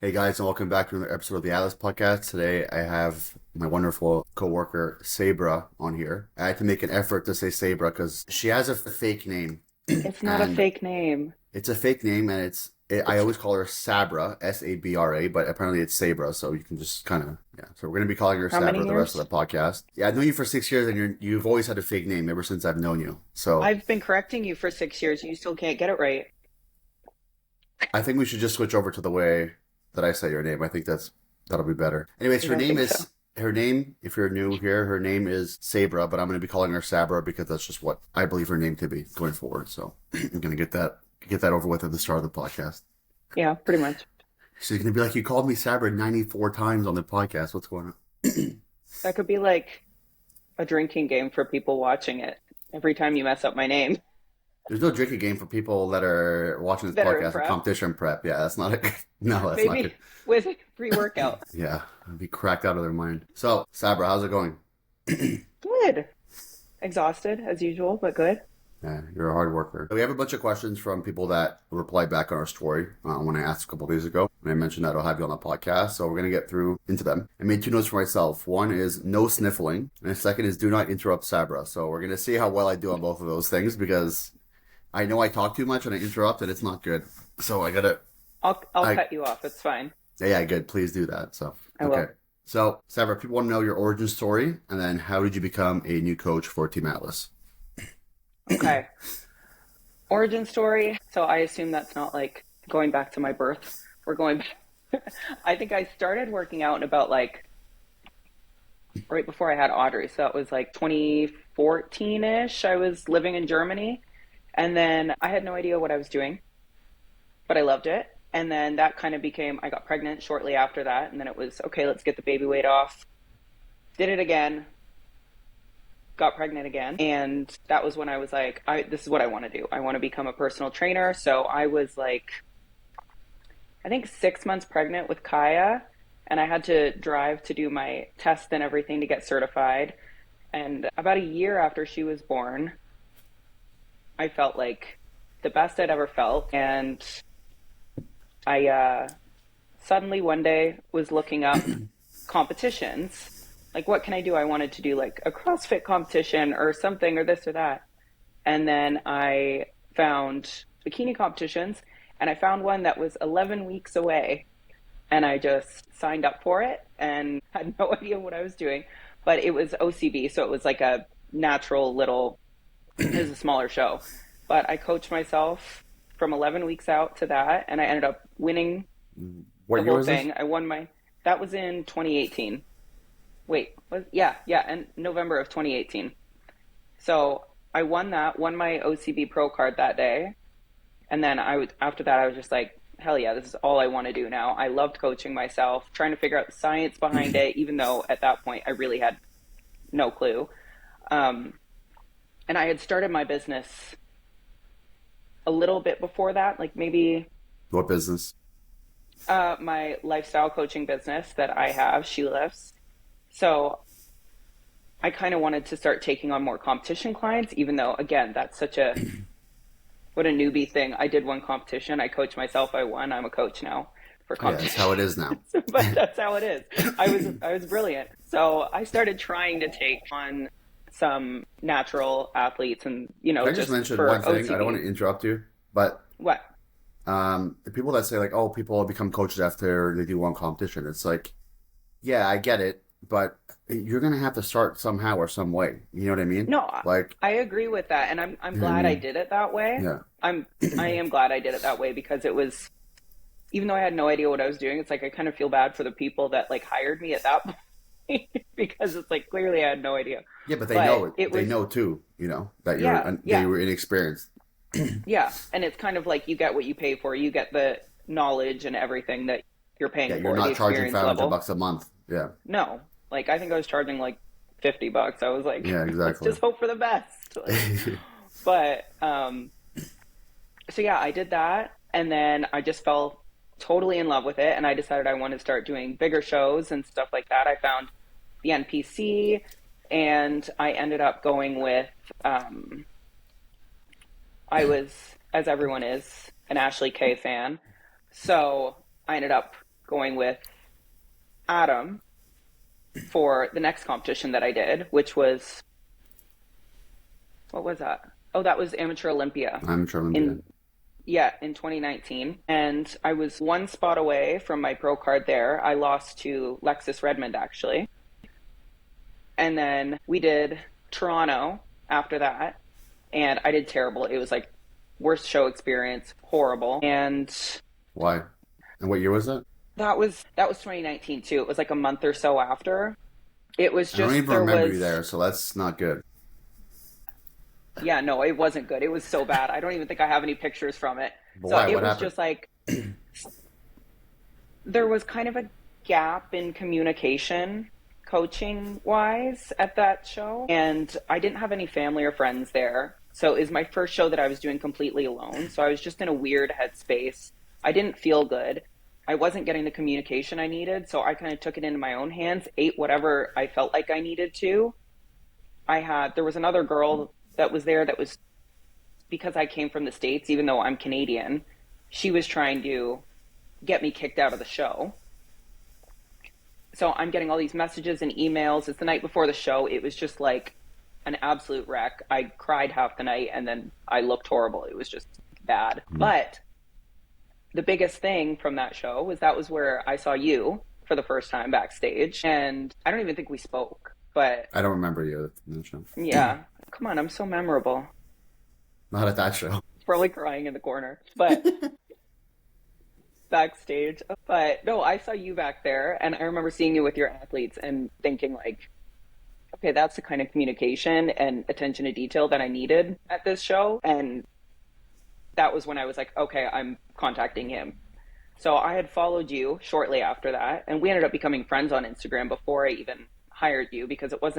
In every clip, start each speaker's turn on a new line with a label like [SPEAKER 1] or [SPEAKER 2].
[SPEAKER 1] Hey guys, and welcome back to another episode of the Atlas Podcast. Today I have my wonderful coworker Sabra on here. I had to make an effort to say Sabra because she has a fake name,
[SPEAKER 2] It's not a
[SPEAKER 1] and
[SPEAKER 2] fake name.
[SPEAKER 1] it's a fake name, and I
[SPEAKER 2] It's
[SPEAKER 1] always call her Sabra, Sabra, but apparently it's Sabra, so you can just kind of yeah. So we're gonna be calling her
[SPEAKER 2] how many
[SPEAKER 1] Sabra the rest of
[SPEAKER 2] years?
[SPEAKER 1] the podcast. Yeah, I've known you for 6 years, and you've always had a fake name ever since I've known you. So
[SPEAKER 2] I've been correcting you for 6 years and you still can't get it right.
[SPEAKER 1] I think we should just switch over to the way that I say your name. I think that'll be better. Anyways,
[SPEAKER 2] You don't think so?
[SPEAKER 1] her name. If you're new here, her name is Sabra, but I'm going to be calling her Sabra because that's just what I believe her name to be going forward. So I'm going to get that over with at the start of the podcast.
[SPEAKER 2] Yeah, pretty much.
[SPEAKER 1] She's going to be like, "You called me Sabra 94 times on the podcast. What's going on?"
[SPEAKER 2] That could be like a drinking game for people watching it. Every time you mess up my name,
[SPEAKER 1] There's no drinking game for people that are watching this
[SPEAKER 2] that are in
[SPEAKER 1] podcast or
[SPEAKER 2] prep,
[SPEAKER 1] competition prep. Yeah, that's not a no, that's not
[SPEAKER 2] maybe
[SPEAKER 1] good.
[SPEAKER 2] with pre-workout.
[SPEAKER 1] Yeah, I'd be cracked out of their mind. So, Sabra, how's it going?
[SPEAKER 2] Good. Exhausted as usual, but good.
[SPEAKER 1] Yeah, you're a hard worker. We have a bunch of questions from people that replied back on our story when I asked a couple days ago. And I mentioned that I'll have you on the podcast. So we're going to get through into them. I made two notes for myself. One is no sniffling. And the second is do not interrupt Sabra. So we're going to see how well I do on both of those things because I know I talk too much and I interrupt and it's not good. So I got to,
[SPEAKER 2] I'll
[SPEAKER 1] I,
[SPEAKER 2] cut you off. It's fine.
[SPEAKER 1] yeah, good. Please do that. So,
[SPEAKER 2] I
[SPEAKER 1] okay.
[SPEAKER 2] will.
[SPEAKER 1] So, Sabra, people want to know your origin story and then how did you become a new coach for Team Atlas?
[SPEAKER 2] Okay. Origin story. So I assume that's not like going back to my birth. We're going I think I started working out in about like right before I had Audrey. So that was like 2014-ish. I was living in Germany and then I had no idea what I was doing, but I loved it. And then that kind of became, I got pregnant shortly after that. And then it was, okay, let's get the baby weight off. Did it again, got pregnant again. And that was when I was like, this is what I want to do. I want to become a personal trainer. So I was like, I think 6 months pregnant with Kaya. And I had to drive to do my test and everything to get certified. And about a year after she was born, I felt like the best I'd ever felt. And I suddenly one day was looking up competitions. Like, what can I do? I wanted to do like a CrossFit competition or something or this or that. And then I found bikini competitions and I found one that was 11 weeks away. And I just signed up for it and had no idea what I was doing. But it was OCB, so it was like a natural little, it was a smaller show. But I coached myself from 11 weeks out to that, and I ended up winning the
[SPEAKER 1] What year
[SPEAKER 2] whole
[SPEAKER 1] was this?
[SPEAKER 2] thing. That was in 2018. Wait, yeah, in November of 2018. So I won my OCB Pro card that day, and then after that I was just like, hell yeah, this is all I want to do now. I loved coaching myself, trying to figure out the science behind it, even though at that point I really had no clue. Um, and I had started my business a little bit before that, like maybe
[SPEAKER 1] What business?
[SPEAKER 2] my lifestyle coaching business that I have, She Lifts. So I kind of wanted to start taking on more competition clients, even though, again, that's such a what a newbie thing. I did one competition. I coached myself. I won. I'm a coach now for
[SPEAKER 1] Yeah, that's how
[SPEAKER 2] competition.
[SPEAKER 1] it is now.
[SPEAKER 2] But that's how it is. I was brilliant. So I started trying to take on some natural athletes and,
[SPEAKER 1] Can I just
[SPEAKER 2] just
[SPEAKER 1] mention one
[SPEAKER 2] for
[SPEAKER 1] thing? I don't want
[SPEAKER 2] OCB.
[SPEAKER 1] to interrupt you, but
[SPEAKER 2] What?
[SPEAKER 1] the people that say like, "Oh, people become coaches after they do one competition," it's like, yeah, I get it, but you're gonna have to start somehow or some way. You know what I mean?
[SPEAKER 2] No,
[SPEAKER 1] Like,
[SPEAKER 2] I agree with that, and I'm
[SPEAKER 1] you know what I
[SPEAKER 2] glad I
[SPEAKER 1] mean?
[SPEAKER 2] did it that way.
[SPEAKER 1] Yeah,
[SPEAKER 2] I am glad I did it that way because it was, even though I had no idea what I was doing, it's like I kind of feel bad for the people that like hired me at that point because it's like clearly I had no idea.
[SPEAKER 1] yeah, but they know
[SPEAKER 2] But
[SPEAKER 1] it.
[SPEAKER 2] it
[SPEAKER 1] They
[SPEAKER 2] was,
[SPEAKER 1] know too. That
[SPEAKER 2] yeah,
[SPEAKER 1] you
[SPEAKER 2] yeah,
[SPEAKER 1] were inexperienced.
[SPEAKER 2] yeah, and it's kind of like you get what you pay for. You get the knowledge and everything that you're
[SPEAKER 1] Yeah,
[SPEAKER 2] paying
[SPEAKER 1] you're
[SPEAKER 2] for, the
[SPEAKER 1] not charging
[SPEAKER 2] experience
[SPEAKER 1] five hundred
[SPEAKER 2] level.
[SPEAKER 1] bucks a month. Yeah,
[SPEAKER 2] No, like I think I was charging like $50. I was like,
[SPEAKER 1] yeah,
[SPEAKER 2] let's
[SPEAKER 1] exactly.
[SPEAKER 2] just hope for the best. Like, but so yeah, I did that, and then I just fell totally in love with it, and I decided I wanted to start doing bigger shows and stuff like that. I found the NPC, and I ended up going with. I was, as everyone is, an Ashley K fan, so I ended up going with Adam for the next competition that I did, which was, what was that? Oh, that was Amateur Olympia.
[SPEAKER 1] Amateur Olympia.
[SPEAKER 2] In 2019. And I was one spot away from my pro card there. I lost to Lexus Redmond, actually. And then we did Toronto after that. And I did terrible. It was like worst show experience, horrible. And
[SPEAKER 1] why? And what year was that?
[SPEAKER 2] That was 2019 too. It was like a month or so after. It was just,
[SPEAKER 1] I don't even remember you there, so that's not good.
[SPEAKER 2] Yeah, no, it wasn't good. It was so bad. I don't even think I have any pictures from it.
[SPEAKER 1] But
[SPEAKER 2] so
[SPEAKER 1] why?
[SPEAKER 2] it
[SPEAKER 1] What
[SPEAKER 2] was
[SPEAKER 1] happened?
[SPEAKER 2] just like there was kind of a gap in communication coaching wise at that show, and I didn't have any family or friends there. So it was my first show that I was doing completely alone. So I was just in a weird headspace. I didn't feel good. I wasn't getting the communication I needed, so I kind of took it into my own hands, ate whatever I felt like I needed to. There was another girl that was there that was, because I came from the States, even though I'm Canadian, she was trying to get me kicked out of the show. So I'm getting all these messages and emails. It's the night before the show. It was just like an absolute wreck. I cried half the night and then I looked horrible. It was just bad. But the biggest thing from that show was that was where I saw you for the first time backstage. And I don't even think we spoke, but
[SPEAKER 1] I don't remember you at the show.
[SPEAKER 2] Yeah. Come on, I'm so memorable.
[SPEAKER 1] Not at that show.
[SPEAKER 2] Probably crying in the corner, but backstage. But no, I saw you back there, and I remember seeing you with your athletes and thinking like, okay, that's the kind of communication and attention to detail that I needed at this show. And that was when I was like, okay, I'm contacting him. So I had followed you shortly after that, and we ended up becoming friends on Instagram before I even hired you, because it was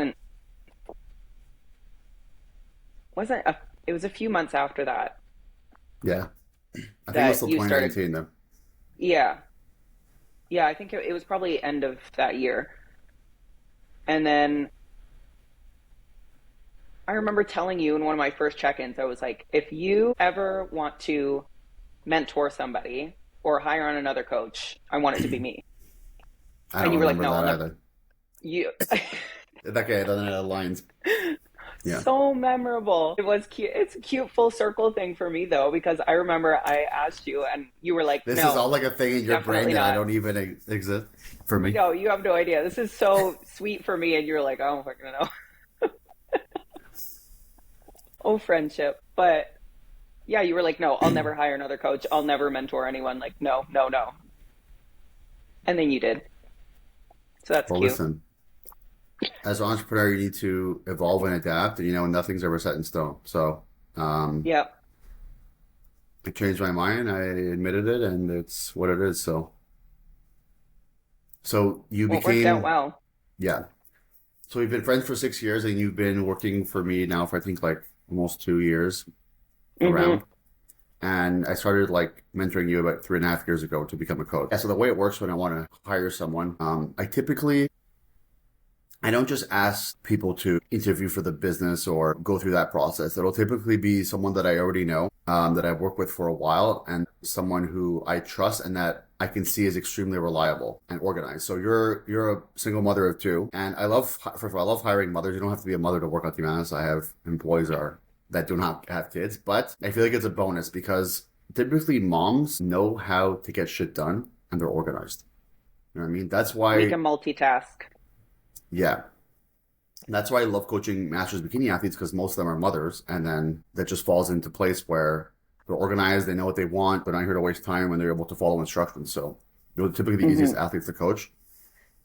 [SPEAKER 2] a few months after that.
[SPEAKER 1] Yeah. I think it was still 2019 though.
[SPEAKER 2] Yeah. Yeah, I think it was probably end of that year. And then I remember telling you in one of my first check-ins, I was like, if you ever want to mentor somebody or hire on another coach, I want it to be me.
[SPEAKER 1] I don't remember that either.
[SPEAKER 2] You.
[SPEAKER 1] Okay, then it aligns. Yeah.
[SPEAKER 2] So memorable. It was cute. It's a cute full circle thing for me though, because I remember I asked you and you were like,
[SPEAKER 1] this
[SPEAKER 2] no,
[SPEAKER 1] is all like a thing in your brain that
[SPEAKER 2] not.
[SPEAKER 1] I don't even exist for me.
[SPEAKER 2] No, you have no idea. This is so sweet for me. And you're like, I don't fucking know. Oh, friendship. But yeah, you were like, no, I'll never hire another coach. I'll never mentor anyone. Like, no. And then you did. So that's cute.
[SPEAKER 1] Listen. As an entrepreneur, you need to evolve and adapt, and nothing's ever set in stone. So,
[SPEAKER 2] yeah,
[SPEAKER 1] I changed my mind. I admitted it, and it's what it is. So you became.
[SPEAKER 2] It worked out well.
[SPEAKER 1] Yeah. So we've been friends for 6 years, and you've been working for me now for I think like almost 2 years around. And I started like mentoring you about 3.5 years ago to become a coach. Yeah, so the way it works when I want to hire someone, I don't just ask people to interview for the business or go through that process. It'll typically be someone that I already know, that I've worked with for a while, and someone who I trust and that I can see is extremely reliable and organized. So you're a single mother of two, and first of all, I love hiring mothers. You don't have to be a mother to work on Team Honest. I have employees that do not have kids, but I feel like it's a bonus because typically moms know how to get shit done and they're organized. You know what I mean? That's why
[SPEAKER 2] we can multitask.
[SPEAKER 1] Yeah. That's why I love coaching Masters Bikini athletes, because most of them are mothers, and then that just falls into place where they're organized, they know what they want, they're not here to waste time, and they're able to follow instructions. So they're typically the easiest athletes to coach.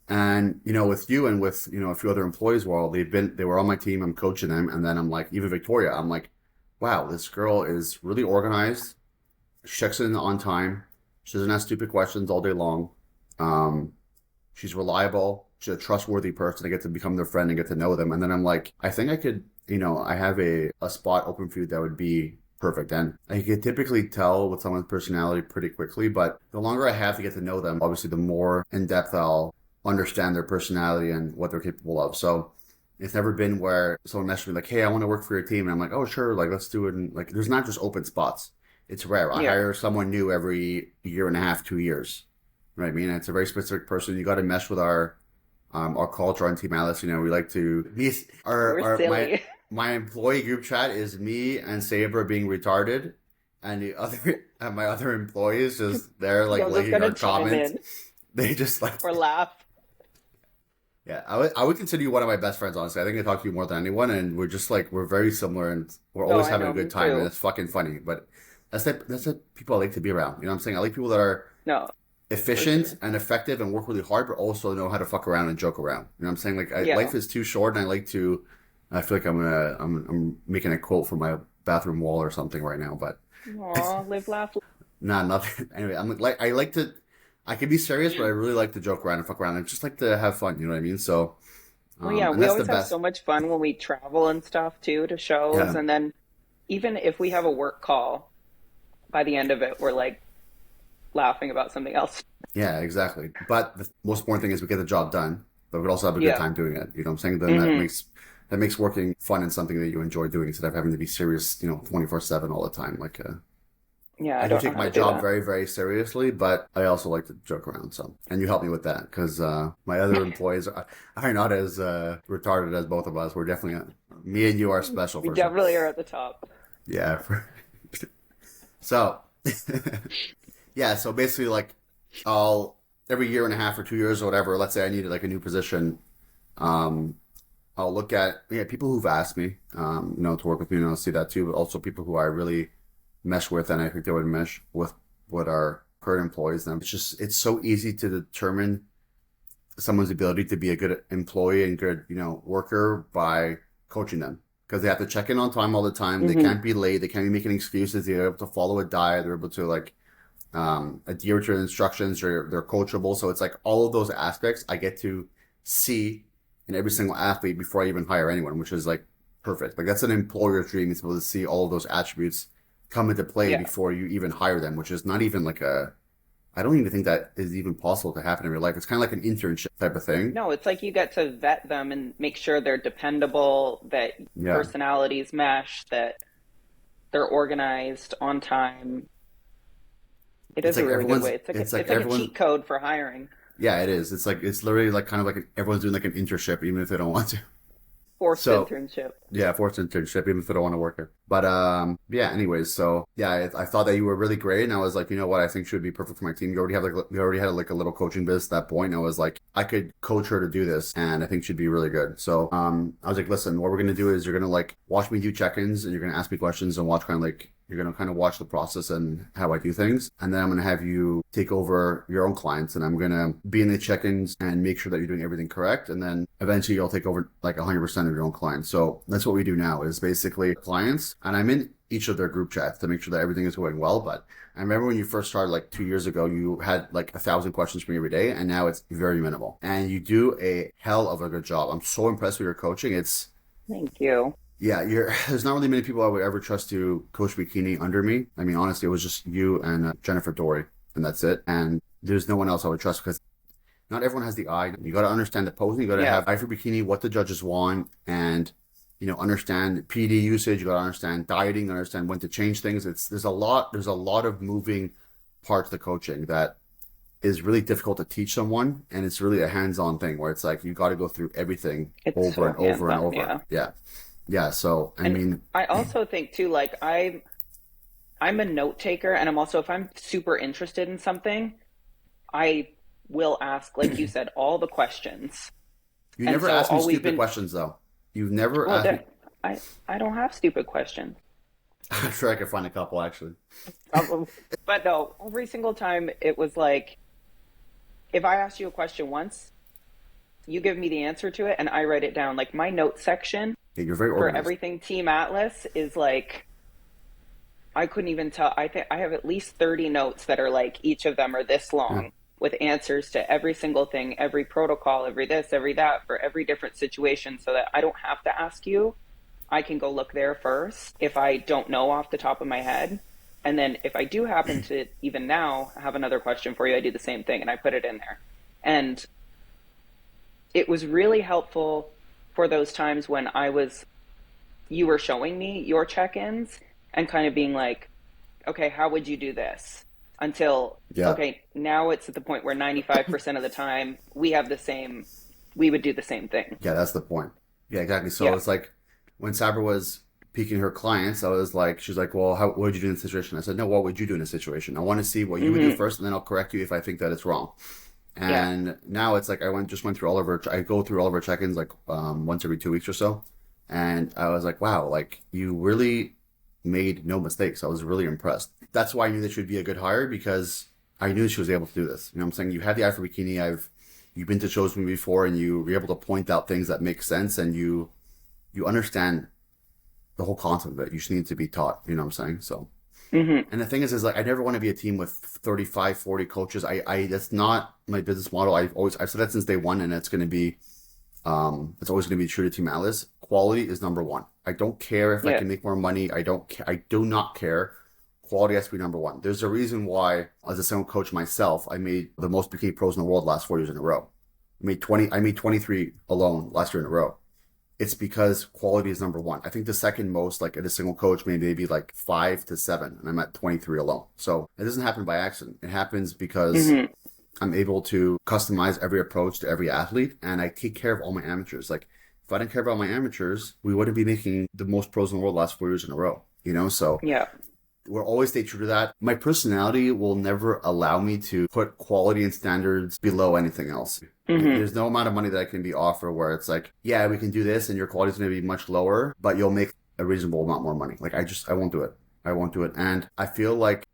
[SPEAKER 1] And, with you and with, a few other employees, they were on my team, I'm coaching them, and then I'm like, even Victoria, I'm like, wow, this girl is really organized, she checks in on time, she doesn't ask stupid questions all day long, she's reliable, she's a trustworthy person. I get to become their friend and get to know them. And then I'm like, I think I could, I have a spot open for you that would be perfect. And I could typically tell with someone's personality pretty quickly, but the longer I have to get to know them, obviously the more in depth I'll understand their personality and what they're capable of. So it's never been where someone messaged me like, hey, I want to work for your team. And I'm like, oh, sure. Like, let's do it. And like, there's not just open spots. It's rare. I hire someone new every 1.5 years, 2 years. Right? I mean, it's a very specific person. You got to mesh with our culture on Team Atlas. We like to these
[SPEAKER 2] We're
[SPEAKER 1] our
[SPEAKER 2] silly.
[SPEAKER 1] my employee group chat is me and Saber being retarded, and the other and my other employees just they're like
[SPEAKER 2] Y'all just
[SPEAKER 1] liking
[SPEAKER 2] gotta
[SPEAKER 1] our
[SPEAKER 2] chime
[SPEAKER 1] comments.
[SPEAKER 2] in
[SPEAKER 1] They just like
[SPEAKER 2] or laugh.
[SPEAKER 1] yeah. I would consider you one of my best friends. Honestly, I think I talk to you more than anyone, and we're just like we're very similar, and we're
[SPEAKER 2] No,
[SPEAKER 1] always
[SPEAKER 2] I
[SPEAKER 1] having a
[SPEAKER 2] know,
[SPEAKER 1] good
[SPEAKER 2] me
[SPEAKER 1] time, and
[SPEAKER 2] too.
[SPEAKER 1] it's fucking funny. But that's the people I like to be around. You know what I'm saying? I like people that are
[SPEAKER 2] No, for
[SPEAKER 1] efficient
[SPEAKER 2] sure.
[SPEAKER 1] and effective and work really hard, but also know how to fuck around and joke around. You know what I'm saying? Like
[SPEAKER 2] Yeah.
[SPEAKER 1] life is too short, and I like to. I feel like I'm making a quote from my bathroom wall or something right now, but
[SPEAKER 2] Aw, live, laugh.
[SPEAKER 1] nah, nothing. Anyway, I'm like I like to. I can be serious, but I really like to joke around and fuck around. I just like to have fun. You know what I mean? So,
[SPEAKER 2] Well, yeah,
[SPEAKER 1] and
[SPEAKER 2] we
[SPEAKER 1] that's the
[SPEAKER 2] always have
[SPEAKER 1] best.
[SPEAKER 2] so much fun when we travel and stuff too to shows.
[SPEAKER 1] Yeah,
[SPEAKER 2] And then even if we have a work call, by the end of it, we're like laughing about something else.
[SPEAKER 1] yeah, exactly. But the most important thing is we get the job done, but we could also have a good
[SPEAKER 2] Yeah.
[SPEAKER 1] time doing it. You know what I'm saying? Then
[SPEAKER 2] Hmm.
[SPEAKER 1] that makes working fun and something that you enjoy doing instead of having to be serious, 24/7 all the time. Like,
[SPEAKER 2] Yeah, I
[SPEAKER 1] I do
[SPEAKER 2] don't know
[SPEAKER 1] take
[SPEAKER 2] how
[SPEAKER 1] my
[SPEAKER 2] to do
[SPEAKER 1] job
[SPEAKER 2] that.
[SPEAKER 1] very, very seriously, but I also like to joke around some. And you help me with that because my other employees are not as retarded as both of us. We're definitely, me and you are special
[SPEAKER 2] We
[SPEAKER 1] for sure.
[SPEAKER 2] definitely are at the top.
[SPEAKER 1] Yeah. So, yeah. So basically, like, I'll every year and a half or 2 years or whatever, let's say I needed like a new position. Um, I'll look at people who've asked me, to work with me, and I'll see that too. But also people who I really mesh with, and I think they would mesh with what our current employees. And it's so easy to determine someone's ability to be a good employee and good, worker by coaching them because they have to check in on time all the time. They
[SPEAKER 2] Hmm.
[SPEAKER 1] can't be late. They can't be making excuses. They're able to follow a diet. They're able to like adhere to instructions. They're coachable. So it's like all of those aspects I get to see in every single athlete before I even hire anyone, which is like perfect. Like that's an employer's dream is able to see all of those attributes come into play
[SPEAKER 2] Yeah.
[SPEAKER 1] before you even hire them, which is not even like I don't even think that is even possible to happen in real life. It's kind of like an internship type of thing.
[SPEAKER 2] No, it's like you get to vet them and make sure they're dependable, that
[SPEAKER 1] Yeah.
[SPEAKER 2] personalities mesh, that they're organized on time. It
[SPEAKER 1] It's
[SPEAKER 2] is a
[SPEAKER 1] like
[SPEAKER 2] really good way.
[SPEAKER 1] it's like
[SPEAKER 2] It's like a
[SPEAKER 1] everyone,
[SPEAKER 2] cheat code for hiring.
[SPEAKER 1] yeah, it is. It's literally like kind of like everyone's doing like an internship, even if they don't want to.
[SPEAKER 2] Forced
[SPEAKER 1] So,
[SPEAKER 2] internship.
[SPEAKER 1] yeah, forced internship, even if they don't want to work it. But yeah. Anyways, so yeah, I thought that you were really great, and I was like, you know what, I think she would be perfect for my team. We already had like a little coaching biz at that point. And I was like, I could coach her to do this, and I think she'd be really good. So I was like, listen, what we're gonna do is you're gonna like watch me do check-ins, and you're gonna ask me questions and watch kind of like you're gonna kind of watch the process and how I do things, and then I'm gonna have you take over your own clients, and I'm gonna be in the check-ins and make sure that you're doing everything correct, and then eventually you'll take over like 100% of your own clients. So that's what we do now is basically clients, and I'm in each of their group chats to make sure that everything is going well. But I remember when you first started like 2 years ago, you had like 1,000 questions for me every day, and now it's very minimal, and you do a hell of a good job. I'm so impressed with your coaching. It's
[SPEAKER 2] Thank you.
[SPEAKER 1] yeah, there's not really many people I would ever trust to coach bikini under me. I mean, honestly, it was just you and Jennifer Dory, and that's it. And there's no one else I would trust because not everyone has the eye. You got to understand the posing. You got to
[SPEAKER 2] Yeah.
[SPEAKER 1] have eye for bikini, what the judges want, and understand PD usage. You got to understand dieting, understand when to change things. There's a lot of moving parts to coaching that is really difficult to teach someone, and it's really a hands-on thing where it's like you got to go through everything
[SPEAKER 2] It's
[SPEAKER 1] over
[SPEAKER 2] so
[SPEAKER 1] and over and
[SPEAKER 2] hands-on,
[SPEAKER 1] over.
[SPEAKER 2] yeah.
[SPEAKER 1] Yeah, yeah. So I
[SPEAKER 2] And
[SPEAKER 1] mean,
[SPEAKER 2] I also think too, like I'm a note taker, and I'm also, if I'm super interested in something, I will ask, like you said, all the questions.
[SPEAKER 1] you
[SPEAKER 2] And
[SPEAKER 1] never
[SPEAKER 2] so
[SPEAKER 1] asked me
[SPEAKER 2] all we've
[SPEAKER 1] stupid
[SPEAKER 2] been,
[SPEAKER 1] questions though. You've never
[SPEAKER 2] well,
[SPEAKER 1] asked me.
[SPEAKER 2] I I don't have stupid questions.
[SPEAKER 1] I'm sure I could find a couple actually.
[SPEAKER 2] Probably. But no, every single time it was like, if I ask you a question once, you give me the answer to it and I write it down. Like my note section
[SPEAKER 1] Yeah, you're very
[SPEAKER 2] for
[SPEAKER 1] organized.
[SPEAKER 2] everything Team Atlas is like, I couldn't even tell. I think I have at least 30 notes that are like, each of them are this
[SPEAKER 1] Yeah.
[SPEAKER 2] long with answers to every single thing, every protocol, every this, every that, for every different situation, so that I don't have to ask you. I can go look there first if I don't know off the top of my head. And then if I do happen to even now have another question for you, I do the same thing and I put it in there. And it was really helpful for those times when you were showing me your check ins and kind of being like, okay, how would you do this? until,
[SPEAKER 1] Yeah.
[SPEAKER 2] okay, now it's at the point where 95% of the time we would do the same thing.
[SPEAKER 1] Yeah, that's the point. Yeah, exactly. So
[SPEAKER 2] Yeah.
[SPEAKER 1] it's like when Sabra was peaking her clients, I was like, she's like, well, what would you do in this situation? I said, no, what would you do in this situation? I want to see what you would do
[SPEAKER 2] Mm-hmm.
[SPEAKER 1] first, and then I'll correct you if I think that it's wrong.
[SPEAKER 2] Yeah.
[SPEAKER 1] And now it's like just went through all of her. I go through all of her check-ins like once every 2 weeks or so, and I was like, wow, like you really made no mistakes. I was really impressed. That's why I knew that she would be a good hire because I knew she was able to do this. You know what I'm saying? You had the eye for bikini. You've been to shows with me before, and you were able to point out things that make sense, and you understand the whole concept of it. You just need to be taught. You know what I'm saying? So.
[SPEAKER 2] Mm-hmm.
[SPEAKER 1] And the thing is like I never want to be a team with 35, 40 coaches. I that's not my business model. I've said that since day one, and it's always going to be true to Team Atlas. Quality is number one. I don't care if I
[SPEAKER 2] Yeah.
[SPEAKER 1] can make more money. I do not care. Quality has to be number one. There's a reason why, as a single coach myself, I made the most bikini pros in the world last 4 years in a row. I made 23 alone last year in a row. It's because quality is number one. I think the second most, like at a single coach, maybe like 5 to 7, and I'm at 23 alone. So it doesn't happen by accident. It happens because
[SPEAKER 2] Mm-hmm.
[SPEAKER 1] I'm able to customize every approach to every athlete, and I take care of all my amateurs. Like if I didn't care about my amateurs, we wouldn't be making the most pros in the world last 4 years in a row. You know, so
[SPEAKER 2] Yeah.
[SPEAKER 1] we'll always stay true to that. My personality will never allow me to put quality and standards below anything else.
[SPEAKER 2] Mm-hmm.
[SPEAKER 1] There's no amount of money that I can be offered where it's like, yeah, we can do this and your quality is going to be much lower, but you'll make a reasonable amount more money. Like I won't do it. I won't do it. And I feel like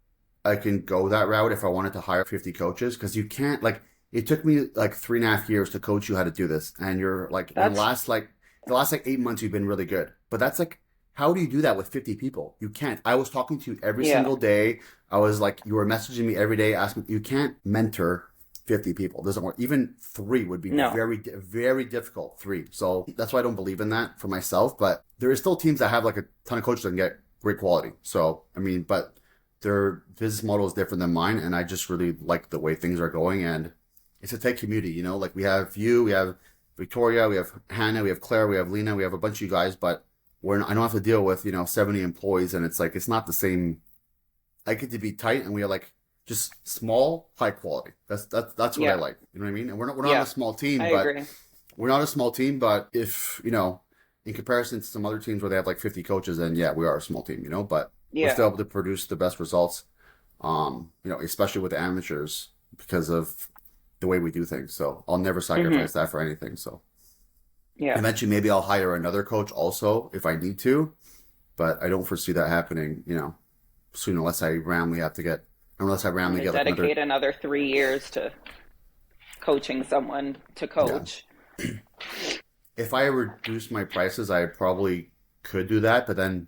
[SPEAKER 1] I can go that route if I wanted to hire 50 coaches because you can't like, it took me like 3.5 years to coach you how to do this. And you're like, in
[SPEAKER 2] That's,
[SPEAKER 1] the last like 8 months, you've been really good. But that's like, how do you do that with 50 people? You can't. I was talking to you every
[SPEAKER 2] yeah.
[SPEAKER 1] single day. I was like, you were messaging me every day, asking, you can't mentor 50 people. It doesn't work. Even 3 would be
[SPEAKER 2] No.
[SPEAKER 1] very difficult. 3. So that's why I don't believe in that for myself. But there are still teams that have like a ton of coaches that can get great quality. So, I mean, but their business model is different than mine. And I just really like the way things are going. And it's a tight community, you know, like we have you, we have Victoria, we have Hannah, we have Claire, we have Lena, we have a bunch of you guys, but I don't have to deal with, 70 employees, and it's like, it's not the same. I get to be tight, and we are like just small, high quality. That's what I
[SPEAKER 2] Yeah.
[SPEAKER 1] like. You know what I mean? And we're not
[SPEAKER 2] Yeah.
[SPEAKER 1] a small team,
[SPEAKER 2] I
[SPEAKER 1] but
[SPEAKER 2] agree.
[SPEAKER 1] we're not a small team, but if, in comparison to some other teams where they have like 50 coaches, then yeah, we are a small team, but we're
[SPEAKER 2] Yeah.
[SPEAKER 1] still able to produce the best results, especially with the amateurs because of the way we do things. So I'll never
[SPEAKER 2] Mm-hmm.
[SPEAKER 1] sacrifice that for anything. So
[SPEAKER 2] Yeah.
[SPEAKER 1] eventually maybe I'll hire another coach also if I need to, but I don't foresee that happening, soon unless I randomly get like another,
[SPEAKER 2] Dedicate another 3 years to coaching someone to
[SPEAKER 1] yeah.
[SPEAKER 2] coach.
[SPEAKER 1] If I reduce my prices, I probably could do that, but then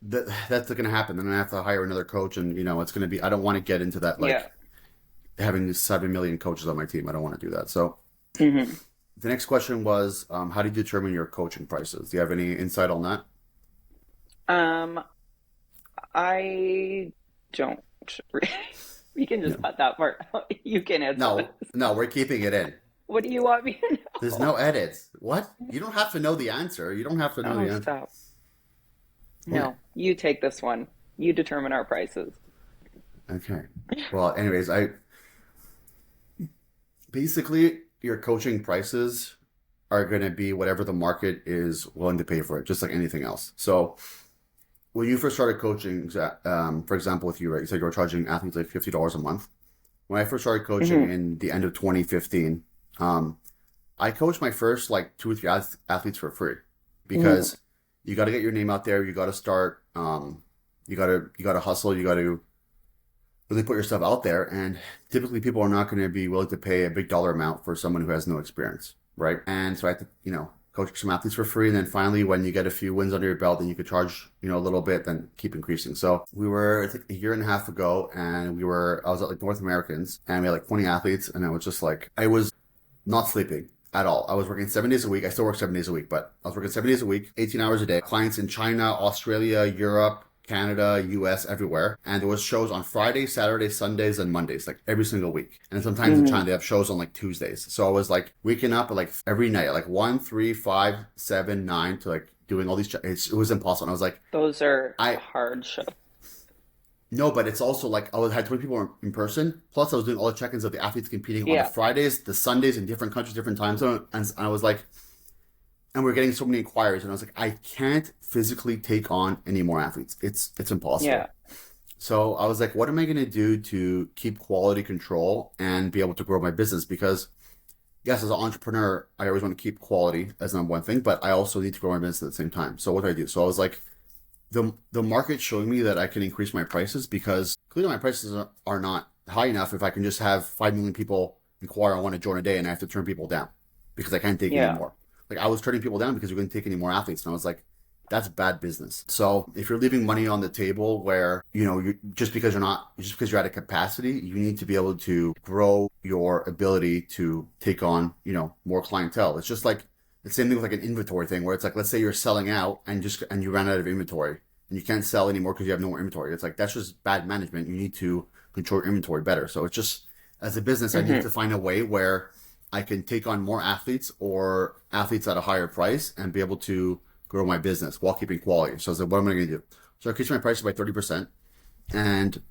[SPEAKER 1] that's not going to happen. Then I have to hire another coach, and it's going to be. I don't want to get into that
[SPEAKER 2] Yeah.
[SPEAKER 1] like having 7 million coaches on my team. I don't want to do that. So
[SPEAKER 2] Mm-hmm.
[SPEAKER 1] the next question was, how do you determine your coaching prices? Do you have any insight on that?
[SPEAKER 2] Um, I don't. We can just
[SPEAKER 1] No,
[SPEAKER 2] cut that part out. You can answer
[SPEAKER 1] no,
[SPEAKER 2] this.
[SPEAKER 1] no. We're keeping it in.
[SPEAKER 2] What do you want me to
[SPEAKER 1] There's
[SPEAKER 2] know?
[SPEAKER 1] no edits. What? You don't have to know the answer. You don't have to know
[SPEAKER 2] Oh,
[SPEAKER 1] the answer.
[SPEAKER 2] stop.
[SPEAKER 1] What?
[SPEAKER 2] No, you take this one. You determine our prices.
[SPEAKER 1] Okay. Well, anyways, I basically your coaching prices are going to be whatever the market is willing to pay for it, just like anything else. So when you first started coaching, for example, with you, right, you said you were charging athletes like $50 a month. When I first started coaching
[SPEAKER 2] Mm-hmm.
[SPEAKER 1] in the end of 2015, I coached my first like 2 or 3 athletes for free
[SPEAKER 2] Mm-hmm.
[SPEAKER 1] because you got to get your name out there. You got to start. You got to hustle. You got to really put yourself out there. And typically, people are not going to be willing to pay a big dollar amount for someone who has no experience, right? And so I had to, coach some athletes for free. And then finally, when you get a few wins under your belt, then you could charge, a little bit, then keep increasing. So we were, I think, a year and a half ago, and I was at like North Americans, and we had like 20 athletes, and I was just like, I was not sleeping at all. I was working 7 days a week. I still work 7 days a week, but I was working 7 days a week, 18 hours a day. Clients in China, Australia, Europe, Canada, US, everywhere. And there was shows on Fridays, Saturdays, Sundays, and Mondays, like every single week. And sometimes in
[SPEAKER 2] Mm-hmm.
[SPEAKER 1] China, they have shows on like Tuesdays. So I was like waking up at like every night, like 1, 3, 5, 7, 9 to like doing all these. It was impossible. And I was like,
[SPEAKER 2] Those are
[SPEAKER 1] I
[SPEAKER 2] hard shows.
[SPEAKER 1] No, but it's also like had 20 people in person. Plus, I was doing all the check-ins of the athletes competing on the
[SPEAKER 2] Yeah.
[SPEAKER 1] Fridays, the Sundays in different countries, different time zone. And I was like, and we're getting so many inquiries, and I was like, I can't physically take on any more athletes. It's
[SPEAKER 2] Yeah.
[SPEAKER 1] impossible. So I was like, what am I going to do to keep quality control and be able to grow my business? Because yes, as an entrepreneur, I always want to keep quality as number one thing, but I also need to grow my business at the same time. So what do I do? So I was like, the market's showing me that I can increase my prices because clearly my prices are not high enough if I can just have 5 million people inquire I want to join a day and I have to turn people down because I can't take any
[SPEAKER 2] Yeah.
[SPEAKER 1] more. Like I was turning people down because we couldn't take any more athletes. And I was like, that's bad business. So if you're leaving money on the table where, you just because you're at a capacity, you need to be able to grow your ability to take on, more clientele. It's just like the same thing with like an inventory thing where it's like, let's say you're selling out and you ran out of inventory and you can't sell anymore because you have no more inventory. It's like, that's just bad management. You need to control your inventory better. So it's just, as a business, I need
[SPEAKER 2] Hmm.
[SPEAKER 1] to find a way where I can take on more athletes or athletes at a higher price and be able to grow my business while keeping quality. So I was like, what am I going to do? So I increased my prices by 30%. And,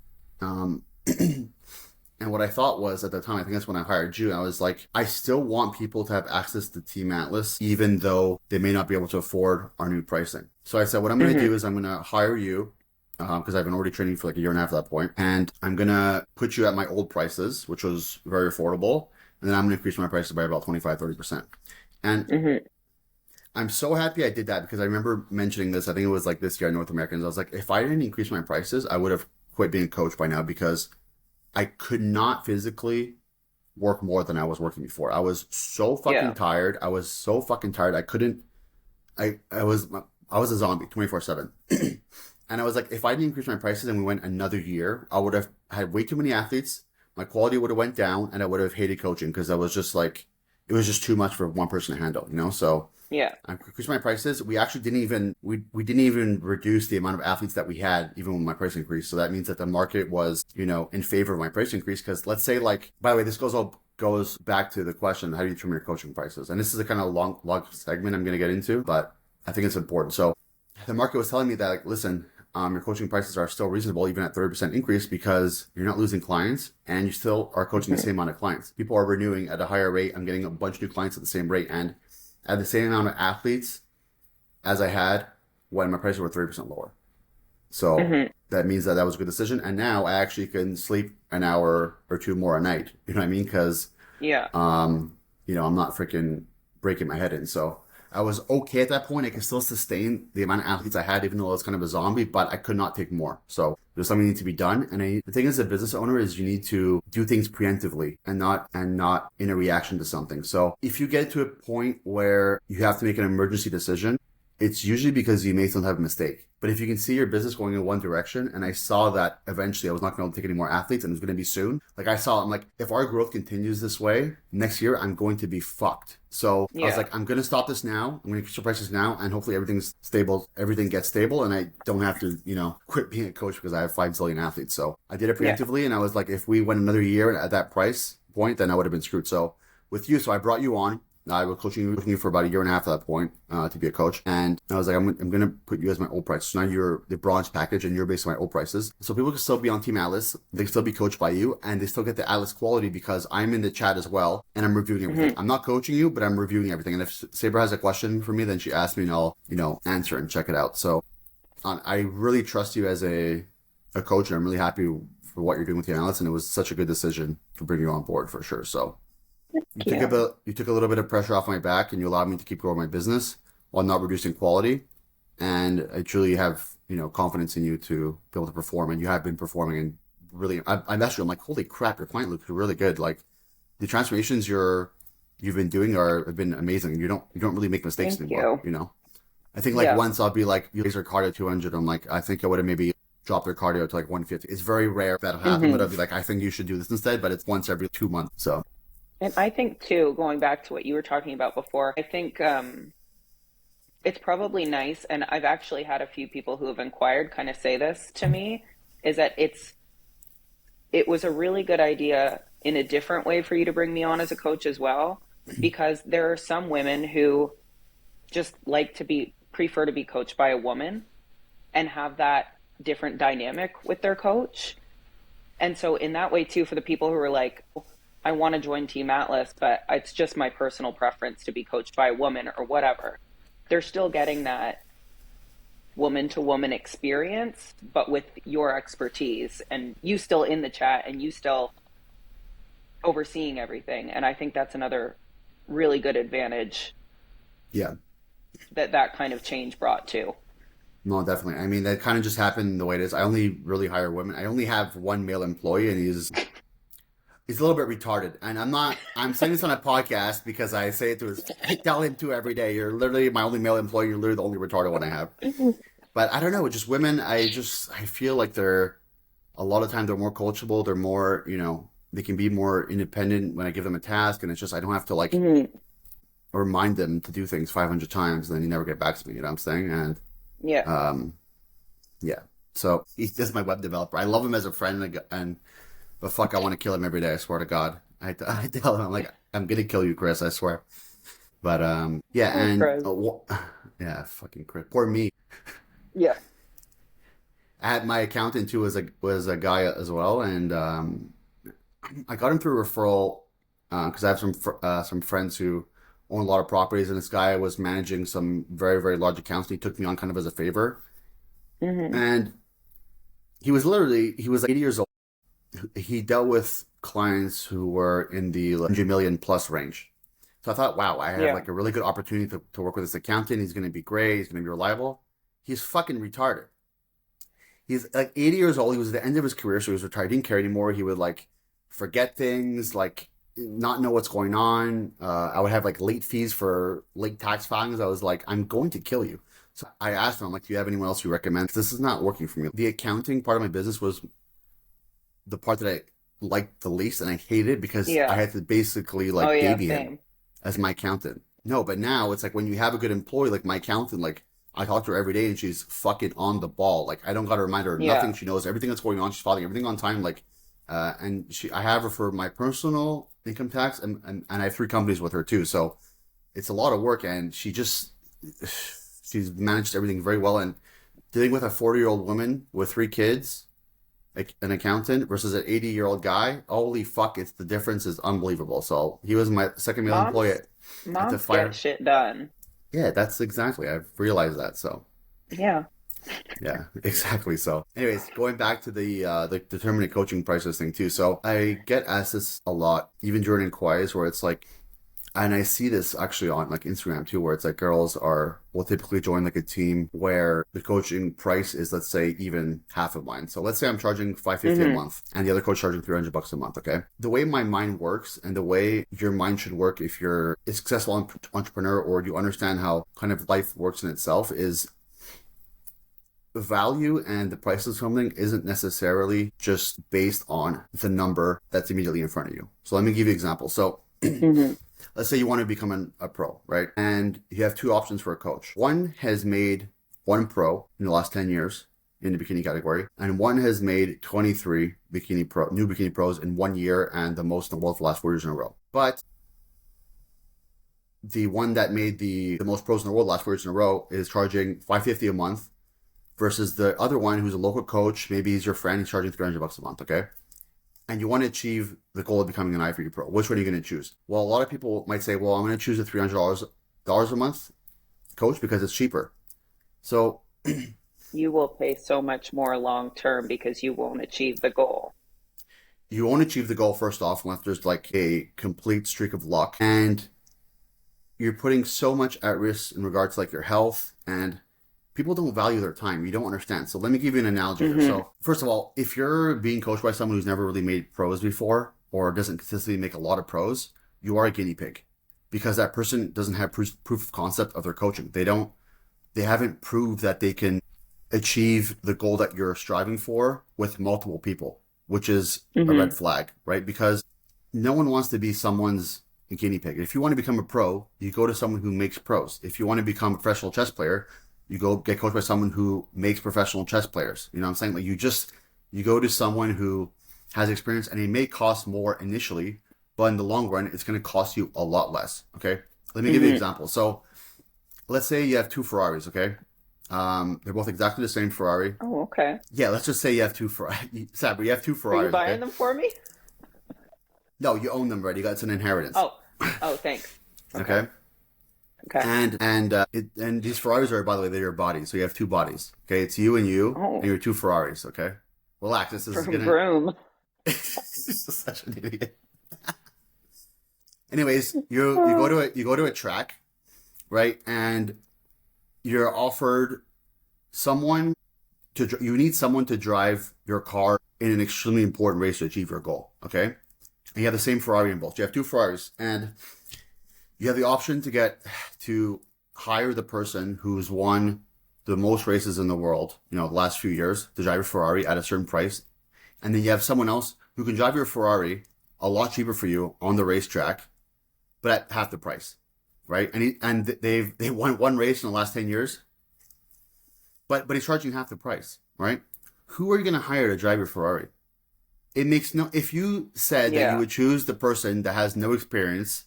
[SPEAKER 1] um, and what I thought was at the time, I think that's when I hired you, I was like, I still want people to have access to Team Atlas, even though they may not be able to afford our new pricing. So I said, what I'm going to
[SPEAKER 2] Hmm.
[SPEAKER 1] do is I'm going to hire you because I've been already training for like a year and a half at that point, and I'm gonna put you at my old prices, which was very affordable, and then I'm gonna increase my prices by about 25-30%. And
[SPEAKER 2] Hmm.
[SPEAKER 1] I'm so happy I did that because I remember mentioning this. I think it was like this year at North Americans. I was like, if I didn't increase my prices, I would have quit being a coach by now because I could not physically work more than I was working before. I was so fucking
[SPEAKER 2] Yeah.
[SPEAKER 1] tired. I was so fucking tired. I couldn't. I was a zombie 24/7. And I was like, if I didn't increase my prices and we went another year, I would have had way too many athletes. My quality would have went down, and I would have hated coaching because I was just like, it was just too much for one person to handle. So
[SPEAKER 2] Yeah.
[SPEAKER 1] I increased my prices. We actually didn't even reduce the amount of athletes that we had even when my price increased. So that means that the market was, in favor of my price increase. Because let's say like, by the way, this goes back to the question, how do you determine your coaching prices? And this is a kind of long segment I'm going to get into, but I think it's important. So the market was telling me that, like, listen, your coaching prices are still reasonable, even at 30% increase, because you're not losing clients and you still are coaching the
[SPEAKER 2] Hmm.
[SPEAKER 1] same amount of clients. People are renewing at a higher rate. I'm getting a bunch of new clients at the same rate and at the same amount of athletes as I had when my prices were 30% lower. So
[SPEAKER 2] Hmm.
[SPEAKER 1] that means that was a good decision. And now I actually can sleep an hour or two more a night. You know what I mean? Because
[SPEAKER 2] Yeah.
[SPEAKER 1] I'm not freaking breaking my head in. So I was okay at that point. I could still sustain the amount of athletes I had, even though I was kind of a zombie, but I could not take more. So there's something that needs to be done. And the thing as a business owner is you need to do things preemptively and not in a reaction to something. So if you get to a point where you have to make an emergency decision, it's usually because you made some type of mistake. But if you can see your business going in one direction, and I saw that eventually I was not going to be able to take any more athletes and it was going to be soon. Like I'm like, if our growth continues this way, next year I'm going to be fucked. So I was
[SPEAKER 2] Yeah.
[SPEAKER 1] like, I'm going to stop this now. I'm going to increase the prices now, and hopefully everything's stable. Everything gets stable, and I don't have to, quit being a coach because I have 5 zillion athletes. So I did it
[SPEAKER 2] Yeah.
[SPEAKER 1] preemptively, and I was like, if we went another year at that price point, then I would have been screwed. So with you, so I brought you on. I was coaching you for about a year and a half at that point to be a coach. And I was like, I'm going to put you as my old price. So now you're the bronze package and you're based on my old prices. So people can still be on Team Atlas. They can still be coached by you and they still get the Atlas quality because I'm in the chat as well and I'm reviewing everything.
[SPEAKER 2] Hmm.
[SPEAKER 1] I'm not coaching you, but I'm reviewing everything. And if Saber has a question for me, then she asks me and I'll, answer and check it out. So I really trust you as a coach and I'm really happy for what you're doing with the Atlas. And it was such a good decision to bring you on board for sure. So
[SPEAKER 2] Yeah.
[SPEAKER 1] you took a little bit of pressure off my back and you allowed me to keep growing my business while not reducing quality. And I truly have, confidence in you to be able to perform. And you have been performing and really, I messaged you. I'm like, holy crap, your client looks really good. Like the transformations you've been doing have been amazing. You don't really make mistakes
[SPEAKER 2] Thank
[SPEAKER 1] anymore.
[SPEAKER 2] you.
[SPEAKER 1] I think like
[SPEAKER 2] Yeah.
[SPEAKER 1] once I'll be like, you raise your cardio 200. I'm like, I think I would have maybe dropped their cardio to like 150. It's very rare that'll happen, but
[SPEAKER 2] Hmm.
[SPEAKER 1] I'll be like, I think you should do this instead. But it's once every 2 months. So
[SPEAKER 2] And I think too, going back to what you were talking about before, I think it's probably nice, and I've actually had a few people who have inquired kind of say this to me, is that it was a really good idea in a different way for you to bring me on as a coach as well, because there are some women who just like to be prefer to be coached by a woman and have that different dynamic with their coach. And so in that way too, for the people who are like, I want to join Team Atlas, but it's just my personal preference to be coached by a woman or whatever, they're still getting that woman to woman experience, but with your expertise and you still in the chat and you still overseeing everything. And I think that's another really good advantage.
[SPEAKER 1] Yeah.
[SPEAKER 2] That kind of change brought too.
[SPEAKER 1] No, definitely. I mean, that kind of just happened the way it is. I only really hire women. I only have one male employee, and he's a little bit retarded. And I'm saying this on a podcast because I say it to his, I tell him to every day, you're literally my only male employee. You're literally the only retarded one I have. But I don't know, just women, I feel like a lot of times they're more coachable. They're more, they can be more independent when I give them a task. And it's just, I don't have to like remind them to do things 500 times and then you never get back to me. You know what I'm saying? And
[SPEAKER 2] yeah.
[SPEAKER 1] Yeah. So he's just my web developer. I love him as a friend, but fuck, I want to kill him every day. I swear to God. I tell him, I'm like, I'm gonna kill you, Chris. I swear. But yeah, and yeah, fucking Chris. Poor me.
[SPEAKER 2] Yeah.
[SPEAKER 1] I had my accountant too was a guy as well, and I got him through a referral because I have some friends who own a lot of properties, and this guy was managing some very, very large accounts. And he took me on kind of as a favor, and he was like 80 years old. He dealt with clients who were in the 100 million plus range. So I thought, wow, I have like a really good opportunity to work with this accountant. He's going to be great. He's going to be reliable. He's fucking retarded. He's like 80 years old. He was at the end of his career, so he was retired. He didn't care anymore. He would like forget things, like not know what's going on. I would have like late fees for late tax filings. I was like, I'm going to kill you. So I asked him, I'm like, do you have anyone else you recommend? This is not working for me. The accounting part of my business was the part that I liked the least, and I hated it because I had to basically like baby him as my accountant. No, but now it's like when you have a good employee, like my accountant, like I talk to her every day and she's fucking on the ball. Like I don't got to remind her of nothing. She knows everything that's going on. She's following everything on time. Like, and I have her for my personal income tax and I have 3 companies with her too. So it's a lot of work, and she's managed everything very well. And dealing with a 40-year-old woman with 3 kids, like an accountant versus an 80-year-old guy, holy fuck, the difference is unbelievable. So he was my second male employee.
[SPEAKER 2] Moms get shit done.
[SPEAKER 1] Yeah, that's exactly. I've realized that. So
[SPEAKER 2] yeah,
[SPEAKER 1] exactly. So anyways, going back to the determinate coaching prices thing too. So I get asked this a lot, even during inquiries, where it's like, and I see this actually on like Instagram too, where it's like girls will typically join like a team where the coaching price is, let's say, even half of mine. So let's say I'm charging $550 a month and the other coach charging $300 a month. Okay. The way my mind works and the way your mind should work if you're a successful entrepreneur or you understand how kind of life works in itself is value, and the price of something isn't necessarily just based on the number that's immediately in front of you. So let me give you an example. So let's say you want to become a pro, right? And you have 2 options for a coach. One has made 1 pro in the last 10 years in the bikini category, and one has made 23 new bikini pros in 1 year and the most in the world for the last 4 years in a row. But the one that made the most pros in the world the last 4 years in a row is charging $550 a month versus the other one who's a local coach. Maybe he's your friend. He's charging $300 a month. Okay. And you want to achieve the goal of becoming an IFBB pro. Which one are you going to choose? Well, a lot of people might say, well, I'm going to choose the $300 a month coach because it's cheaper. So
[SPEAKER 2] you will pay so much more long term because you won't achieve the goal.
[SPEAKER 1] You won't achieve the goal, first off, unless there's like a complete streak of luck. And you're putting so much at risk in regards to like your health, and people don't value their time. You don't understand. So let me give you an analogy here. So first of all, if you're being coached by someone who's never really made pros before or doesn't consistently make a lot of pros, you are a guinea pig because that person doesn't have proof of concept of their coaching. They haven't proved that they can achieve the goal that you're striving for with multiple people, which is a red flag, right? Because no one wants to be someone's guinea pig. If you want to become a pro, you go to someone who makes pros. If you want to become a professional chess player, you go get coached by someone who makes professional chess players. You know what I'm saying? Like you go to someone who has experience, and it may cost more initially, but in the long run, it's going to cost you a lot less. Okay. Let me give you an example. So let's say you have 2 Ferraris. Okay. They're both exactly the same Ferrari.
[SPEAKER 2] Oh, okay.
[SPEAKER 1] Yeah, let's just say you have two Ferrari. Sabra, you have two
[SPEAKER 2] Are you
[SPEAKER 1] Ferraris,
[SPEAKER 2] buying
[SPEAKER 1] okay?
[SPEAKER 2] them for me?
[SPEAKER 1] No, you own them already. It's an inheritance.
[SPEAKER 2] Oh, oh, thanks. Okay.
[SPEAKER 1] Okay?
[SPEAKER 2] Okay.
[SPEAKER 1] And these Ferraris are, by the way, they're your bodies. So you have two bodies. Okay, it's you and
[SPEAKER 2] Oh,
[SPEAKER 1] your two Ferraris. Okay, relax. This is
[SPEAKER 2] vroom
[SPEAKER 1] gonna.
[SPEAKER 2] vroom.
[SPEAKER 1] This is such an idiot. Anyways, you go to a track, right? And you're offered someone you need someone to drive your car in an extremely important race to achieve your goal. Okay, and you have the same Ferrari in both. You have two Ferraris, and you have the option to hire the person who's won the most races in the world, the last few years, to drive a Ferrari at a certain price. And then you have someone else who can drive your Ferrari a lot cheaper for you on the racetrack, but at half the price, right? They won one race in the last 10 years, but he's charging half the price, right? Who are you going to hire to drive your Ferrari? It makes no, if you said that you
[SPEAKER 2] Yeah.
[SPEAKER 1] would choose the person that has no experience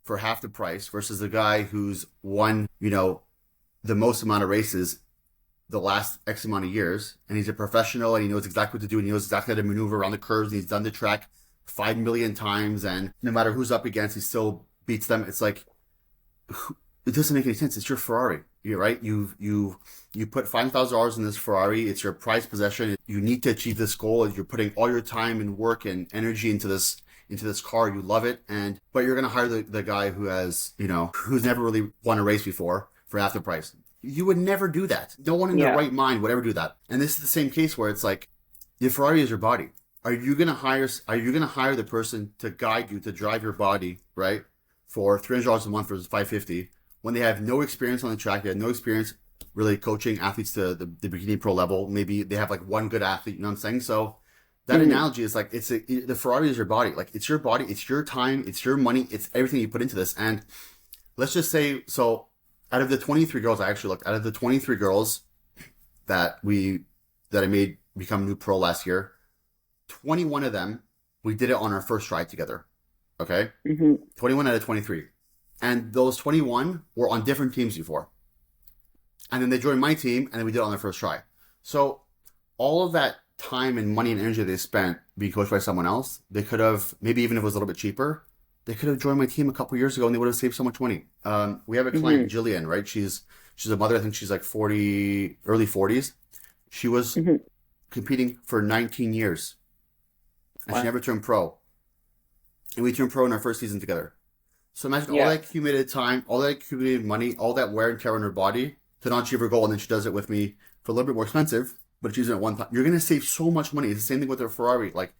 [SPEAKER 1] for half the price versus the guy who's won, the most amount of races the last X amount of years, and he's a professional and he knows exactly what to do and he knows exactly how to maneuver around the curves and he's done the track 5 million times, and no matter who's up against, he still beats them. It's like, it doesn't make any sense. It's your Ferrari. You're right. You put $5,000 in this Ferrari. It's your prized possession. You need to achieve this goal. You're putting all your time and work and energy into this car. You love it, but you're gonna hire the guy who's never really won a race before for half the price. You would never do that. No one in their
[SPEAKER 2] Yeah.
[SPEAKER 1] right mind would ever do that. And this is the same case where it's like, your Ferrari is your body. Are you gonna hire the person to guide you to drive your body, right, for $300 a month versus $550 when they have no experience on the track, they have no experience really coaching athletes to the Bikini Pro level? Maybe they have like one good athlete, you know what I'm saying? So that analogy is like, the Ferrari is your body. Like, it's your body, it's your time, it's your money, it's everything you put into this. And let's just say, so out of the 23 girls, I actually looked, out of the 23 girls that I made become new pro last year, 21 of them, we did it on our first try together. Okay?
[SPEAKER 2] Hmm.
[SPEAKER 1] 21 out of 23. And those 21 were on different teams before. And then they joined my team, and then we did it on their first try. So all of that time and money and energy they spent being coached by someone else, they could have, maybe even if it was a little bit cheaper, they could have joined my team a couple years ago and they would have saved so much money. We have a client, Jillian, right? She's a mother. I think she's like 40, early 40s. She was competing for 19 years, and she
[SPEAKER 2] Wow.
[SPEAKER 1] never turned pro. And we turned pro in our first season together. So imagine all
[SPEAKER 2] Yeah.
[SPEAKER 1] that accumulated time, all that accumulated money, all that wear and tear on her body to not achieve her goal, and then she does it with me for a little bit more expensive, but she's doing it one time. You're gonna save so much money. It's the same thing with her Ferrari. Like,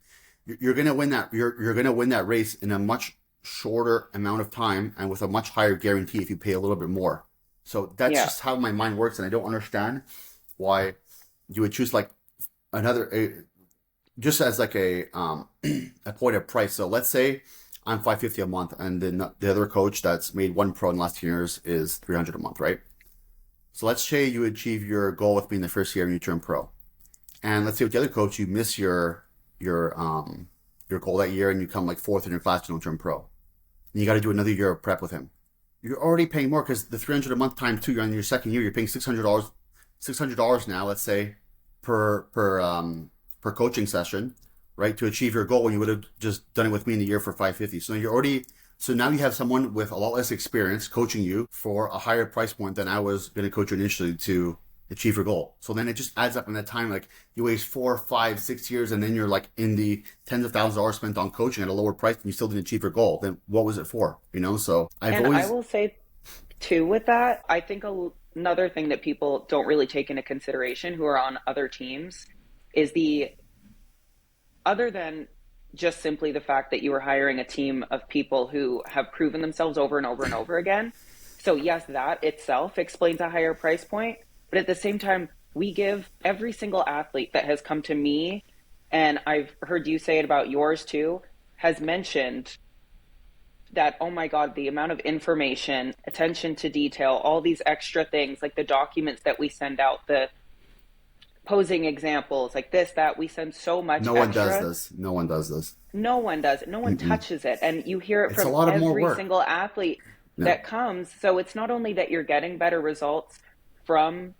[SPEAKER 1] you're gonna win that. You're gonna win that race in a much shorter amount of time and with a much higher guarantee if you pay a little bit more. So that's
[SPEAKER 2] Yeah.
[SPEAKER 1] just how my mind works, and I don't understand why you would choose like just as like a a point of price. So let's say I'm $550 a month, and then the other coach that's made one pro in the last 10 years is $300 a month, right? So let's say you achieve your goal with being the first year and you turn pro, and let's say with the other coach you miss your goal that year and you come like fourth in your class, you don't turn pro, and you got to do another year of prep with him. You're already paying more because the $300 a month times two, you're on your second year, you're paying $600 now, let's say, per coaching session, right, to achieve your goal when you would have just done it with me in the year for $550. So now you have someone with a lot less experience coaching you for a higher price point than I was going to coach you initially to achieve your goal. So then it just adds up in that time. Like, you waste 4, 5, 6 years, and then you're like in the tens of thousands of dollars spent on coaching at a lower price, and you still didn't achieve your goal. Then what was it for? So
[SPEAKER 2] And I will say, too, with that, I think another thing that people don't really take into consideration who are on other teams is other than just simply the fact that you are hiring a team of people who have proven themselves over and over and over again. So yes, that itself explains a higher price point. But at the same time, we give every single athlete that has come to me, and I've heard you say it about yours too, has mentioned that, oh my God, the amount of information, attention to detail, all these extra things, like the documents that we send out, the posing examples, like this, that, we send so much
[SPEAKER 1] no one
[SPEAKER 2] extra.
[SPEAKER 1] does this. No one does this.
[SPEAKER 2] No one does. No one touches it. And you hear it
[SPEAKER 1] It's a
[SPEAKER 2] from
[SPEAKER 1] lot of more
[SPEAKER 2] every
[SPEAKER 1] work.
[SPEAKER 2] single athlete
[SPEAKER 1] Yeah.
[SPEAKER 2] that comes. So it's not only that you're getting better results from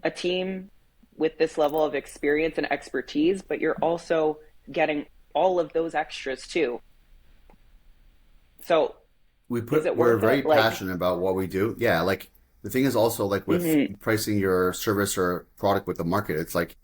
[SPEAKER 2] a team with this level of experience and expertise, but you're also getting all of those extras too. So is it
[SPEAKER 1] we're
[SPEAKER 2] worth
[SPEAKER 1] very
[SPEAKER 2] it? Like,
[SPEAKER 1] passionate about what we do. Yeah, like the thing is also like with
[SPEAKER 2] mm-hmm,
[SPEAKER 1] pricing your service or product with the market, it's like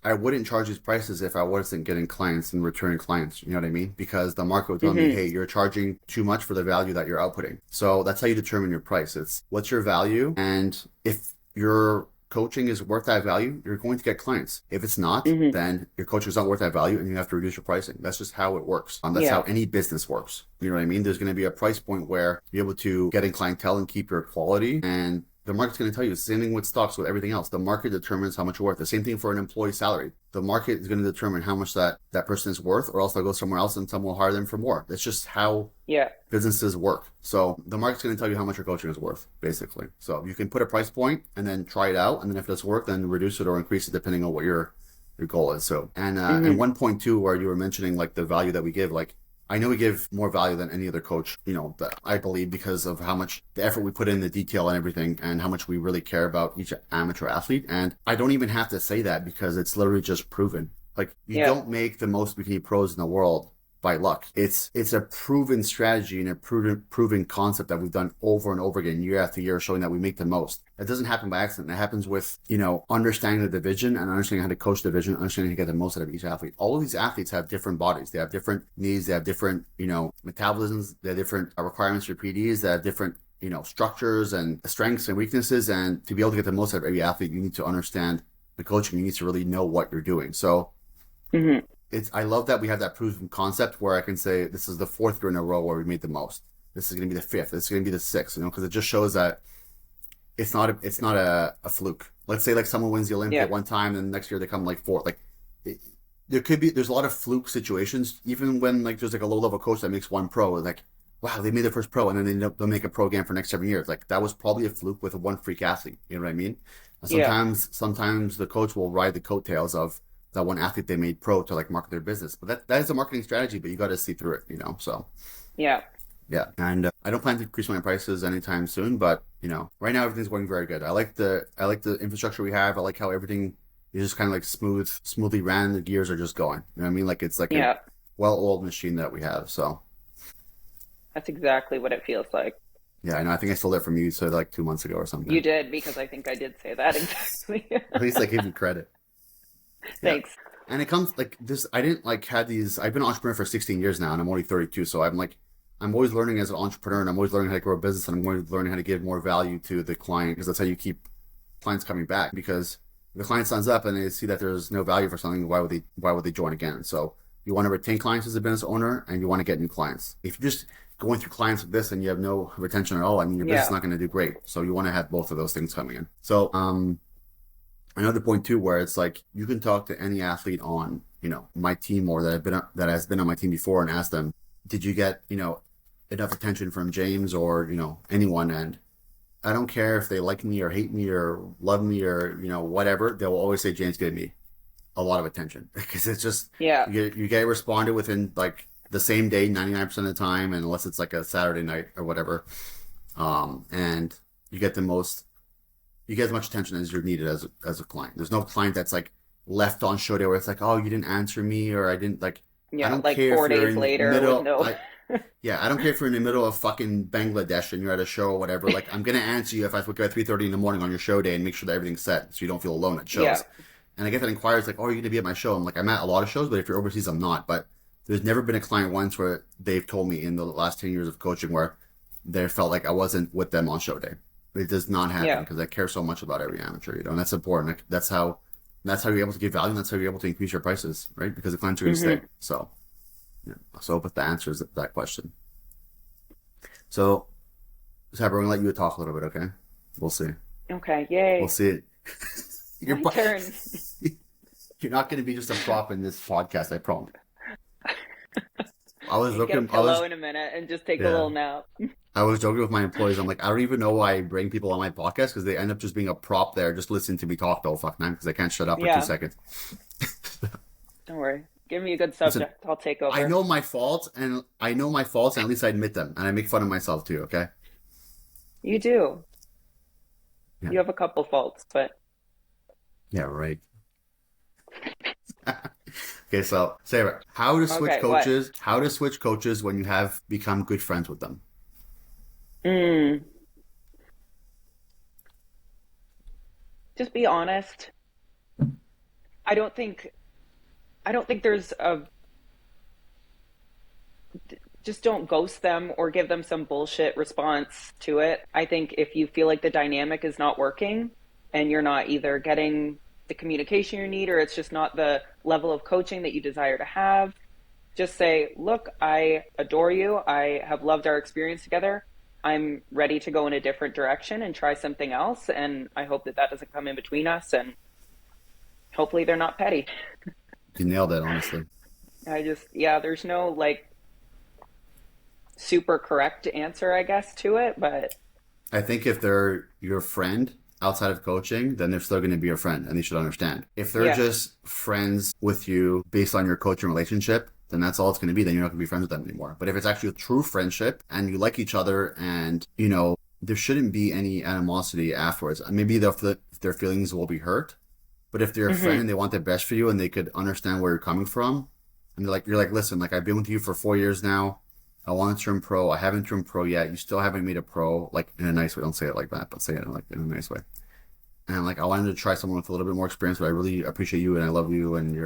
[SPEAKER 1] I wouldn't charge these prices if I wasn't getting clients and returning clients. You know what I mean? Because the market would tell me,
[SPEAKER 2] mm-hmm,
[SPEAKER 1] hey, you're charging too much for the value that you're outputting. So that's how you determine your price. It's what's your value, and if your coaching is worth that value, you're going to get clients. If it's not,
[SPEAKER 2] mm-hmm.
[SPEAKER 1] then your coaching is not worth that value, and you have to reduce your pricing. That's just how it works. That's how
[SPEAKER 2] Yeah,
[SPEAKER 1] any business works. You know what I mean? There's going to be a price point where you're able to get in clientele and keep your quality, and the market's going to tell you. Same thing with stocks, with everything else. The market determines how much you're worth. The same thing for an employee salary. The market is going to determine how much that person is worth, or else they'll go somewhere else and someone will hire them for more. That's just how
[SPEAKER 2] yeah.
[SPEAKER 1] businesses work. So the market's going to tell you how much your coaching is worth, basically. So you can put a price point and then try it out, and then if it doesn't work, then reduce it or increase it depending on what your goal is. So and
[SPEAKER 2] Mm-hmm.
[SPEAKER 1] 1.2, where you were mentioning like the value that we give, like I know we give more value than any other coach, that I believe, because of how much the effort we put in the detail and everything, and how much we really care about each amateur athlete. And I don't even have to say that, because it's literally just proven. Like, you
[SPEAKER 2] Yeah.
[SPEAKER 1] don't make the most bikini pros in the world by luck. It's a proven strategy and a proven concept that we've done over and over again, year after year, showing that we make the most. It doesn't happen by accident. It happens with, understanding the division and understanding how to coach the division, understanding how to get the most out of each athlete. All of these athletes have different bodies. They have different needs. They have different, metabolisms. They have different requirements for PEDs. They have different, structures and strengths and weaknesses. And to be able to get the most out of every athlete, you need to understand the coaching. You need to really know what you're doing. So
[SPEAKER 2] Mm-hmm.
[SPEAKER 1] I love that we have that proven concept where I can say this is the fourth year in a row where we made the most. This is going to be the fifth. This is going to be the sixth. Because it just shows that it's not a fluke. Let's say like someone wins the Olympia
[SPEAKER 2] Yeah.
[SPEAKER 1] one time, and the next year they come like fourth. Like there's a lot of fluke situations. Even when like there's like a low level coach that makes one pro, like wow, they made their first pro, and then they'll make a pro again for the next 7 years. Like that was probably a fluke with one freak athlete. You know what I mean?
[SPEAKER 2] Yeah.
[SPEAKER 1] Sometimes the coach will ride the coattails of that one athlete they made pro to like market their business. But that is a marketing strategy, but you got to see through it. So
[SPEAKER 2] Yeah.
[SPEAKER 1] yeah. And I don't plan to increase my prices anytime soon, but right now everything's going very good. I like the infrastructure we have. I like how everything is just kind of like smoothly ran. The gears are just going. You know what I mean? Like it's like a
[SPEAKER 2] Yeah.
[SPEAKER 1] well-oiled machine that we have. So
[SPEAKER 2] That's exactly what it feels like.
[SPEAKER 1] yeah, I know. I think I stole it from you, so like 2 months ago or
[SPEAKER 2] You
[SPEAKER 1] something.
[SPEAKER 2] did, because I think I did say that exactly.
[SPEAKER 1] At least I gave you credit. Yeah.
[SPEAKER 2] Thanks.
[SPEAKER 1] And it comes like this. I didn't like had these. I've been an entrepreneur for 16 years now, and I'm only 32. So I'm always learning as an entrepreneur, and I'm always learning how to grow a business, and I'm always learning how to give more value to the client, because that's how you keep clients coming back. Because if the client signs up and they see that there's no value for something, why would they join again? So you want to retain clients as a business owner, and you want to get new clients. If you're just going through clients with this and you have no retention at all, I mean, your business is
[SPEAKER 2] Yeah.
[SPEAKER 1] not going to do great. So you want to have both of those things coming in. So another point too, where it's like you can talk to any athlete on my team, or that has been on my team before, and ask them, did you get enough attention from James or anyone? And I don't care if they like me or hate me or love me or whatever, they will always say James gave me a lot of attention, because it's just
[SPEAKER 2] Yeah.
[SPEAKER 1] you get responded within like the same day 99% of the time, and unless it's like a Saturday night or whatever, and you get as much attention as you're needed as a client. There's no client that's like left on show day where it's like, oh, you didn't answer me, or I didn't like. I
[SPEAKER 2] Yeah.
[SPEAKER 1] don't
[SPEAKER 2] Like
[SPEAKER 1] care if
[SPEAKER 2] four
[SPEAKER 1] you're
[SPEAKER 2] days
[SPEAKER 1] in the
[SPEAKER 2] later with
[SPEAKER 1] middle.
[SPEAKER 2] no.
[SPEAKER 1] Yeah, I don't care if you're in the middle of fucking Bangladesh and you're at a show or whatever. Like, I'm gonna answer you if I wake up at 3:30 in the morning on your show day and make sure that everything's set, so you don't feel alone at
[SPEAKER 2] Yeah.
[SPEAKER 1] shows. And I get that inquiries like, oh, are you gonna be at my show? I'm like, I'm at a lot of shows, but if you're overseas, I'm not. But there's never been a client once where they've told me in the last 10 years of coaching where they felt like I wasn't with them on show day. It does not happen,
[SPEAKER 2] Yeah.
[SPEAKER 1] because I care so much about every amateur, and that's important. Like, that's how you're able to give value, and that's how you're able to increase your prices, right? Because the clients are going to stay.
[SPEAKER 2] Mm-hmm.
[SPEAKER 1] So, yeah. So I hope that answers that question. So, Sabra, I'm going to let you talk a little bit, okay? We'll see.
[SPEAKER 2] Okay.
[SPEAKER 1] We'll
[SPEAKER 2] Yay.
[SPEAKER 1] see. You're,
[SPEAKER 2] My turn.
[SPEAKER 1] you're not going to be just a prop in this podcast, I promise. I was
[SPEAKER 2] Get a
[SPEAKER 1] looking,
[SPEAKER 2] pillow in a minute and just take a
[SPEAKER 1] yeah.
[SPEAKER 2] little nap.
[SPEAKER 1] I was joking with my employees. I'm like, I don't even know why I bring people on my podcast, because they end up just being a prop there, just listening to me talk the whole fucking time, because I can't shut up for 2
[SPEAKER 2] Yeah.
[SPEAKER 1] seconds.
[SPEAKER 2] Don't worry. Give me a good
[SPEAKER 1] Listen,
[SPEAKER 2] subject. I'll take over.
[SPEAKER 1] I know my faults, and at least I admit them, and I make fun of myself too. Okay.
[SPEAKER 2] You do.
[SPEAKER 1] Yeah.
[SPEAKER 2] You have a couple faults, but
[SPEAKER 1] Yeah, right. Okay, so Sarah, how to switch
[SPEAKER 2] Okay, what?
[SPEAKER 1] coaches? How to switch coaches when you have become good friends with them?
[SPEAKER 2] Mm, just be honest. I don't think I don't think there's a just don't ghost them or give them some bullshit response to it. I think if you feel like the dynamic is not working and you're not either getting the communication you need or it's just not the level of coaching that you desire to have, just say, look, I adore you. I have loved our experience together. I'm ready to go in a different direction and try something else. And I hope that that doesn't come in between us. And hopefully they're not petty.
[SPEAKER 1] You nailed it, honestly.
[SPEAKER 2] Yeah, there's no like super correct answer, I guess, to it. But
[SPEAKER 1] I think if they're your friend outside of coaching, then they're still going to be your friend and they should understand. If they're
[SPEAKER 2] yeah,
[SPEAKER 1] just friends with you based on your coaching relationship, then that's all it's going to be. Then you're not going to be friends with them anymore. But if it's actually a true friendship and you like each other and, there shouldn't be any animosity afterwards. Maybe their feelings will be hurt. But if they're a friend
[SPEAKER 2] hmm
[SPEAKER 1] and they want the best for you and they could understand where you're coming from, and you're like, listen, like I've been with you for 4 years now. I want to turn pro. I haven't turned pro yet. You still haven't made a pro, like in a nice way. Don't say it like that, but say it like in a nice way. And I'm like, I wanted to try someone with a little bit more experience, but I really appreciate you and I love you and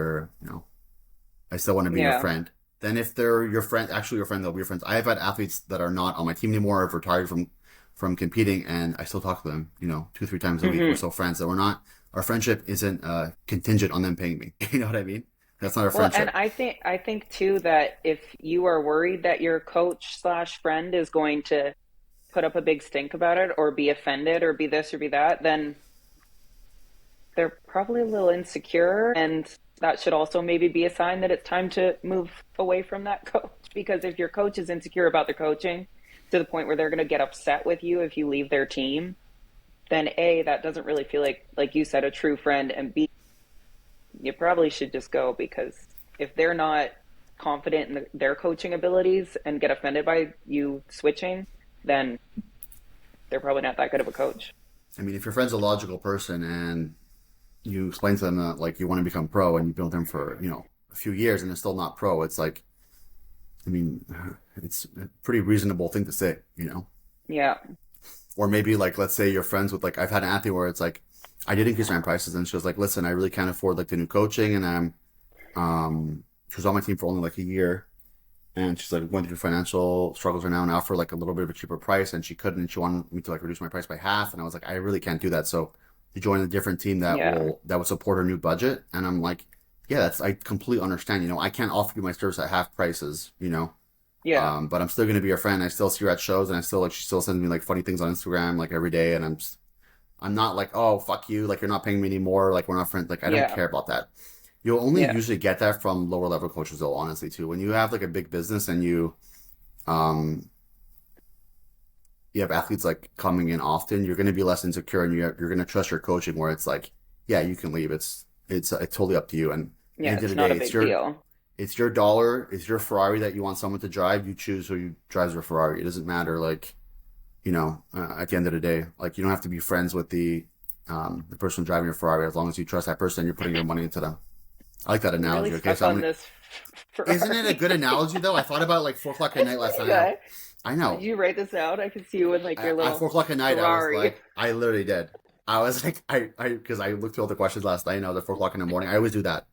[SPEAKER 1] I still want to be your
[SPEAKER 2] yeah,
[SPEAKER 1] friend. Then if they're your friend, actually your friend, they'll be your friends. I have had athletes that are not on my team anymore, have retired from competing, and I still talk to them, 2, 3 times a week. We're
[SPEAKER 2] hmm
[SPEAKER 1] still friends. That we're not. Our friendship isn't contingent on them paying me. You know what I mean? That's not a
[SPEAKER 2] Well, and
[SPEAKER 1] friendship.
[SPEAKER 2] I think too that if you are worried that your coach slash friend is going to put up a big stink about it or be offended or be this or be that, then they're probably a little insecure. And that should also maybe be a sign that it's time to move away from that coach. Because if your coach is insecure about their coaching to the point where they're going to get upset with you if you leave their team, then A, that doesn't really feel like you said, a true friend. And B, you probably should just go because if they're not confident in their coaching abilities and get offended by you switching, then they're probably not that good of a coach.
[SPEAKER 1] I mean, if your friend's a logical person and you explain to them that like you want to become pro and you've been with them for a few years and they're still not pro, it's like, I mean, it's a pretty reasonable thing to say.
[SPEAKER 2] Yeah.
[SPEAKER 1] Or maybe like let's say you're friends with, like, I've had an athlete where it's like I did increase my prices and she was like, listen, I really can't afford like the new coaching and she was on my team for only like a year and she's like going through financial struggles right now and offer like a little bit of a cheaper price and she couldn't and she wanted me to like reduce my price by half and I was like, I really can't do that. So to join a different team
[SPEAKER 2] Yeah.
[SPEAKER 1] that will support her new budget. And I'm like, yeah, I completely understand. I can't offer you my service at half prices.
[SPEAKER 2] Yeah.
[SPEAKER 1] But I'm still gonna be your friend. I still see her at shows, and she still sends me like funny things on Instagram like every day. And I'm not like, oh fuck you, like you're not paying me anymore, like we're not friends. Like I don't
[SPEAKER 2] Yeah.
[SPEAKER 1] care about that. You'll only
[SPEAKER 2] Yeah.
[SPEAKER 1] usually get that from lower level coaches, though. Honestly, too, when you have like a big business and um, you have athletes like coming in often, you're gonna be less insecure, and you're gonna trust your coaching. Where it's like, yeah, you can leave. It's totally up to you. And at the
[SPEAKER 2] Yeah.
[SPEAKER 1] end of
[SPEAKER 2] It's
[SPEAKER 1] the
[SPEAKER 2] not
[SPEAKER 1] day,
[SPEAKER 2] a big deal.
[SPEAKER 1] it's your dollar, it's your Ferrari that you want someone to drive. You choose who drives your Ferrari. It doesn't matter, like, at the end of the day, like you don't have to be friends with the person driving your Ferrari as long as you trust that person and you're putting your money into them. I like that
[SPEAKER 2] You're really
[SPEAKER 1] analogy. Okay,
[SPEAKER 2] stuck
[SPEAKER 1] so
[SPEAKER 2] on this
[SPEAKER 1] isn't it a
[SPEAKER 2] Ferrari.
[SPEAKER 1] good analogy though? I thought about it like 4 o'clock at
[SPEAKER 2] It's
[SPEAKER 1] night last
[SPEAKER 2] pretty
[SPEAKER 1] night.
[SPEAKER 2] good.
[SPEAKER 1] I
[SPEAKER 2] Did
[SPEAKER 1] know.
[SPEAKER 2] you write this out? I can see you in like your
[SPEAKER 1] At
[SPEAKER 2] little
[SPEAKER 1] 4 o'clock at night, I was
[SPEAKER 2] Ferrari.
[SPEAKER 1] like, I literally did. I was like, because I looked through all the questions last night and I was at 4 o'clock in the morning. I always do that.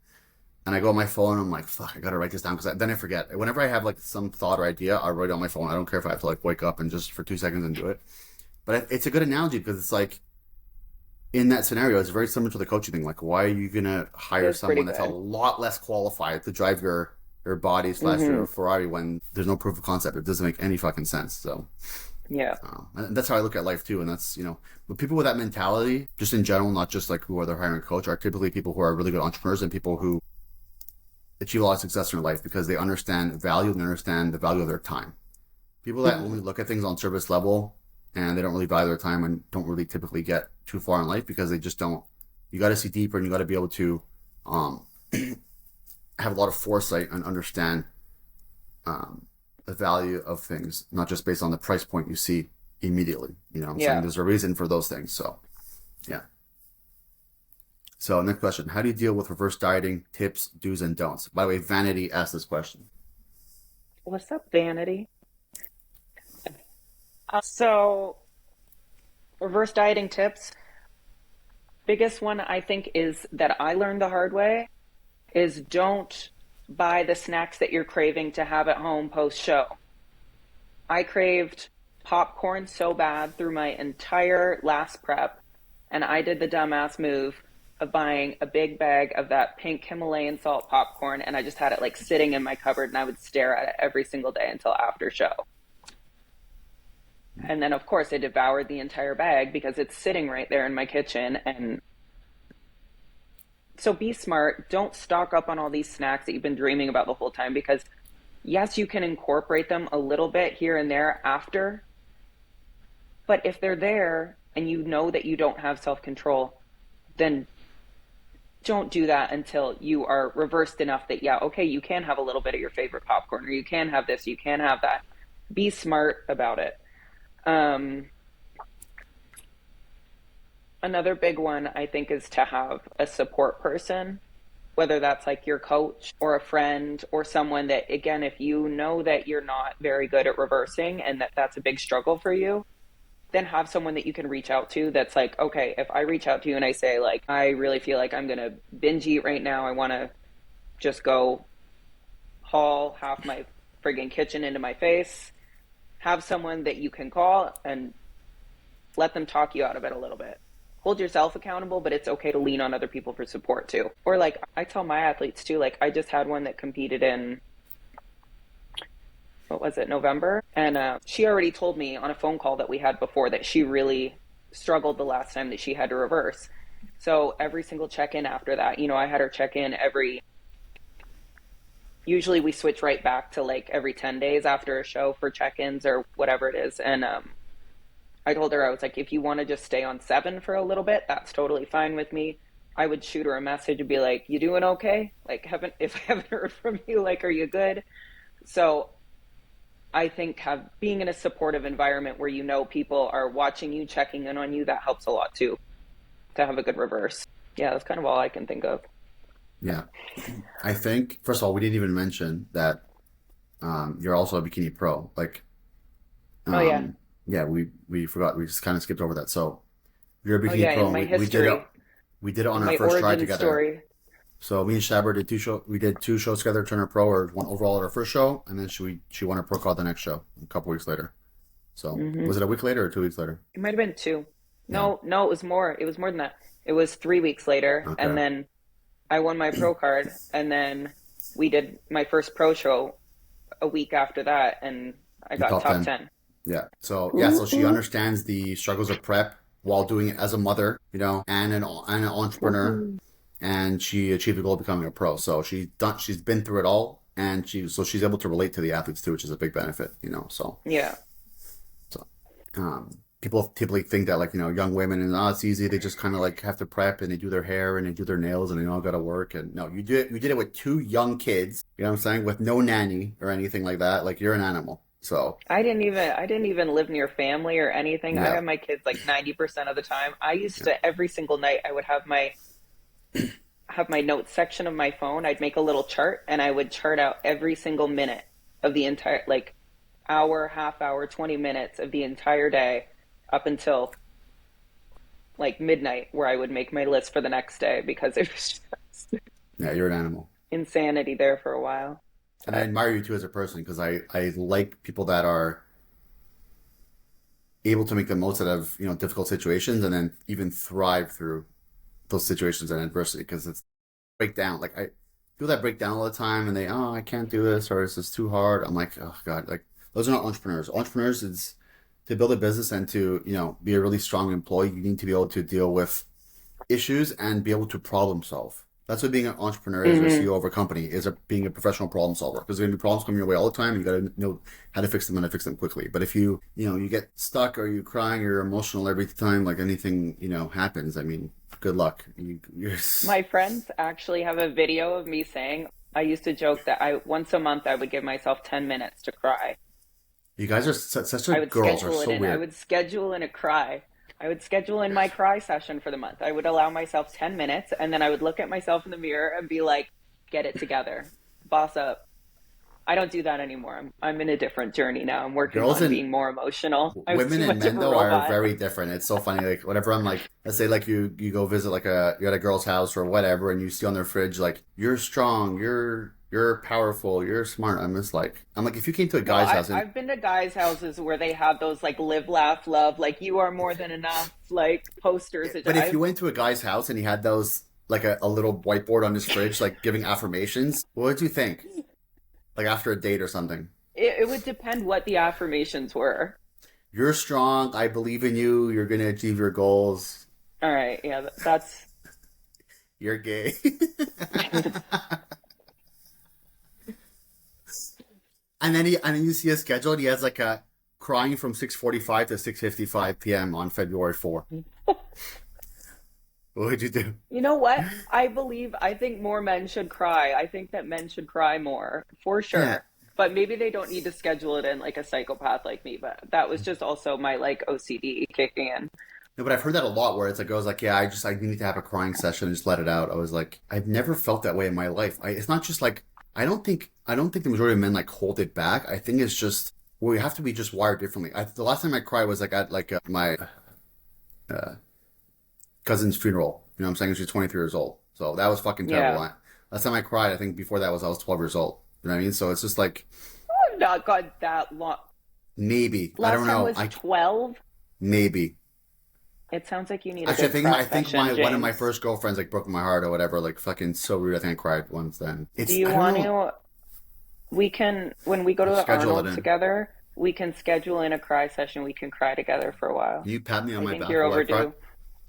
[SPEAKER 1] And I go on my phone and I'm like, fuck, I gotta write this down because then I forget. Whenever I have like some thought or idea, I write it on my phone. I don't care if I have to like wake up and just for 2 seconds and do it. But it's a good analogy because it's like in that scenario, it's very similar to the coaching thing. Like, why are you gonna hire
[SPEAKER 2] It's pretty
[SPEAKER 1] someone that's a
[SPEAKER 2] good.
[SPEAKER 1] lot less qualified to drive your body slash
[SPEAKER 2] hmm
[SPEAKER 1] your Ferrari when there's no proof of concept? It doesn't make any fucking sense. So,
[SPEAKER 2] Yeah.
[SPEAKER 1] and that's how I look at life too. And that's but people with that mentality, just in general, not just like who are they're hiring a coach, are typically people who are really good entrepreneurs and people who achieve a lot of success in their life because they understand value and understand the value of their time. People that only look at things on surface level and they don't really value their time and don't really typically get too far in life because they just don't. You got to see deeper and you got to be able to um, have a lot of foresight and understand the value of things, not just based on the price point you see immediately. I'm saying
[SPEAKER 2] Yeah.
[SPEAKER 1] there's a reason for those things. So, yeah. So next question. How do you deal with reverse dieting? Tips, do's, and don'ts? By the way, Vanity asked this question.
[SPEAKER 2] What's up, Vanity? So, reverse dieting tips. Biggest one I think is that I learned the hard way is don't buy the snacks that you're craving to have at home post show. I craved popcorn so bad through my entire last prep, and I did the dumbass move of buying a big bag of that pink Himalayan salt popcorn, and I just had it like sitting in my cupboard, and I would stare at it every single day until after show. And then, of course, I devoured the entire bag because it's sitting right there in my kitchen. And so be smart. Don't stock up on all these snacks that you've been dreaming about the whole time because, yes, you can incorporate them a little bit here and there after. But if they're there and you know that you don't have self-control, then don't do that until you are reversed enough that, yeah, okay, you can have a little bit of your favorite popcorn or you can have this, you can have that. Be smart about it. Another big one I think is to have a support person, whether that's like your coach or a friend or someone that, again, if you know that you're not very good at reversing and that that's a big struggle for you, then have someone that you can reach out to that's like, okay, if I reach out to you and I say like, I really feel like I'm going to binge eat right now. I want to just go haul half my friggin' kitchen into my face. Have someone that you can call and let them talk you out of it a little bit. Hold yourself accountable, but it's okay to lean on other people for support too. Or like I tell my athletes too, like I just had one that competed in, what was it, November? And she already told me on a phone call that we had before that she really struggled the last time that she had to reverse. So every single check-in after that, you know, I had her check in usually we switch right back to like every 10 days after a show for check-ins or whatever it is. And I told her, I was like, if you want to just stay on 7 for a little bit, that's totally fine with me. I would shoot her a message and be like, you doing okay? Like, if I haven't heard from you, like, are you good? So I think being in a supportive environment where you know people are watching you, checking in on you, that helps a lot too, to have a good reverse. Yeah, that's kind of all I can think of.
[SPEAKER 1] Yeah. I think, first of all, we didn't even mention that you're also a bikini pro. Like,
[SPEAKER 2] Oh yeah.
[SPEAKER 1] yeah, we forgot. We just kind of skipped over that. So you're a
[SPEAKER 2] Oh
[SPEAKER 1] bikini
[SPEAKER 2] yeah,
[SPEAKER 1] pro,
[SPEAKER 2] in
[SPEAKER 1] and
[SPEAKER 2] my
[SPEAKER 1] we
[SPEAKER 2] history,
[SPEAKER 1] did it on
[SPEAKER 2] in
[SPEAKER 1] our
[SPEAKER 2] my
[SPEAKER 1] first try
[SPEAKER 2] origin
[SPEAKER 1] together.
[SPEAKER 2] story.
[SPEAKER 1] So me and Shabber did we did 2 shows together, turn her pro, or one overall at our first show, and then she won her pro card the next show a couple weeks later. So was it a week later or 2 weeks later?
[SPEAKER 2] It might have been 2.
[SPEAKER 1] Yeah.
[SPEAKER 2] No, it was more. It was more than that. It was 3 weeks later, and
[SPEAKER 1] Okay.
[SPEAKER 2] then I won my pro card, and then we did my first pro show a week after that, and I
[SPEAKER 1] You
[SPEAKER 2] got
[SPEAKER 1] top
[SPEAKER 2] top
[SPEAKER 1] 10.
[SPEAKER 2] 10.
[SPEAKER 1] Yeah. So yeah, so she
[SPEAKER 2] Woohoo.
[SPEAKER 1] understands the struggles of prep while doing it as a mother, you know, and an entrepreneur,
[SPEAKER 2] Woohoo.
[SPEAKER 1] and she achieved the goal of becoming a pro. So she's been through it all, and she's able to relate to the athletes too, which is a big benefit, you know.
[SPEAKER 2] Yeah.
[SPEAKER 1] So people typically think that, like, you know, young women and it's easy, they just kind of like have to prep and they do their hair and they do their nails and they all got to work. And no, you did it with 2 young kids, you know what I'm saying, with no nanny or anything like that. Like, you're an animal. So
[SPEAKER 2] I didn't even live near family or anything. I
[SPEAKER 1] yeah.
[SPEAKER 2] had my kids like 90% of the time. I used to every single night I would have my notes section of my phone. I'd make a little chart and I would chart out every single minute of the entire like hour, half hour, 20 minutes of the entire day up until like midnight where I would make my list for the next day because it was just
[SPEAKER 1] Yeah, you're an animal.
[SPEAKER 2] insanity there for a while.
[SPEAKER 1] And I
[SPEAKER 2] But
[SPEAKER 1] admire you too as a person because I like people that are able to make the most out of, you know, difficult situations and then even thrive through those situations and adversity, because it's break down. Like, I people that break down all the time and I can't do this, or it's just too hard. I'm like, oh God, like, those are not entrepreneurs. Entrepreneurs is to build a business and to, you know, be a really strong employee. You need to be able to deal with issues and be able to problem solve. That's what being an entrepreneur is, or
[SPEAKER 2] hmm
[SPEAKER 1] CEO of a company is, being a professional problem solver. Because there's gonna be problems coming your way all the time. And you gotta know how to fix them and how to fix them quickly. But if you get stuck or you crying, you're emotional every time, like anything, you know, happens. I mean, good luck. You're
[SPEAKER 2] My friends actually have a video of me saying I used to joke that I once a month I would give myself 10 minutes to cry.
[SPEAKER 1] you guys are such a
[SPEAKER 2] I would
[SPEAKER 1] girls are
[SPEAKER 2] schedule it
[SPEAKER 1] so
[SPEAKER 2] in. I
[SPEAKER 1] weird.
[SPEAKER 2] would schedule in a cry. I would schedule in my cry session for the month. I would allow myself 10 minutes, and then I would look at myself in the mirror and be like, get it together, boss up. I don't do that anymore. I'm in a different journey now. I'm working
[SPEAKER 1] Girls
[SPEAKER 2] on
[SPEAKER 1] and
[SPEAKER 2] being more emotional. I was
[SPEAKER 1] women
[SPEAKER 2] too
[SPEAKER 1] and
[SPEAKER 2] much of
[SPEAKER 1] men
[SPEAKER 2] a
[SPEAKER 1] though are
[SPEAKER 2] robot.
[SPEAKER 1] very different. It's so funny. Like whenever I'm like, let's say like you go visit like you're at a girl's house or whatever, and you see on their fridge like you're strong, you're powerful, you're smart. I'm like if you came to a
[SPEAKER 2] No,
[SPEAKER 1] guy's house and
[SPEAKER 2] I've been to guys' houses where they have those like live, laugh, love, like you are more than enough, like posters.
[SPEAKER 1] but if you went to a guy's house and he had those like a little whiteboard on his fridge like giving affirmations, what would you think? Like after a date or something.
[SPEAKER 2] It would depend what the affirmations were.
[SPEAKER 1] You're strong. I believe in you. You're gonna achieve your goals.
[SPEAKER 2] All right, yeah, that's
[SPEAKER 1] You're gay. And then you see a schedule and he has like a crying from 6:45 to 6:55 p.m. on February 4th. What would you do?
[SPEAKER 2] You know what? I think more men should cry. I think that men should cry more, for
[SPEAKER 1] Yeah.
[SPEAKER 2] sure. But maybe they don't need to schedule it in like a psychopath like me. But that was just also my like OCD kicking in.
[SPEAKER 1] No, but I've heard that a lot where it's like girls like, yeah, I need to have a crying session and just let it out. I was like, I've never felt that way in my life. It's not just like I don't think the majority of men like hold it back. I think it's just we have to be just wired differently. The last time I cried was like at like my uh, cousin's funeral. You know what I'm saying? She's 23 years old. So that was fucking terrible.
[SPEAKER 2] Yeah.
[SPEAKER 1] Last time I cried, I think before that was I was 12 years old. You know what I mean? So it's just like
[SPEAKER 2] I've not got that long.
[SPEAKER 1] maybe. I
[SPEAKER 2] Last
[SPEAKER 1] don't
[SPEAKER 2] time
[SPEAKER 1] know.
[SPEAKER 2] was 12.
[SPEAKER 1] Maybe.
[SPEAKER 2] It sounds like you need a
[SPEAKER 1] Actually,
[SPEAKER 2] good
[SPEAKER 1] I
[SPEAKER 2] cry
[SPEAKER 1] think
[SPEAKER 2] session,
[SPEAKER 1] one of my
[SPEAKER 2] James.
[SPEAKER 1] first girlfriends like broke my heart or whatever, like fucking so rude. I think I cried once then.
[SPEAKER 2] Do
[SPEAKER 1] It's
[SPEAKER 2] you
[SPEAKER 1] I don't
[SPEAKER 2] want
[SPEAKER 1] know.
[SPEAKER 2] to? We can, when we go to
[SPEAKER 1] We'll
[SPEAKER 2] the
[SPEAKER 1] schedule it
[SPEAKER 2] Arnold
[SPEAKER 1] in.
[SPEAKER 2] together, we can schedule in a cry session. We can cry together for a while.
[SPEAKER 1] Can you pat me on
[SPEAKER 2] I
[SPEAKER 1] my
[SPEAKER 2] think
[SPEAKER 1] back
[SPEAKER 2] you're
[SPEAKER 1] while I cry?
[SPEAKER 2] overdue.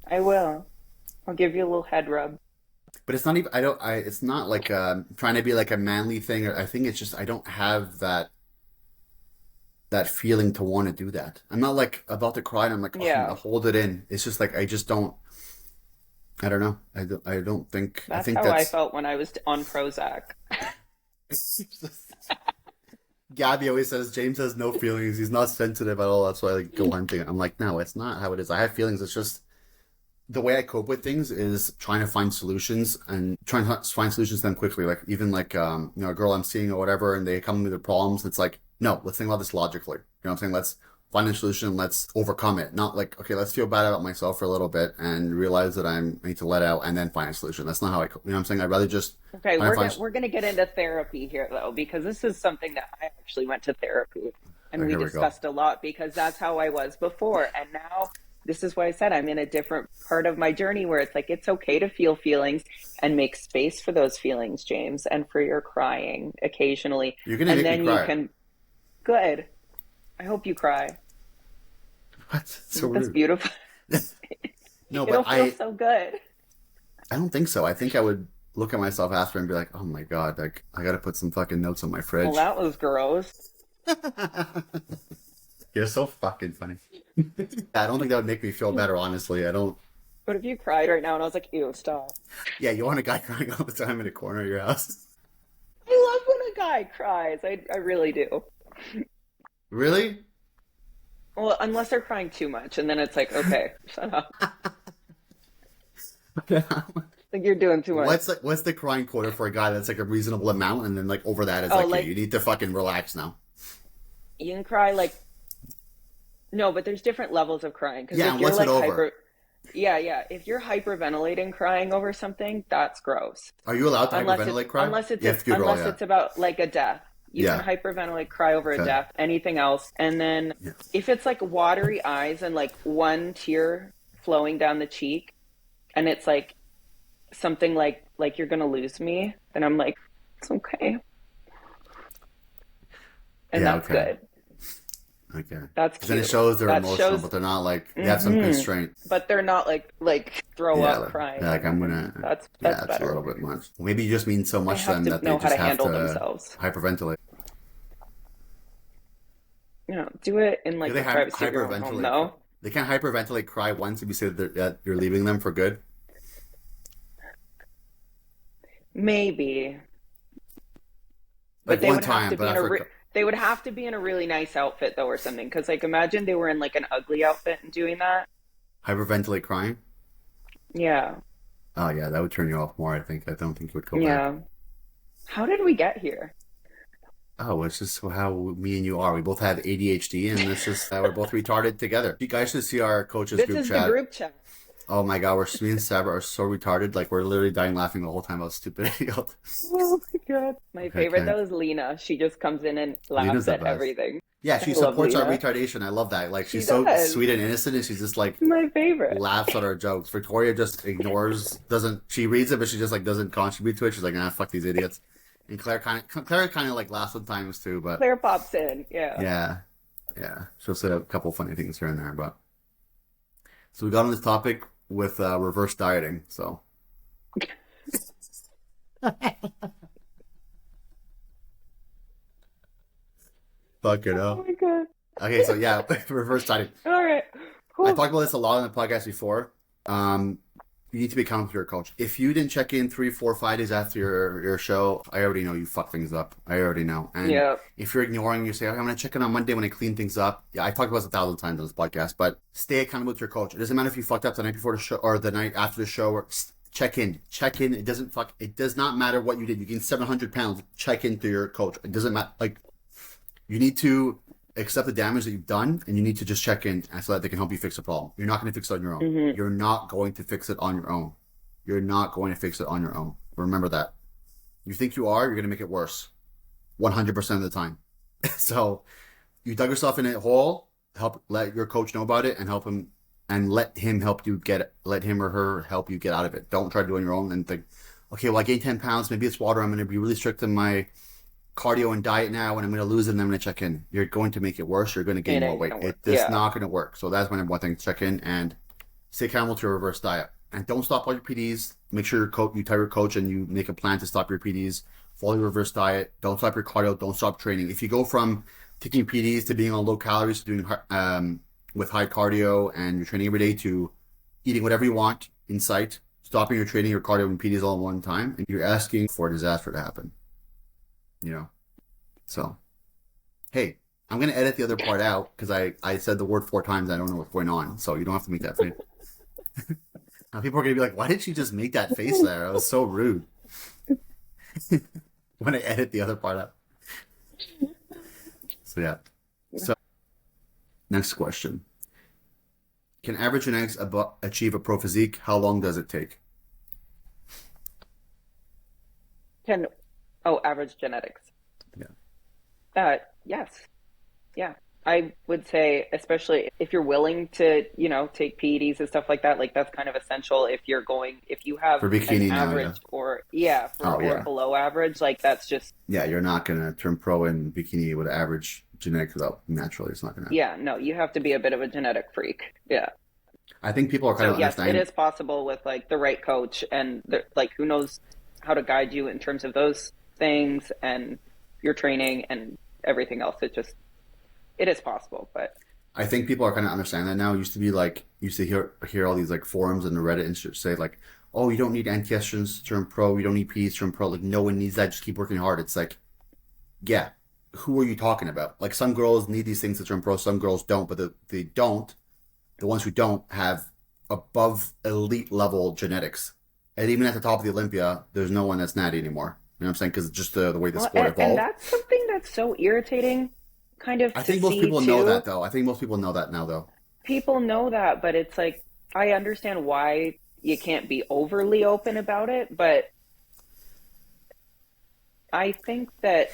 [SPEAKER 2] I will. I'll give you a little head rub.
[SPEAKER 1] But it's not even it's not like trying to be like a manly thing. I think it's just I don't have that feeling to want to do that. I'm not like about to cry and I'm like, oh, I'm gonna
[SPEAKER 2] Yeah,
[SPEAKER 1] hold it in. It's just like I just don't. I don't know. I don't think. I
[SPEAKER 2] that's
[SPEAKER 1] think
[SPEAKER 2] how I
[SPEAKER 1] that's.
[SPEAKER 2] felt when I was on Prozac.
[SPEAKER 1] Gabby always says James has no feelings. He's not sensitive at all. That's why I like go hunting. I'm like, no, it's not how it is. I have feelings. It's just the way I cope with things is trying to find solutions and trying to find solutions to them quickly. Like even like a girl I'm seeing or whatever, and they come with their problems. It's like, no, let's think about this logically. You know what I'm saying? Let's find a solution. Let's overcome it. Not like, okay, let's feel bad about myself for a little bit and realize that I need to let out and then find a solution. That's not how I, you know what I'm saying? I'd rather just
[SPEAKER 2] Okay,
[SPEAKER 1] try to find.
[SPEAKER 2] we're gonna get into therapy here though, because this is something that I actually went to therapy and
[SPEAKER 1] Oh,
[SPEAKER 2] we
[SPEAKER 1] here we go.
[SPEAKER 2] discussed a lot because that's how I was before. And now this is why I said I'm in a different part of my journey where it's like it's okay to feel feelings and make space for those feelings, James, and for your crying occasionally.
[SPEAKER 1] You're gonna
[SPEAKER 2] And
[SPEAKER 1] make me
[SPEAKER 2] then you
[SPEAKER 1] cry.
[SPEAKER 2] can, good. I hope you cry.
[SPEAKER 1] What? So
[SPEAKER 2] That's
[SPEAKER 1] rude.
[SPEAKER 2] beautiful.
[SPEAKER 1] No,
[SPEAKER 2] It'll
[SPEAKER 1] but
[SPEAKER 2] feel so good.
[SPEAKER 1] I don't think so. I think I would look at myself after and be like, oh my God, like I gotta put some fucking notes on my
[SPEAKER 2] Well,
[SPEAKER 1] fridge.
[SPEAKER 2] that was gross.
[SPEAKER 1] You're so fucking funny. I don't think that would make me feel better, honestly. I don't.
[SPEAKER 2] What if you cried right now and I was like, ew, stop.
[SPEAKER 1] Yeah, you want a guy crying all the time in a corner of your house?
[SPEAKER 2] I love when a guy cries. I really do.
[SPEAKER 1] Really?
[SPEAKER 2] Well, unless they're crying too much, and then it's like, okay, shut up. Like you're doing too much.
[SPEAKER 1] What's the crying quota for a guy that's like a reasonable amount, and then like over that is
[SPEAKER 2] Oh,
[SPEAKER 1] like, hey,
[SPEAKER 2] like
[SPEAKER 1] you need to fucking relax now.
[SPEAKER 2] you can cry like no, but there's different levels of crying because
[SPEAKER 1] Yeah,
[SPEAKER 2] if
[SPEAKER 1] and
[SPEAKER 2] you're
[SPEAKER 1] what's it
[SPEAKER 2] like
[SPEAKER 1] over?
[SPEAKER 2] yeah, if you're hyperventilating crying over something, that's gross.
[SPEAKER 1] Are you allowed to
[SPEAKER 2] Unless it's
[SPEAKER 1] hyperventilate cry? Yeah, if you're a girl,
[SPEAKER 2] unless
[SPEAKER 1] yeah.
[SPEAKER 2] it's about like a death. You can
[SPEAKER 1] Yeah.
[SPEAKER 2] hyperventilate, cry over a
[SPEAKER 1] Okay.
[SPEAKER 2] death, anything else. And then
[SPEAKER 1] Yeah.
[SPEAKER 2] if it's like watery eyes and like one tear flowing down the cheek and it's like something like you're gonna lose me, then I'm like, it's okay. And
[SPEAKER 1] Yeah,
[SPEAKER 2] that's
[SPEAKER 1] okay.
[SPEAKER 2] good.
[SPEAKER 1] Okay.
[SPEAKER 2] That's
[SPEAKER 1] 'Cause then it
[SPEAKER 2] cute.
[SPEAKER 1] shows they're
[SPEAKER 2] That
[SPEAKER 1] emotional,
[SPEAKER 2] shows
[SPEAKER 1] but they're not like they have some constraint.
[SPEAKER 2] but they're not like throw
[SPEAKER 1] Yeah,
[SPEAKER 2] up
[SPEAKER 1] like,
[SPEAKER 2] crying.
[SPEAKER 1] yeah, like I'm gonna.
[SPEAKER 2] That's
[SPEAKER 1] Yeah, it's a
[SPEAKER 2] better.
[SPEAKER 1] little bit much. Maybe you just mean so
[SPEAKER 2] They
[SPEAKER 1] much to
[SPEAKER 2] have
[SPEAKER 1] them
[SPEAKER 2] to
[SPEAKER 1] that they
[SPEAKER 2] know how
[SPEAKER 1] just
[SPEAKER 2] to
[SPEAKER 1] have
[SPEAKER 2] handle
[SPEAKER 1] to
[SPEAKER 2] themselves.
[SPEAKER 1] hyperventilate.
[SPEAKER 2] Do it in
[SPEAKER 1] Do
[SPEAKER 2] like
[SPEAKER 1] they
[SPEAKER 2] the privacy of your own home,
[SPEAKER 1] hyperventilate?
[SPEAKER 2] no?
[SPEAKER 1] They can't hyperventilate cry once if you say that you're leaving them for good.
[SPEAKER 2] Maybe.
[SPEAKER 1] Like
[SPEAKER 2] But they
[SPEAKER 1] one
[SPEAKER 2] would have
[SPEAKER 1] time,
[SPEAKER 2] to
[SPEAKER 1] but
[SPEAKER 2] be in a
[SPEAKER 1] after.
[SPEAKER 2] they would have to be in a really nice outfit though or something. Because like imagine they were in like an ugly outfit and doing that.
[SPEAKER 1] Hyperventilate crying?
[SPEAKER 2] Yeah.
[SPEAKER 1] Oh yeah, that would turn you off more, I think. I don't think you would go back.
[SPEAKER 2] Yeah. How did we get here?
[SPEAKER 1] Oh, it's just how me and you are. We both have ADHD, and it's just we're both retarded together. You guys should see our coaches
[SPEAKER 2] This
[SPEAKER 1] group
[SPEAKER 2] is the
[SPEAKER 1] chat.
[SPEAKER 2] group chat.
[SPEAKER 1] Oh my God, me and Sabra are so retarded. Like we're literally dying laughing the whole time about stupid idiot.
[SPEAKER 2] Oh my God. My favorite
[SPEAKER 1] Okay.
[SPEAKER 2] though is Lena. She just comes in and
[SPEAKER 1] Lena's
[SPEAKER 2] laughs
[SPEAKER 1] the
[SPEAKER 2] at
[SPEAKER 1] best.
[SPEAKER 2] everything.
[SPEAKER 1] Yeah,
[SPEAKER 2] I
[SPEAKER 1] she
[SPEAKER 2] love
[SPEAKER 1] supports our
[SPEAKER 2] Lena.
[SPEAKER 1] retardation. I love that. Like
[SPEAKER 2] She
[SPEAKER 1] she's so
[SPEAKER 2] does.
[SPEAKER 1] sweet and innocent, and she's just like
[SPEAKER 2] My favorite.
[SPEAKER 1] laughs at our jokes. Victoria just ignores, doesn't she reads it, but she just like doesn't contribute to it. She's like, nah, fuck these idiots. And Claire kind of like laughs sometimes too, but
[SPEAKER 2] Claire pops in. Yeah.
[SPEAKER 1] yeah, yeah, she'll say a couple funny things here and there. But so we got on this topic with reverse dieting. So fuck it
[SPEAKER 2] Oh
[SPEAKER 1] up.
[SPEAKER 2] my God.
[SPEAKER 1] Okay, so yeah, reverse dieting.
[SPEAKER 2] All right.
[SPEAKER 1] I
[SPEAKER 2] Whew.
[SPEAKER 1] talked about this a lot on the podcast before. You need to be accountable to your coach. If you didn't check in 3, 4, 5 days after your show, I already know you fuck things up. I already know. And
[SPEAKER 2] Yeah.
[SPEAKER 1] if you're ignoring, you say, okay, I'm going to check in on Monday when I clean things up. Yeah, I talked about this 1,000 times on this podcast, but stay accountable to your coach. It doesn't matter if you fucked up the night before the show or the night after the show. Or check in. Check in. It does not matter what you did. You gained 700 pounds. Check in to your coach. It doesn't matter. Like, you need to accept the damage that you've done, and you need to just check in so that they can help you fix the problem. You're not going to fix it on your own.
[SPEAKER 2] Mm-hmm.
[SPEAKER 1] You're not going to fix it on your own. You're not going to fix it on your own. Remember that. You think you are, you're going to make it worse. 100% of the time. So you dug yourself in a hole, let your coach know about it and help him, and let him or her help you get out of it. Don't try to do it on your own and think, okay, well, I gained 10 pounds. Maybe it's water. I'm going to be really strict in my cardio and diet now, and I'm going to lose it, and I'm going to check in. You're going to make it worse. You're going to gain more weight. It's not going to work. So that's my number one thing. Check in and stay accountable to a reverse diet. And don't stop all your PDs. Make sure you tell your coach and you make a plan to stop your PDs. Follow your reverse diet. Don't stop your cardio. Don't stop training. If you go from taking PDs to being on low calories to doing with high cardio and you're training every day to eating whatever you want in sight, stopping your training, your cardio, and PDs all at one time, and you're asking for a disaster to happen. You know? So, hey, I'm going to edit the other part out because I said the word 4 times. I don't know what's going on. So you don't have to make that face. Now people are going to be like, why did she just make that face there? It was so rude. When I edit the other part out. So yeah. So next question. Can average genetics achieve a pro physique? How long does it take?
[SPEAKER 2] Average genetics.
[SPEAKER 1] Yeah.
[SPEAKER 2] Yes. Yeah. I would say, especially if you're willing to, take PEDs and stuff like that, like that's kind of essential if you have
[SPEAKER 1] For bikini
[SPEAKER 2] an
[SPEAKER 1] now,
[SPEAKER 2] average
[SPEAKER 1] yeah.
[SPEAKER 2] or below average, like that's just.
[SPEAKER 1] Yeah, you're not going to turn pro in bikini with average genetics without naturally. It's not going to happen.
[SPEAKER 2] Yeah, no, you have to be a bit of a genetic freak. Yeah.
[SPEAKER 1] I think people are kind of
[SPEAKER 2] yes,
[SPEAKER 1] understanding.
[SPEAKER 2] it is possible with like the right coach and who knows how to guide you in terms of those things and your training and everything else. It is possible, but
[SPEAKER 1] I think people are kind of understanding that now. It used to be like, hear all these like forums and the Reddit and say like, oh, you don't need anti-estrogens to turn pro. You don't need PEDs to turn pro. Like no one needs that. Just keep working hard. It's like, yeah, who are you talking about? Like some girls need these things to turn pro. Some girls don't, but the ones who don't have above elite level genetics. And even at the top of the Olympia, there's no one that's natty anymore. You know what I'm saying? Because just the way the sport evolved.
[SPEAKER 2] And that's something that's so irritating. Kind of
[SPEAKER 1] I think most people know that though. I think most people know that now though.
[SPEAKER 2] People know that, but it's like, I understand why you can't be overly open about it, but I think that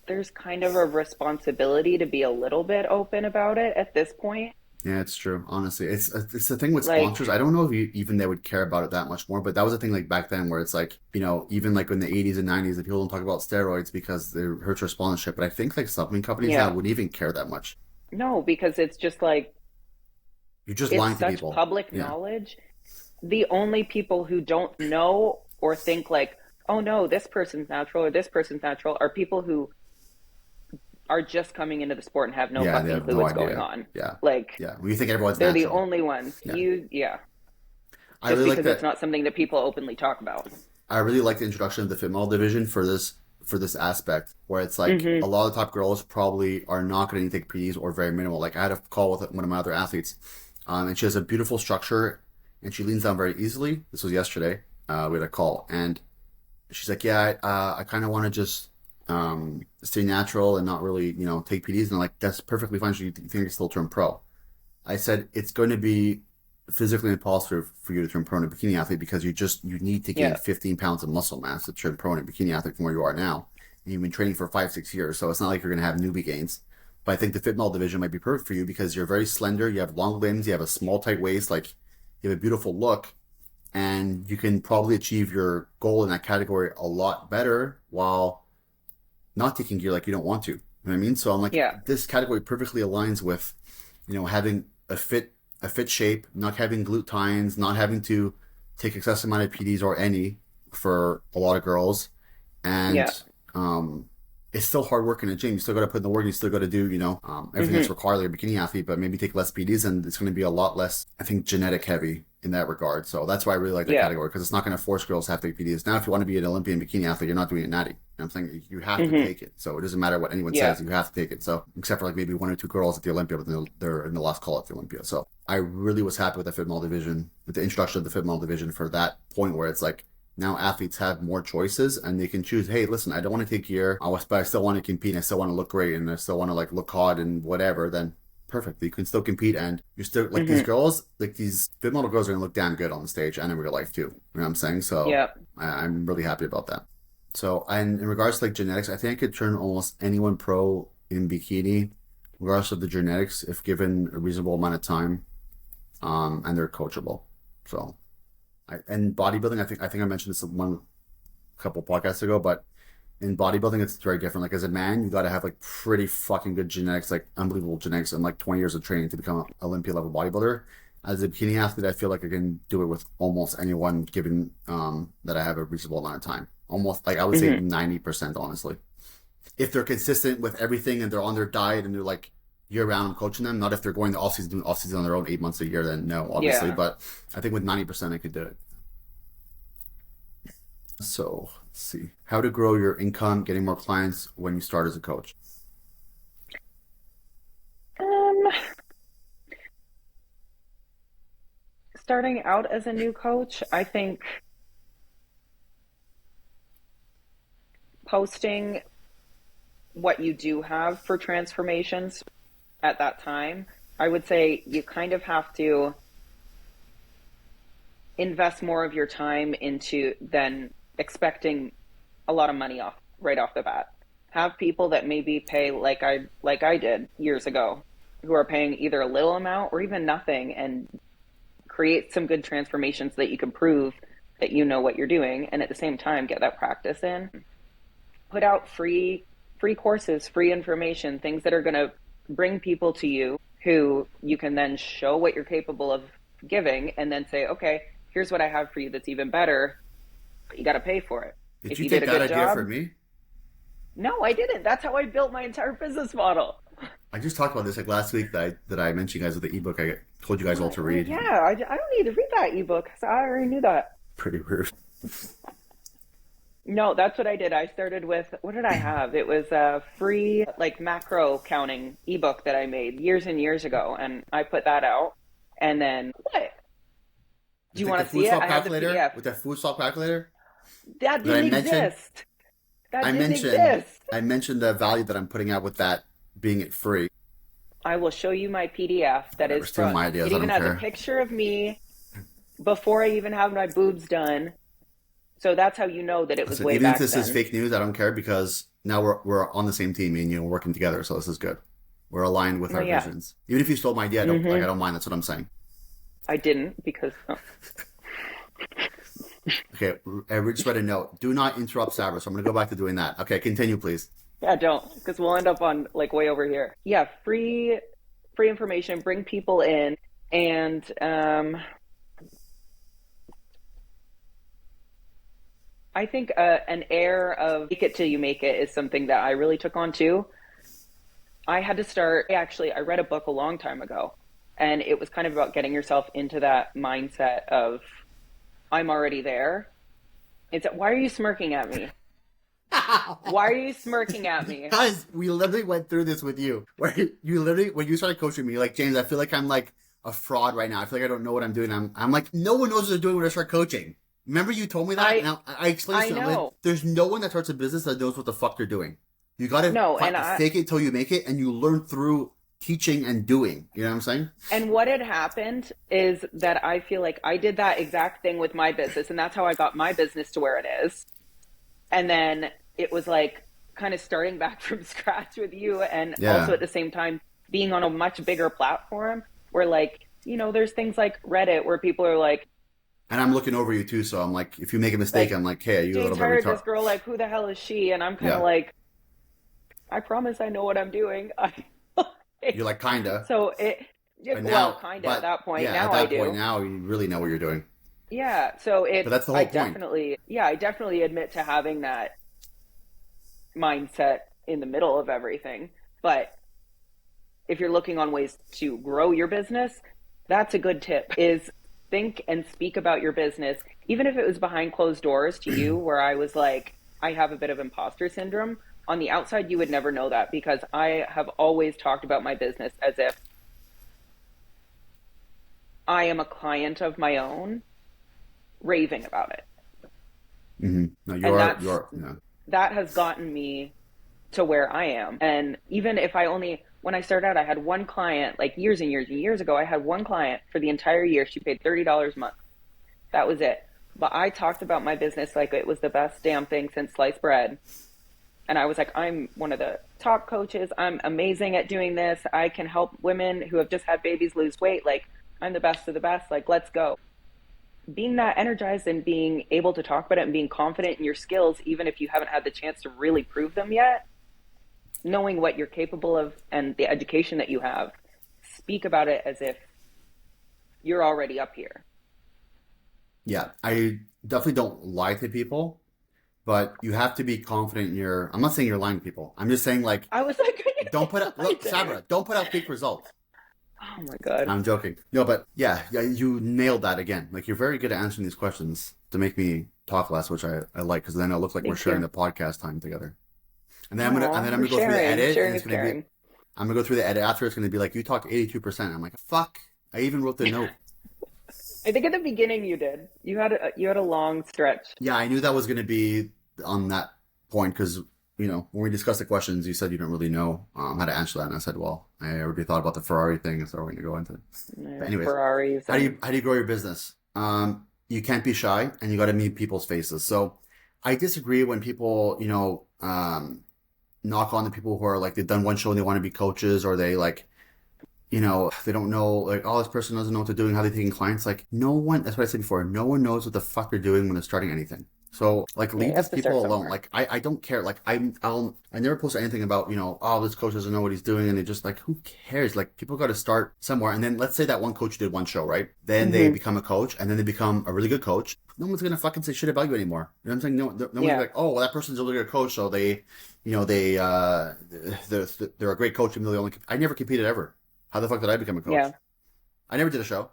[SPEAKER 2] there's kind of a responsibility to be a little bit open about it at this point.
[SPEAKER 1] Yeah, it's true. Honestly, it's the thing with sponsors. I don't know if even they would care about it that much more, but that was the thing like back then where it's like, even like in the 80s and 90s, that people don't talk about steroids because it hurts your sponsorship. But I think like supplement companies now wouldn't even care that much.
[SPEAKER 2] No, because it's just like
[SPEAKER 1] you're just lying to people.
[SPEAKER 2] It's such public knowledge. The only people who don't know or think like, oh no, this person's natural or this person's natural are people who are just coming into the sport and have no fucking clue what's going on.
[SPEAKER 1] Yeah.
[SPEAKER 2] Like,
[SPEAKER 1] we think everyone's
[SPEAKER 2] they're
[SPEAKER 1] natural.
[SPEAKER 2] the only ones.
[SPEAKER 1] Yeah. I
[SPEAKER 2] Just
[SPEAKER 1] really
[SPEAKER 2] because
[SPEAKER 1] like
[SPEAKER 2] it's not something that people openly talk about.
[SPEAKER 1] I really like the introduction of the fit model division for this aspect where it's like a lot of the top girls probably are not going to take PEDs or very minimal. Like I had a call with one of my other athletes And she has a beautiful structure, and she leans down very easily. This was yesterday. We had a call, and she's like, yeah, I kind of want to just stay natural and not really, take PEDs. And I'm like, that's perfectly fine. So you think you still turn pro? I said, it's going to be physically impossible for you to turn pro in a bikini athlete because you need to gain 15 pounds of muscle mass to turn pro in a bikini athlete from where you are now. And you've been training for 5-6 years, so it's not like you're going to have newbie gains. But I think the fit model division might be perfect for you because you're very slender, you have long limbs, you have a small tight waist, like you have a beautiful look, and you can probably achieve your goal in that category a lot better while not taking gear like you don't want to. You know what I mean? So I'm like, this category perfectly aligns with, having a fit shape, not having glute tines, not having to take excessive amount of PEDs or any for a lot of girls. And it's still hard work in the gym. You still got to put in the work. You still got to do, everything that's required like a bikini athlete, but maybe take less PEDs, and it's going to be a lot less, I think, genetic heavy in that regard. So that's why I really like that category, because it's not going to force girls to have to take PEDs. Now, if you want to be an Olympian bikini athlete, you're not doing it natty. You know what I'm saying? You have to take it. So it doesn't matter what anyone says, you have to take it. So except for like maybe 1 or 2 girls at the Olympia, but they're in the last call at the Olympia. So I really was happy with the fit model division, with the introduction of the fit model division, for that point where it's like, now athletes have more choices and they can choose, hey, listen, I don't want to take gear, but I still want to compete, and I still want to look great, and I still want to like look hot and whatever. Then perfect. You can still compete, and you're still like these girls, like these fit model girls are going to look damn good on the stage and in real life too. You know what I'm saying? So I'm really happy about that. So, and in regards to like genetics, I think I could turn almost anyone pro in bikini, regardless of the genetics, if given a reasonable amount of time, and they're coachable. So, and bodybuilding, I think I mentioned this a couple podcasts ago, but in bodybuilding, it's very different. Like as a man, you got to have like pretty fucking good genetics, like unbelievable genetics, and like 20 years of training to become an Olympia level bodybuilder. As a bikini athlete, I feel like I can do it with almost anyone, given that I have a reasonable amount of time. Almost, like I would say 90%, honestly. If they're consistent with everything and they're on their diet and they're like year round coaching them, not if they're going to off season, doing off season on their own 8 months a year, then no, obviously. But I think with 90%, I could do it. So let's see how to grow your income, getting more clients when you start as a coach.
[SPEAKER 2] Starting out as a new coach, I think posting what you do have for transformations at that time, I would say you kind of have to invest more of your time into than expecting a lot of money right off the bat. Have people that maybe pay like I did years ago, who are paying either a little amount or even nothing, and create some good transformations that you can prove that you know what you're doing, and at the same time get that practice in. Put out free courses, free information, things that are going to bring people to you who you can then show what you're capable of giving, and then say, okay, here's what I have for you that's even better, but you got to pay for it.
[SPEAKER 1] Did you take that idea for me?
[SPEAKER 2] No, I didn't. That's how I built my entire business model.
[SPEAKER 1] I just talked about this like last week that I mentioned you guys with the ebook I told you guys all to read.
[SPEAKER 2] Yeah, I don't need to read that ebook because I already knew that.
[SPEAKER 1] Pretty weird.
[SPEAKER 2] No, that's what I did. I started with, what did I have? It was a free like macro counting ebook that I made years and years ago, and I put that out. And then what? Do you want to see it? I have the PDF.
[SPEAKER 1] With that food swap calculator?
[SPEAKER 2] That didn't exist. That didn't exist.
[SPEAKER 1] I mentioned the value that I'm putting out with that being it free.
[SPEAKER 2] I will show you my PDF that is
[SPEAKER 1] from my ideas.
[SPEAKER 2] It even has a picture of me before I even have my boobs done. So that's how you know that it was way back then.
[SPEAKER 1] Even if this is fake news, I don't care, because now we're on the same team and we're working together, so this is good. We're aligned with our visions. Even if you stole my idea, I don't mind. That's what I'm saying.
[SPEAKER 2] I didn't, because. Oh.
[SPEAKER 1] Okay, we just read a note. Do not interrupt Sabra, so I'm going to go back to doing that. Okay, continue, please.
[SPEAKER 2] Yeah, don't, because we'll end up on like way over here. Yeah, free information, bring people in, and I think an air of fake it till you make it is something that I really took on too. I had to start, I read a book a long time ago, and it was kind of about getting yourself into that mindset of, I'm already there. Why are you smirking at me? Why are you smirking at me?
[SPEAKER 1] Because we literally went through this with you. Where you literally, when you started coaching me, you're like, James, I feel like I'm like a fraud right now. I feel like I don't know what I'm doing. I'm like, no one knows what they're doing when I start coaching. Remember you told me that? And I explained to you. I'm like, there's no one that starts a business that knows what the fuck they're doing. You got to fake it till you make it, and you learn through teaching and doing. You know what I'm saying?
[SPEAKER 2] And what had happened is that I feel like I did that exact thing with my business, and that's how I got my business to where it is. And then it was like kind of starting back from scratch with you, and also at the same time being on a much bigger platform where, like, you know, there's things like Reddit where people are like,
[SPEAKER 1] and I'm looking over you too, so I'm like, if you make a mistake, I'm like, hey, you a little bit
[SPEAKER 2] retarded. This girl, like, who the hell is she? And I'm kind of like, I promise I know what I'm doing.
[SPEAKER 1] You're like, kinda.
[SPEAKER 2] So kinda at that point.
[SPEAKER 1] Yeah,
[SPEAKER 2] now
[SPEAKER 1] at that
[SPEAKER 2] I do.
[SPEAKER 1] point, now you really know what you're doing.
[SPEAKER 2] Yeah, so
[SPEAKER 1] but that's the whole point.
[SPEAKER 2] I definitely admit to having that mindset in the middle of everything. But if you're looking on ways to grow your business, that's a good tip, is think and speak about your business, even if it was behind closed doors to you, where I was like, I have a bit of imposter syndrome. On the outside, you would never know that, because I have always talked about my business as if I am a client of my own, raving about it.
[SPEAKER 1] Mm-hmm. No,
[SPEAKER 2] that has gotten me to where I am. And even if when I started out, I had one client, like years and years and years ago, I had one client for the entire year. She paid $30 a month. That was it. But I talked about my business like it was the best damn thing since sliced bread. And I was like, I'm one of the top coaches. I'm amazing at doing this. I can help women who have just had babies lose weight. Like, I'm the best of the best. Like, let's go. Being that energized and being able to talk about it and being confident in your skills, even if you haven't had the chance to really prove them yet, knowing what you're capable of and the education that you have, speak about it as if you're already up here.
[SPEAKER 1] Yeah, I definitely don't lie to people. But you have to be confident in your. I'm not saying you're lying to people. I'm just saying, like,
[SPEAKER 2] I was like,
[SPEAKER 1] don't put out. Look, Sabra, don't put out fake results.
[SPEAKER 2] Oh my god.
[SPEAKER 1] I'm joking. No, but yeah, you nailed that again. Like, you're very good at answering these questions to make me talk less, which I like, because then it'll look like we're sharing the podcast time together. And then I'm gonna go through the edit. And it's gonna be. I'm gonna go through the edit after. It's gonna be like, you talked 82%. I'm like, fuck. I even wrote the note.
[SPEAKER 2] I think at the beginning you did. You had a long stretch.
[SPEAKER 1] Yeah, I knew that was going to be on that point, because, you know, when we discussed the questions, you said you don't really know how to answer that, and I said, well, I already thought about the Ferrari thing, so we're going to go into it. But anyways,
[SPEAKER 2] Ferraris.
[SPEAKER 1] How do you grow your business? You can't be shy, and you got to meet people's faces. So I disagree when people, you know, knock on the people who are like, they've done one show and they want to be coaches, or they like, you know, they don't know, like, oh, this person doesn't know what they're doing, how they're taking clients. Like, no one, that's what I said before, no one knows what the fuck they're doing when they're starting anything. So, like, leave these people alone. Like, I don't care. Like, I never post anything about, you know, oh, this coach doesn't know what he's doing, and they just like, who cares? Like, people got to start somewhere. And then let's say that one coach did one show, right? Then they become a coach, and then they become a really good coach. No one's gonna fucking say shit about you anymore. You know what I'm saying? No one's like, oh, well, that person's a really good coach, so they, you know, they're a great coach, even though they only. I never competed ever. How the fuck did I become a coach? Yeah. I never did a show.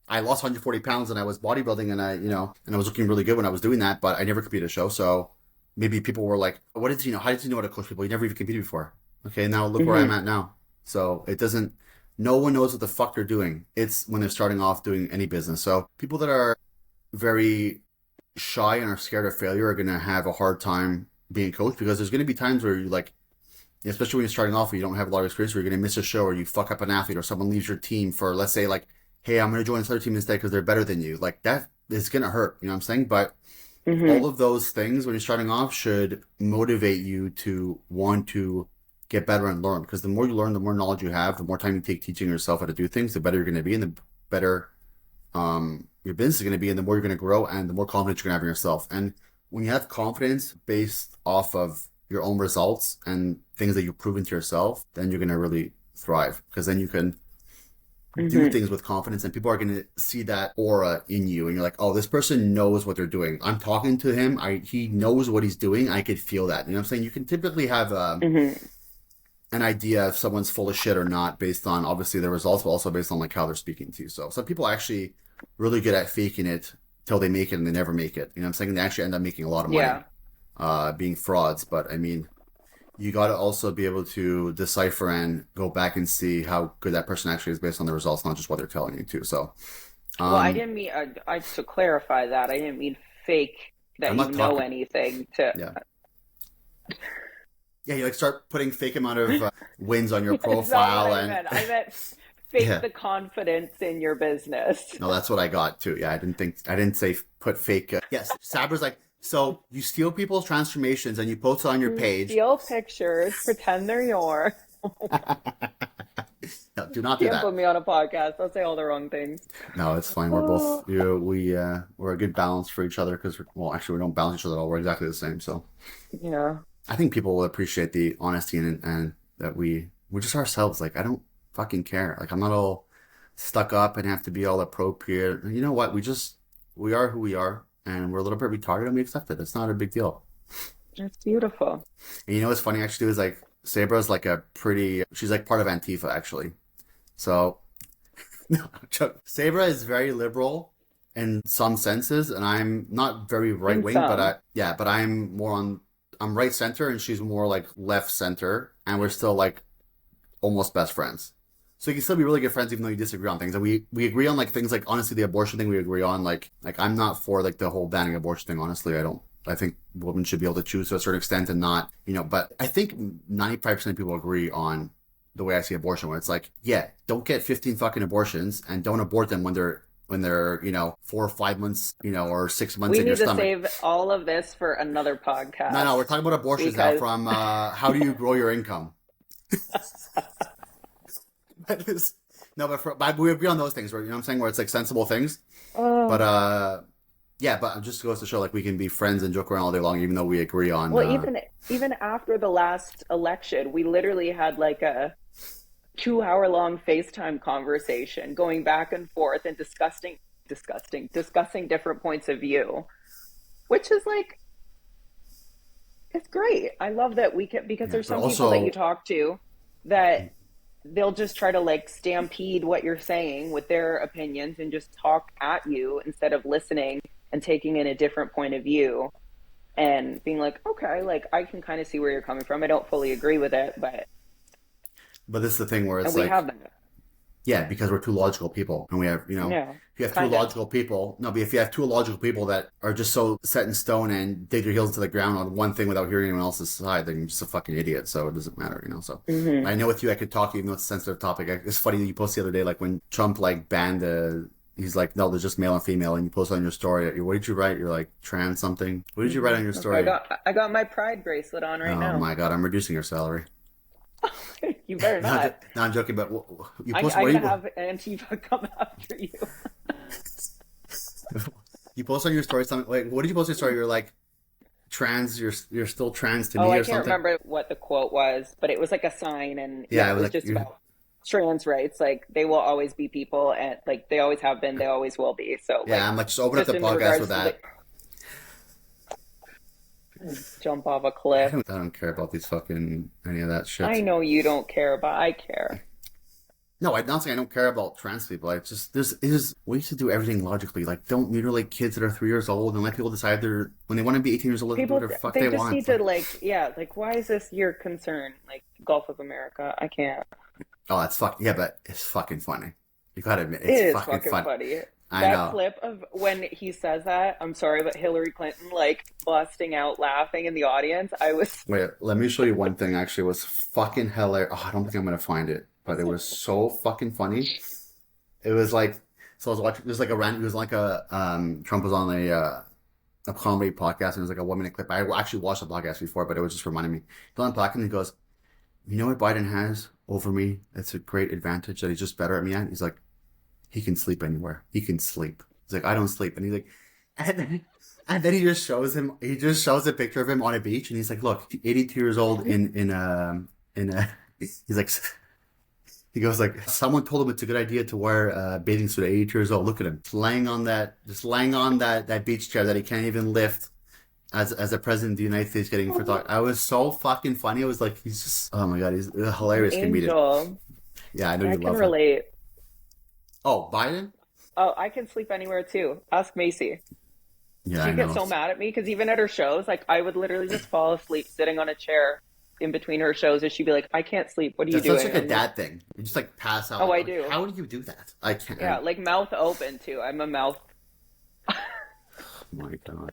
[SPEAKER 1] I lost 140 pounds and I was bodybuilding, and I was looking really good when I was doing that, but I never competed a show. So maybe people were like, what did you know? How did you know how to coach people? You never even competed before. Okay, now look where I'm at now. So no one knows what the fuck they're doing. It's when they're starting off doing any business. So people that are very shy and are scared of failure are going to have a hard time being coached, because there's going to be times where you like, especially when you're starting off, where you don't have a lot of experience, where you're going to miss a show, or you fuck up an athlete, or someone leaves your team for, let's say, like, hey, I'm going to join this other team instead because they're better than you. Like, that is going to hurt, you know what I'm saying? But all of those things when you're starting off should motivate you to want to get better and learn, because the more you learn, the more knowledge you have, the more time you take teaching yourself how to do things, the better you're going to be, and the better your business is going to be, and the more you're going to grow, and the more confidence you're going to have in yourself. And when you have confidence based off of your own results and things that you've proven to yourself, then you're going to really thrive, because then you can do things with confidence, and people are going to see that aura in you, and you're like, oh, this person knows what they're doing. I'm talking to him. He knows what he's doing. I could feel that. You know what I'm saying? You can typically have an idea if someone's full of shit or not based on obviously their results, but also based on like how they're speaking to you. So some people are actually really good at faking it till they make it, and they never make it. You know what I'm saying? They actually end up making a lot of money being frauds. But I mean, you got to also be able to decipher and go back and see how good that person actually is based on the results, not just what they're telling you too. So,
[SPEAKER 2] Well, I
[SPEAKER 1] um,
[SPEAKER 2] didn't mean, to clarify that, I didn't mean fake
[SPEAKER 1] I'm
[SPEAKER 2] that you
[SPEAKER 1] not
[SPEAKER 2] know
[SPEAKER 1] talking.
[SPEAKER 2] anything to,
[SPEAKER 1] Yeah, yeah. You like start putting fake amount of wins on your
[SPEAKER 2] it's not what
[SPEAKER 1] profile,
[SPEAKER 2] I
[SPEAKER 1] and
[SPEAKER 2] meant. I meant fake
[SPEAKER 1] yeah,
[SPEAKER 2] the confidence in your business.
[SPEAKER 1] no, that's what I got too. Yeah, I didn't say put fake. Yes, Sabra's like, so you steal people's transformations and you post it on your
[SPEAKER 2] You
[SPEAKER 1] page.
[SPEAKER 2] steal pictures, pretend they're yours.
[SPEAKER 1] No, do not do
[SPEAKER 2] Can't put
[SPEAKER 1] that.
[SPEAKER 2] me on a podcast. I'll say all the wrong things.
[SPEAKER 1] No, it's fine. We're both
[SPEAKER 2] Oh,
[SPEAKER 1] we're a good balance for each other because well, actually, we don't balance each other at all. We're exactly the same. So
[SPEAKER 2] yeah.
[SPEAKER 1] I think people will appreciate the honesty and that we're just ourselves. Like I don't fucking care. Like I'm not all stuck up and have to be all appropriate. You know what? We are who we are, and we're a little bit retarded, and we accept it. It's not a big deal.
[SPEAKER 2] It's beautiful.
[SPEAKER 1] And you know what's funny actually is like Sabra's like a pretty. She's like part of Antifa actually. So no, joke. Sabra is very liberal in some senses, and I'm not very right
[SPEAKER 2] In
[SPEAKER 1] wing, but
[SPEAKER 2] some.
[SPEAKER 1] but I'm right center, and she's more like left center, and we're still like almost best friends. So you can still be really good friends even though you disagree on things. And we agree on like things like honestly the abortion thing we agree on. Like I'm not for like the whole banning abortion thing, honestly. I don't I think women should be able to choose to a certain extent and not, but I think 95% of people agree on the way I see abortion, where it's like, yeah, don't get 15 fucking abortions and don't abort them when they're 4 or 5 months, or 6 months
[SPEAKER 2] We
[SPEAKER 1] in your
[SPEAKER 2] need to
[SPEAKER 1] stomach.
[SPEAKER 2] save all of this for another
[SPEAKER 1] No, we're
[SPEAKER 2] podcast
[SPEAKER 1] talking about abortions now
[SPEAKER 2] because
[SPEAKER 1] from how do you grow your income? That is, no, but we agree on those things, right? You know what I'm saying? Where it's like sensible things. But
[SPEAKER 2] oh,
[SPEAKER 1] yeah, but it just goes to show like we can be friends and joke around all day long, even though we agree on.
[SPEAKER 2] well, even after the last election, we literally had like a 2 hour long FaceTime conversation going back and forth and discussing different points of view, which is like it's great. I love that we can because
[SPEAKER 1] Yeah,
[SPEAKER 2] there's
[SPEAKER 1] but
[SPEAKER 2] some people that you
[SPEAKER 1] also,
[SPEAKER 2] talk to that they'll just try to like stampede what you're saying with their opinions and just talk at you instead of listening and taking in a different point of view and being like, okay, like I can kind of see where you're coming from. I don't fully agree with it, but
[SPEAKER 1] but this is the thing where
[SPEAKER 2] and
[SPEAKER 1] it's
[SPEAKER 2] we have
[SPEAKER 1] like,
[SPEAKER 2] that.
[SPEAKER 1] yeah, because we're two logical people, and we have,
[SPEAKER 2] Yeah,
[SPEAKER 1] if you have two
[SPEAKER 2] kind of.
[SPEAKER 1] logical people, no, but if you have two logical people that are just so set in stone and dig their heels into the ground on one thing without hearing anyone else's side, then you're just a fucking idiot. So it doesn't matter. So
[SPEAKER 2] Hmm.
[SPEAKER 1] I know with you, I could talk even though it's a sensitive topic. It's funny that you posted the other day, like when Trump like banned he's like, no, there's just male and female, and you post on your story. What did you write? You're like trans something. What did you write
[SPEAKER 2] Hmm.
[SPEAKER 1] on your
[SPEAKER 2] Okay, I
[SPEAKER 1] story?
[SPEAKER 2] got I got my pride bracelet on right
[SPEAKER 1] Oh
[SPEAKER 2] now.
[SPEAKER 1] my God, I'm reducing your salary.
[SPEAKER 2] You better
[SPEAKER 1] No,
[SPEAKER 2] not.
[SPEAKER 1] no, I'm joking, but you post
[SPEAKER 2] I'm
[SPEAKER 1] what do
[SPEAKER 2] gonna
[SPEAKER 1] you
[SPEAKER 2] have Antifa come after you.
[SPEAKER 1] you post on your story something like what did you post on your story? You're like trans. You're still trans to
[SPEAKER 2] Oh,
[SPEAKER 1] me
[SPEAKER 2] I
[SPEAKER 1] or
[SPEAKER 2] can't
[SPEAKER 1] something.
[SPEAKER 2] remember what the quote was, but it was like a sign, and
[SPEAKER 1] Yeah,
[SPEAKER 2] yeah,
[SPEAKER 1] it
[SPEAKER 2] it
[SPEAKER 1] was
[SPEAKER 2] was
[SPEAKER 1] like
[SPEAKER 2] just about trans rights. Like they will always be people, and like they always have been, they always will be. So
[SPEAKER 1] yeah.
[SPEAKER 2] like,
[SPEAKER 1] I'm like just open up
[SPEAKER 2] just
[SPEAKER 1] the
[SPEAKER 2] in the
[SPEAKER 1] podcast with
[SPEAKER 2] regards to the
[SPEAKER 1] that.
[SPEAKER 2] jump off a cliff.
[SPEAKER 1] I don't care about these fucking any of that
[SPEAKER 2] I
[SPEAKER 1] shit.
[SPEAKER 2] know you don't care, but I care.
[SPEAKER 1] No, I'm not saying I don't care about trans people. I just this is we used to do everything logically. Like don't mutilate kids that are 3 years old and let people decide they're when they want to be 18 years old, let them do
[SPEAKER 2] People,
[SPEAKER 1] whatever the fuck
[SPEAKER 2] they
[SPEAKER 1] they
[SPEAKER 2] just
[SPEAKER 1] want.
[SPEAKER 2] need to like, yeah, like why is this your concern? Like Gulf of America, I can't.
[SPEAKER 1] Oh, that's fuck yeah, but it's fucking funny. You gotta admit,
[SPEAKER 2] It
[SPEAKER 1] it's
[SPEAKER 2] is
[SPEAKER 1] fucking
[SPEAKER 2] fucking
[SPEAKER 1] fun.
[SPEAKER 2] funny.
[SPEAKER 1] I
[SPEAKER 2] That
[SPEAKER 1] know.
[SPEAKER 2] clip of when he says that, I'm sorry, but Hillary Clinton like busting out laughing in the audience, I was
[SPEAKER 1] Wait, let me show you one thing. Actually, it was fucking hilarious. Oh, I don't think I'm gonna find it, but it was so fucking funny. It was like so I was watching. There's like a random. It was like Trump was on a comedy podcast, and it was like a 1 minute clip. I actually watched the podcast before, but it was just reminding me. He's on the podcast, and he goes, "You know what Biden has over me? It's a great advantage that he's just better at me at." He's like, "He can sleep anywhere. He can sleep." He's like, "I don't sleep," and he's like, and then he just shows him. He just shows a picture of him on a beach, and he's like, "Look, 82 years old in a." He's like, he goes like, someone told him it's a good idea to wear a bathing suit at 82 years old. Look at him, just laying on that beach chair that he can't even lift. As a president of the United States, getting for talk, I was so fucking funny. It was like he's just, oh my God, he's a
[SPEAKER 2] an
[SPEAKER 1] hilarious comedian.
[SPEAKER 2] angel.
[SPEAKER 1] Yeah, I know
[SPEAKER 2] I
[SPEAKER 1] you
[SPEAKER 2] can
[SPEAKER 1] love him.
[SPEAKER 2] relate.
[SPEAKER 1] Oh, Biden?
[SPEAKER 2] Oh, I can sleep anywhere too. Ask Macy.
[SPEAKER 1] Yeah,
[SPEAKER 2] She
[SPEAKER 1] I
[SPEAKER 2] gets
[SPEAKER 1] know.
[SPEAKER 2] so mad at me because even at her shows, like I would literally just fall asleep sitting on a chair in between her shows, and she'd be like, I can't sleep. What are you
[SPEAKER 1] That's such
[SPEAKER 2] doing?
[SPEAKER 1] like a
[SPEAKER 2] I'm like,
[SPEAKER 1] dad thing. You just like pass out.
[SPEAKER 2] oh, I
[SPEAKER 1] Like,
[SPEAKER 2] do.
[SPEAKER 1] how do you do that? I can't.
[SPEAKER 2] Yeah, like mouth open too. I'm a mouth.
[SPEAKER 1] Oh my God.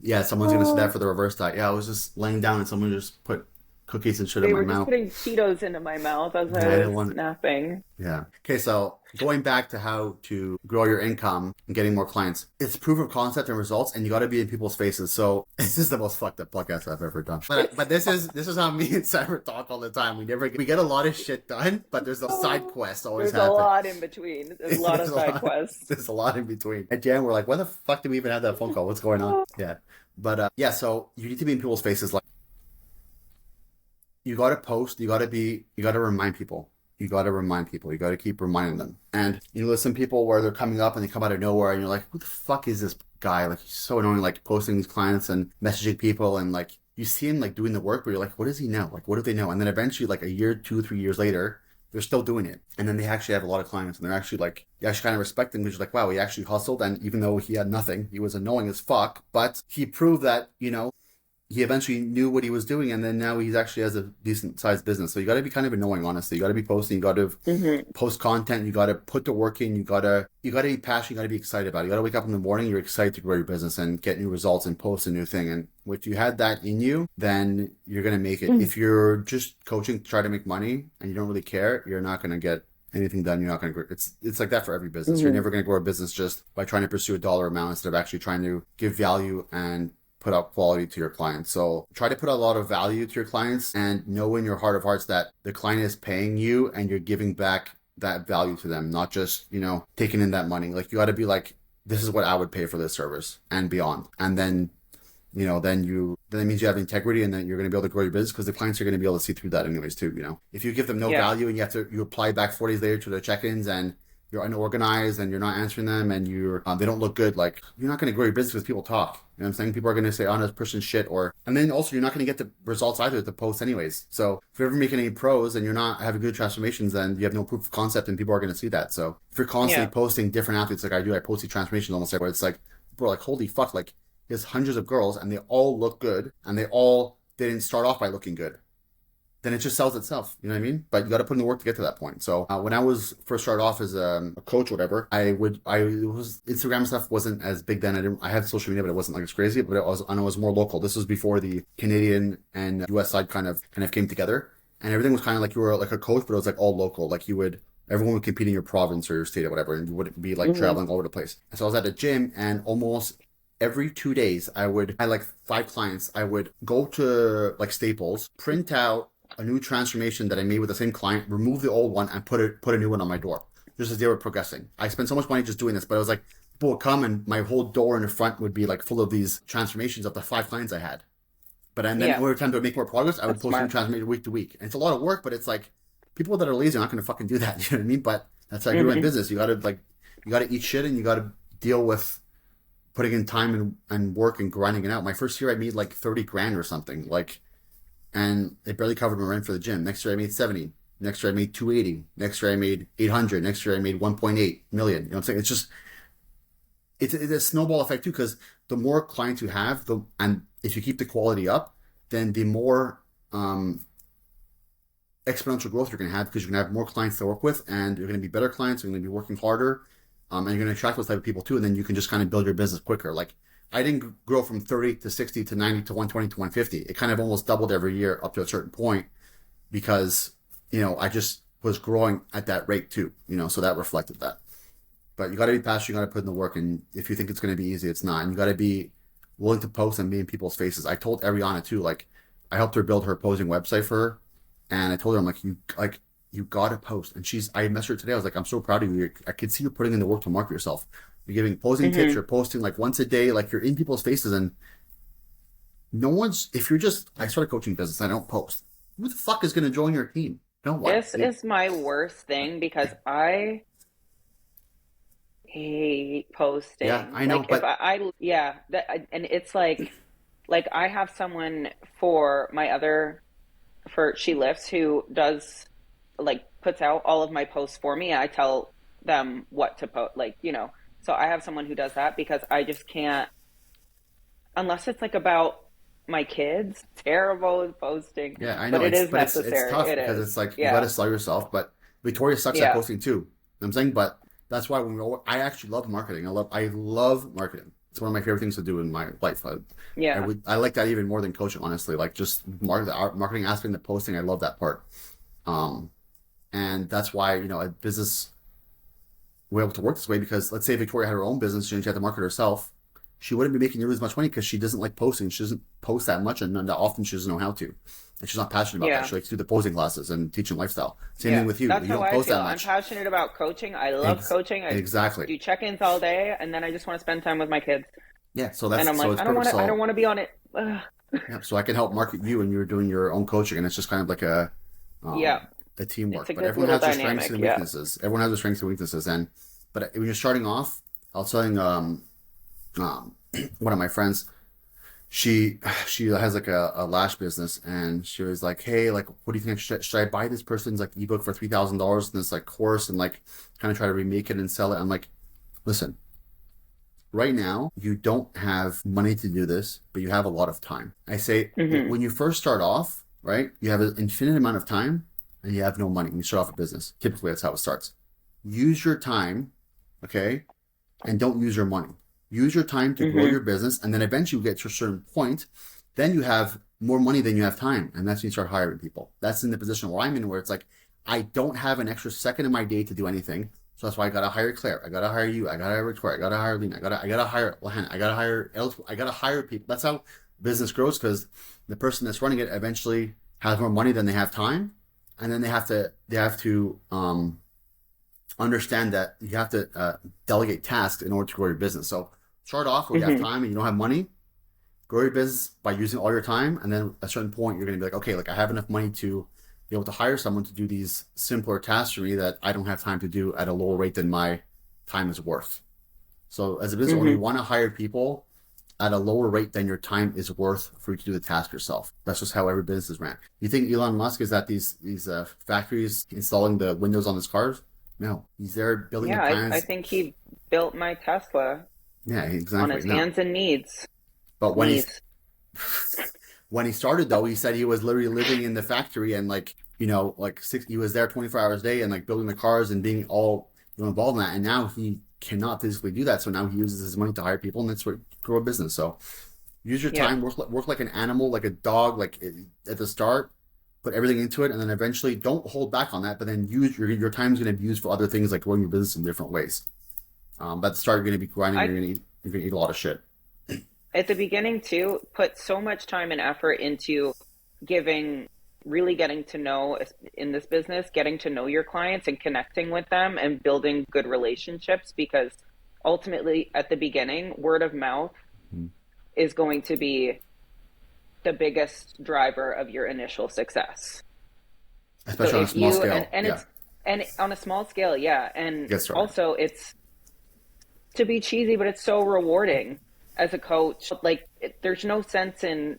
[SPEAKER 1] Yeah, someone's gonna say that for the reverse diet. Yeah, I was just laying down and someone just put cookies and shit in
[SPEAKER 2] They
[SPEAKER 1] my
[SPEAKER 2] were just
[SPEAKER 1] mouth.
[SPEAKER 2] putting Cheetos into my mouth as
[SPEAKER 1] Yeah, I
[SPEAKER 2] I
[SPEAKER 1] didn't
[SPEAKER 2] was
[SPEAKER 1] want.
[SPEAKER 2] napping.
[SPEAKER 1] Yeah. Okay, so going back to how to grow your income and getting more clients, it's proof of concept and results, and you got to be in people's faces. So this is the most fucked up podcast I've ever done. But this is how me and Cyber talk all the time. We get a lot of shit done, but there's a side quest always
[SPEAKER 2] There's a
[SPEAKER 1] happen.
[SPEAKER 2] lot in between. There's a lot of side quests.
[SPEAKER 1] There's a lot in between. At Jan, we're like, why the fuck did we even have that phone call? What's going on? Yeah. But yeah, so you need to be in people's faces. Like, you got to post, you got to remind people. You got to remind people. You got to keep reminding them. And you listen to people where they're coming up and they come out of nowhere and you're like, who the fuck is this guy? Like, he's so annoying, like posting these clients and messaging people. And like, you see him like doing the work, but you're like, what does he know? Like, what do they know? And then eventually, like a year, 2, 3 years later, they're still doing it. And then they actually have a lot of clients and they're actually like, you actually kind of respect them because you're like, wow, he actually hustled. And even though he had nothing, he was annoying as fuck, but he proved that, he eventually knew what he was doing, and then now he's actually has a decent sized business. So you got to be kind of annoying, honestly. You got to be posting, you got to post content, you got to put the work in, you got to be passionate, you got to be excited about it. You got to wake up in the morning, you're excited to grow your business and get new results and post a new thing. And if you had that in you, then you're gonna make it. If you're just coaching to try to make money and you don't really care, you're not gonna get anything done. You're not going to grow. It's like that for every business. You're never going to grow a business just by trying to pursue a dollar amount instead of actually trying to give value and put out quality to your clients. So try to put a lot of value to your clients and know in your heart of hearts that the client is paying you and you're giving back that value to them, not just, taking in that money. Like, you got to be like, this is what I would pay for this service and beyond. And then, then that means you have integrity and then you're going to be able to grow your business because the clients are going to be able to see through that anyways too, If you give them no value and you apply back 4 days later to the check-ins and you're unorganized and you're not answering them and they don't look good, like, you're not going to grow your business because people talk. You know what I'm saying? People are going to say, oh, this person's shit. And then also you're not going to get the results either at the post anyways. So if you're ever making any pros and you're not having good transformations, then you have no proof of concept and people are going to see that. So if you're constantly posting different athletes like I do, I post these transformations almost everywhere. It's like, people are like, holy fuck, like, there's hundreds of girls and they all look good and they didn't start off by looking good. Then it just sells itself. You know what I mean? But you got to put in the work to get to that point. So when I was first started off as a coach or whatever, Instagram stuff wasn't as big then. I had social media, but it wasn't like as crazy, but it was more local. This was before the Canadian and US side kind of came together. And everything was kind of like you were like a coach, but it was like all local. Like everyone would compete in your province or your state or whatever, and you wouldn't be like traveling all over the place. And so I was at a gym and almost every 2 days I had like 5 clients. I would go to like Staples, print out a new transformation that I made with the same client, remove the old one and put a new one on my door, just as they were progressing. I spent so much money just doing this, but it was like people would come and my whole door in the front would be like full of these transformations of the 5 clients I had. But and then every time to make more progress, I would post new transformation week to week. And it's a lot of work, but it's like people that are lazy are not going to fucking do that. You know what I mean? But that's how you run business. You got to eat shit and you got to deal with putting in time and work and grinding it out. My first year I made like 30 grand or something, and it barely covered my rent for the gym. Next year I made 70. Next year I made 280. Next year I made 800. Next year I made 1.8 million. You know what I'm saying? It's just, it's a snowball effect too, because the more clients you have, and if you keep the quality up, then the more exponential growth you're going to have, because you're going to have more clients to work with and you're going to be better clients. You're going to be working harder, and you're going to attract those type of people too. And then you can just kind of build your business quicker. Like, I didn't grow from 30 to 60 to 90 to 120 to 150. It kind of almost doubled every year up to a certain point because, I just was growing at that rate too, so that reflected that. But you got to be passionate, you got to put in the work. And if you think it's going to be easy, it's not. And you got to be willing to post and be in people's faces. I told Ariana too, like, I helped her build her posing website for her. And I told her, I'm like, you got to post. And I messaged her today. I was like, I'm so proud of you. I could see you putting in the work to market yourself. You're giving posing tips, you're posting like once a day, like you're in people's faces, and I started coaching business, I don't post. Who the fuck is going to join your team? No one.
[SPEAKER 2] This is my worst thing because I hate posting.
[SPEAKER 1] Yeah, I know,
[SPEAKER 2] like,
[SPEAKER 1] but
[SPEAKER 2] and it's like I have someone she lifts who does puts out all of my posts for me. I tell them what to post, so I have someone who does that because I just can't, unless it's like about my kids. Terrible with posting,
[SPEAKER 1] Yeah, I
[SPEAKER 2] but
[SPEAKER 1] know
[SPEAKER 2] it is
[SPEAKER 1] it's
[SPEAKER 2] necessary.
[SPEAKER 1] tough
[SPEAKER 2] It
[SPEAKER 1] because
[SPEAKER 2] is.
[SPEAKER 1] it's like you got
[SPEAKER 2] Yeah.
[SPEAKER 1] to sell yourself. But Victoria sucks at
[SPEAKER 2] Yeah.
[SPEAKER 1] posting too. You know what I'm saying, but that's why I actually love marketing. I love marketing. It's one of my favorite things to do in my life.
[SPEAKER 2] Yeah.
[SPEAKER 1] I like that even more than coaching, honestly. Like just the marketing aspect, the posting. I love that part. Um, and that's why a business we're able to work this way because let's say Victoria had her own business and she had to market herself, she wouldn't be making nearly as much money because she doesn't like posting. She doesn't post that much and that often she doesn't know how to. And she's not passionate about that.
[SPEAKER 2] Yeah.
[SPEAKER 1] She likes to do the posing classes and teaching lifestyle. Same thing
[SPEAKER 2] Yeah.
[SPEAKER 1] with you.
[SPEAKER 2] That's
[SPEAKER 1] You
[SPEAKER 2] how
[SPEAKER 1] don't
[SPEAKER 2] I
[SPEAKER 1] post
[SPEAKER 2] feel.
[SPEAKER 1] that
[SPEAKER 2] I'm
[SPEAKER 1] much.
[SPEAKER 2] passionate about coaching. I love coaching. I
[SPEAKER 1] Exactly.
[SPEAKER 2] do check-ins all day, and then I just want to spend time with my kids.
[SPEAKER 1] Yeah. So
[SPEAKER 2] And I'm like,
[SPEAKER 1] it's
[SPEAKER 2] I don't
[SPEAKER 1] perfect.
[SPEAKER 2] want to. I
[SPEAKER 1] So
[SPEAKER 2] don't want to be on it. Ugh.
[SPEAKER 1] yeah. So I can help market you and you're doing your own coaching and it's just kind of like
[SPEAKER 2] Yeah.
[SPEAKER 1] a
[SPEAKER 2] It's
[SPEAKER 1] teamwork.
[SPEAKER 2] a
[SPEAKER 1] But
[SPEAKER 2] good
[SPEAKER 1] everyone
[SPEAKER 2] little
[SPEAKER 1] has their strengths
[SPEAKER 2] dynamic.
[SPEAKER 1] and
[SPEAKER 2] Yeah.
[SPEAKER 1] weaknesses. Everyone has their strengths and weaknesses. But when you're starting off, I was telling um, one of my friends, she has like a lash business and she was like, hey, like what do you think, should I buy this person's like ebook for $3,000 in this like course and like kind of try to remake it and sell it? I'm like, listen, right now you don't have money to do this, but you have a lot of time. I say
[SPEAKER 2] Hmm.
[SPEAKER 1] when you first start off, right, you have an infinite amount of time and you have no money when you start off a business. Typically that's how it starts. Use your time, okay, and don't use your money. Use your time to grow
[SPEAKER 2] Hmm.
[SPEAKER 1] your business, and then eventually you get to a certain point. Then you have more money than you have time, and that's when you start hiring people. That's in the position where I'm in, where it's like I don't have an extra second in my day to do anything, so that's why I gotta hire Claire, I gotta hire you, I gotta hire Victoria, I gotta hire Lena, I gotta hire Lahan, I gotta hire people. That's how business grows because the person that's running it eventually has more money than they have time, and then they have to understand that you have to delegate tasks in order to grow your business. So start off where you have
[SPEAKER 2] Hmm.
[SPEAKER 1] time and you don't have money. Grow your business by using all your time, and then at a certain point you're going to be like, okay, like I have enough money to be able to hire someone to do these simpler tasks for me that I don't have time to do at a lower rate than my time is worth. So as a business owner,
[SPEAKER 2] Hmm.
[SPEAKER 1] you want to hire people at a lower rate than your time is worth for you to do the task yourself. That's just how every business is ran. You think Elon Musk is at these factories installing the windows on his cars? No, he's there building the
[SPEAKER 2] Yeah. I
[SPEAKER 1] plans.
[SPEAKER 2] think he built my Tesla
[SPEAKER 1] Yeah,
[SPEAKER 2] on
[SPEAKER 1] exactly.
[SPEAKER 2] his
[SPEAKER 1] No,
[SPEAKER 2] hands and needs.
[SPEAKER 1] but
[SPEAKER 2] Knees.
[SPEAKER 1] when he started though, he said he was literally living in the factory and like he was there 24 hours a day and like building the cars and being all involved in that. And now he cannot physically do that, so now he uses his money to hire people, and that's what grow a business. So use your
[SPEAKER 2] Yeah.
[SPEAKER 1] time, work like an animal, like a dog, like at the start. Put everything into it, and then eventually don't hold back on that. But then use your time is going to be used for other things like growing your business in different ways. But at the start, you're going to be grinding.
[SPEAKER 2] I
[SPEAKER 1] You're going to eat a lot of shit.
[SPEAKER 2] at the beginning too put so much time and effort into giving really getting to know in this business, getting to know your clients and connecting with them and building good relationships because ultimately at the beginning word of mouth
[SPEAKER 1] Mhm.
[SPEAKER 2] is going to be the biggest driver of your initial success. So
[SPEAKER 1] Especially on a
[SPEAKER 2] if
[SPEAKER 1] small
[SPEAKER 2] you
[SPEAKER 1] scale.
[SPEAKER 2] and
[SPEAKER 1] Yeah,
[SPEAKER 2] it's and on a small scale, yeah, and
[SPEAKER 1] get started.
[SPEAKER 2] also it's to be cheesy, but it's so rewarding as a coach. Like there's no sense in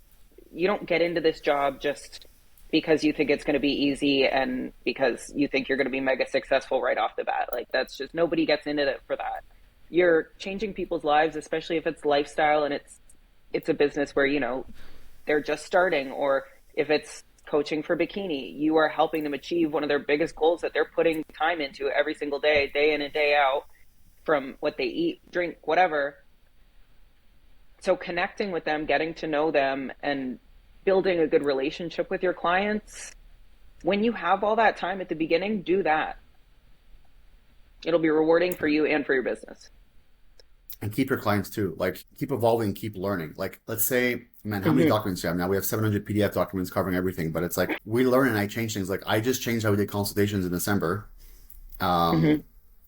[SPEAKER 2] you don't get into this job just because you think it's going to be easy and because you think you're going to be mega successful right off the bat. Like that's just nobody gets into it for that. You're changing people's lives, especially if it's lifestyle and it's a business where they're just starting, or if it's coaching for bikini, you are helping them achieve one of their biggest goals that they're putting time into every single day in and day out, from what they eat, drink, whatever. So connecting with them, getting to know them, and building a good relationship with your clients, when you have all that time at the beginning, do that. It'll be rewarding for you and for your business.
[SPEAKER 1] And keep your clients too. Like keep evolving, keep learning. Like let's say, man, how many
[SPEAKER 2] Hmm.
[SPEAKER 1] documents do you have now? We have 700 PDF documents covering everything, but it's like we learn and I change things. Like I just changed how we did consultations in December.
[SPEAKER 2] Hmm.
[SPEAKER 1] Um,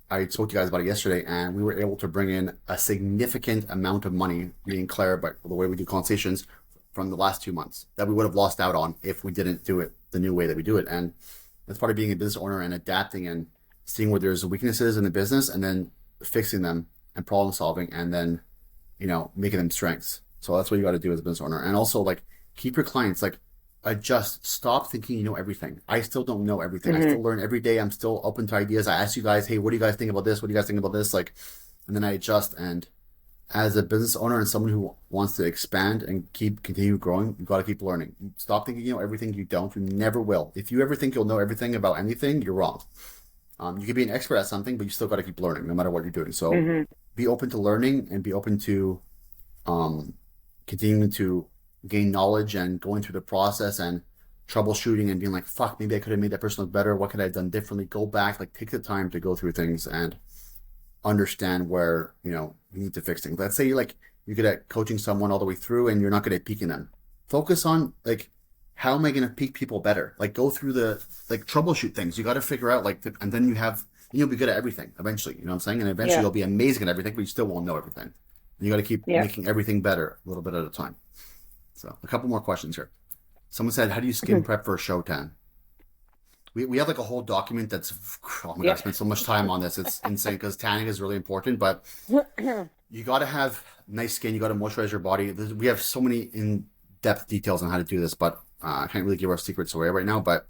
[SPEAKER 1] I spoke to you guys about it yesterday, and we were able to bring in a significant amount of money, being Claire, but the way we do consultations from the last 2 months that we would have lost out on if we didn't do it the new way that we do it. And that's part of being a business owner and adapting and seeing where there's weaknesses in the business and then fixing them and problem solving and then, making them strengths. So that's what you got to do as a business owner. And also like keep your clients like adjust, stop thinking you know everything. I still don't know everything. I
[SPEAKER 2] Hmm.
[SPEAKER 1] still learn every day. I'm still open to ideas. I ask you guys, hey, what do you guys think about this? What do you guys think about this? Like, and then I adjust and as a business owner and someone who wants to expand and continue growing, you got to keep learning. Stop thinking you know everything. You don't. You never will. If you ever think you'll know everything about anything, you're wrong. You can be an expert at something, but you still got to keep learning no matter what you're doing. So
[SPEAKER 2] Hmm.
[SPEAKER 1] be open to learning and be open to um, continuing to gain knowledge and going through the process and troubleshooting and being like, fuck, maybe I could have made that person look better. What could I have done differently? Go back, like take the time to go through things and understand where, you need to fix things. Let's say you're good at coaching someone all the way through and you're not good at peaking them. Focus on like, how am I going to peak people better? Like go through troubleshoot things. You got to figure out and then you'll be good at everything eventually. You know what I'm saying? And eventually
[SPEAKER 2] Yeah.
[SPEAKER 1] you'll be amazing at everything, but you still won't know everything. And you got to keep
[SPEAKER 2] Yeah.
[SPEAKER 1] making everything better a little bit at a time. So a couple more questions here. Someone said, how do you skin prep for a show tan? We have like a whole document that's, oh my God, I spent so much time on this. It's insane because tanning is really important, but you got to have nice skin. You got to moisturize your body. We have so many in-depth details on how to do this, but I can't really give our secrets away right now. But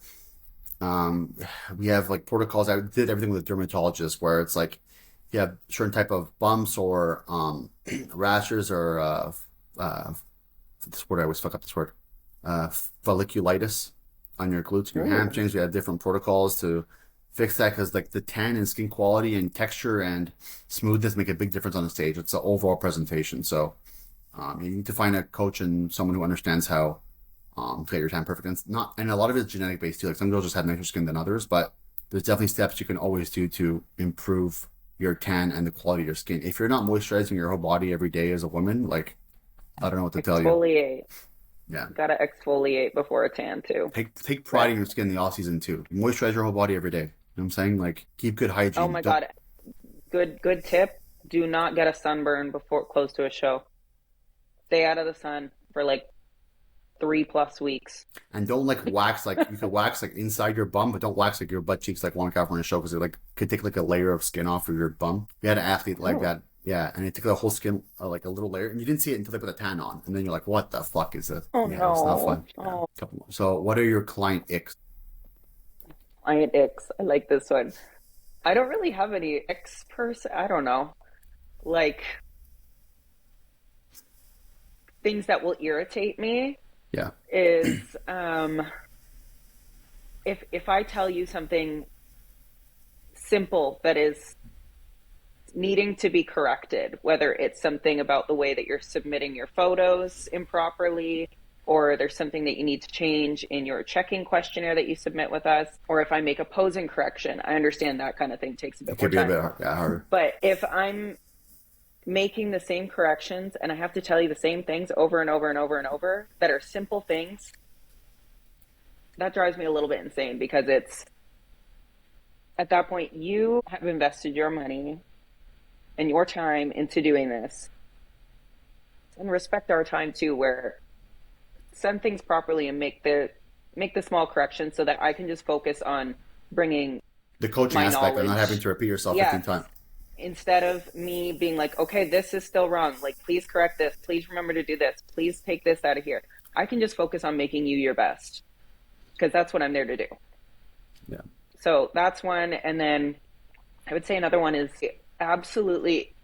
[SPEAKER 1] we have like protocols. I did everything with a dermatologist where it's like you have certain type of bumps or rashes or this word I always fuck up this word folliculitis on your glutes and your hamstrings. We have different protocols to fix that because like the tan and skin quality and texture and smoothness make a big difference on the stage. It's the overall presentation. So you need to find a coach and someone who understands how to get your tan perfect. And a lot of it's genetic based too. Like some girls just have nicer skin than others, but there's definitely steps you can always do to improve your tan and the quality of your skin. If you're not moisturizing your whole body every day as a woman, like I don't know what to tell you.
[SPEAKER 2] Exfoliate.
[SPEAKER 1] Yeah.
[SPEAKER 2] You gotta exfoliate before a tan too.
[SPEAKER 1] Take pride in your skin in the off season too. Moisturize your whole body every day. You know what I'm saying? Like keep good hygiene.
[SPEAKER 2] Oh my God. Good tip. Do not get a sunburn before close to a show. Stay out of the sun for like 3+ weeks.
[SPEAKER 1] And don't like wax like you can wax like inside your bum, but don't wax like your butt cheeks like one California show because it like could take like a layer of skin off of your bum. We had an athlete like that. Yeah, and it took the whole skin like a little layer, and you didn't see it until they put a tan on, and then you're like, "What the fuck is this?"
[SPEAKER 2] Oh
[SPEAKER 1] Yeah,
[SPEAKER 2] no.
[SPEAKER 1] it's not fun. Yeah.
[SPEAKER 2] Oh,
[SPEAKER 1] Couple more. So, what are your client icks?
[SPEAKER 2] client icks. I like this one. I don't really have any icks per se. I don't know. Like things that will irritate me
[SPEAKER 1] Yeah,
[SPEAKER 2] is if I tell you something simple that is needing to be corrected, whether it's something about the way that you're submitting your photos improperly, or there's something that you need to change in your check-in questionnaire that you submit with us, or if I make a posing correction. I understand that kind of thing takes a
[SPEAKER 1] it
[SPEAKER 2] bit more
[SPEAKER 1] could be a
[SPEAKER 2] time.
[SPEAKER 1] bit harder.
[SPEAKER 2] But if I'm making the same corrections and I have to tell you the same things over and over and over and over that are simple things, that drives me a little bit insane because it's at that point you have invested your money and your time into doing this, and respect our time too, where send things properly and make the small corrections so that I can just focus on bringing
[SPEAKER 1] The coaching
[SPEAKER 2] my
[SPEAKER 1] aspect of not
[SPEAKER 2] knowledge.
[SPEAKER 1] having to repeat yourself
[SPEAKER 2] Yeah.
[SPEAKER 1] 15 times.
[SPEAKER 2] Instead of me being like, okay, this is still wrong. Like, please correct this. Please remember to do this. Please take this out of here. I can just focus on making you your best because that's what I'm there to do.
[SPEAKER 1] Yeah.
[SPEAKER 2] So that's one. And then I would say another one is absolutely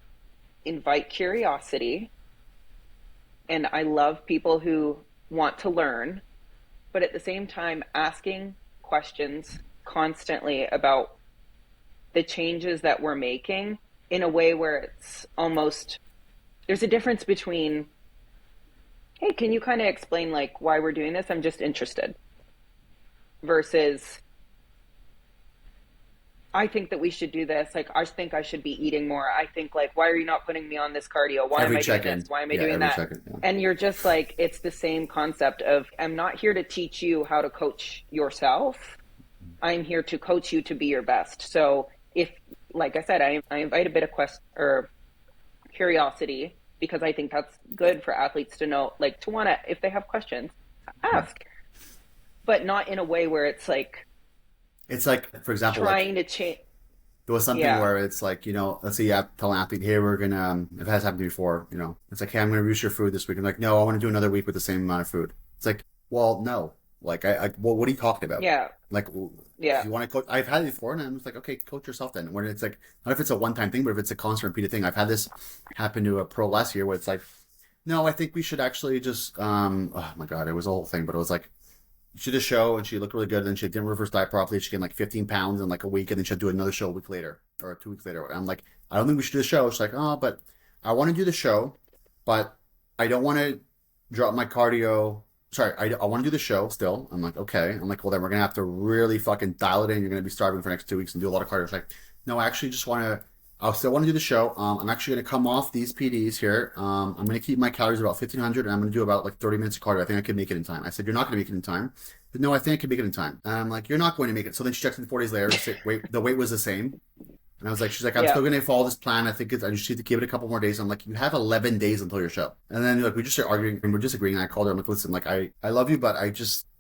[SPEAKER 2] invite curiosity. And I love people who want to learn, but at the same time, asking questions constantly about the changes that we're making in a way where it's almost, there's a difference between, hey, can you kind of explain like why we're doing this? I'm just interested, versus I think that we should do this. Like, I think I should be eating more. I think like, why are you not putting me on this cardio? Why am I doing this? Why am I doing that?
[SPEAKER 1] Yeah.
[SPEAKER 2] And you're just like, it's the same concept of, I'm not here to teach you how to coach yourself. I'm here to coach you to be your best. So if, like I said, I invite a bit of curiosity because I think that's good for athletes to know, like to want to, if they have questions, ask, but not in a way where it's like,
[SPEAKER 1] It's like, for example,
[SPEAKER 2] trying to change.
[SPEAKER 1] there was something where it's like, let's say you tell an athlete, hey, we're going to, if it has happened before, it's like, hey, I'm going to reduce your food this week. And like, no, I want to do another week with the same amount of food. It's like, well, no. Like, what are you talking about?
[SPEAKER 2] Yeah.
[SPEAKER 1] Like,
[SPEAKER 2] Yeah.
[SPEAKER 1] you want to coach? I've had it before, and I'm just like, okay, coach yourself then. When it's like, not if it's a one time thing, but if it's a constant repeated thing. I've had this happen to a pro last year where it's like, no, I think we should actually just, oh my God, it was a whole thing, but it was like, she did a show and she looked really good, and then she didn't reverse diet properly. She gained like 15 pounds in like a week, and then she'd do another show a week later or 2 weeks later. And I'm like, I don't think we should do the show. She's like, oh, but I want to do the show, but I don't want to drop my cardio. Sorry, I want to do the show still. I'm like, okay. I'm like, well, then we're going to have to really fucking dial it in. You're going to be starving for the next 2 weeks and do a lot of cardio. She's like, no, I actually just want to, I still want to do the show. I'm actually going to come off these PEDs here. I'm going to keep my calories about 1,500, and I'm going to do about like 30 minutes of cardio. I think I can make it in time. I said, you're not going to make it in time. But no, I think I can make it in time. And I'm like, you're not going to make it. So then she checks in 4 days later. The weight was the same. And I was like, she's like, I'm still going to follow this plan. I think I just need to give it a couple more days. I'm like, you have 11 days until your show. And then like we just started arguing and we're disagreeing. And I called her. I'm like, listen, like I love you, but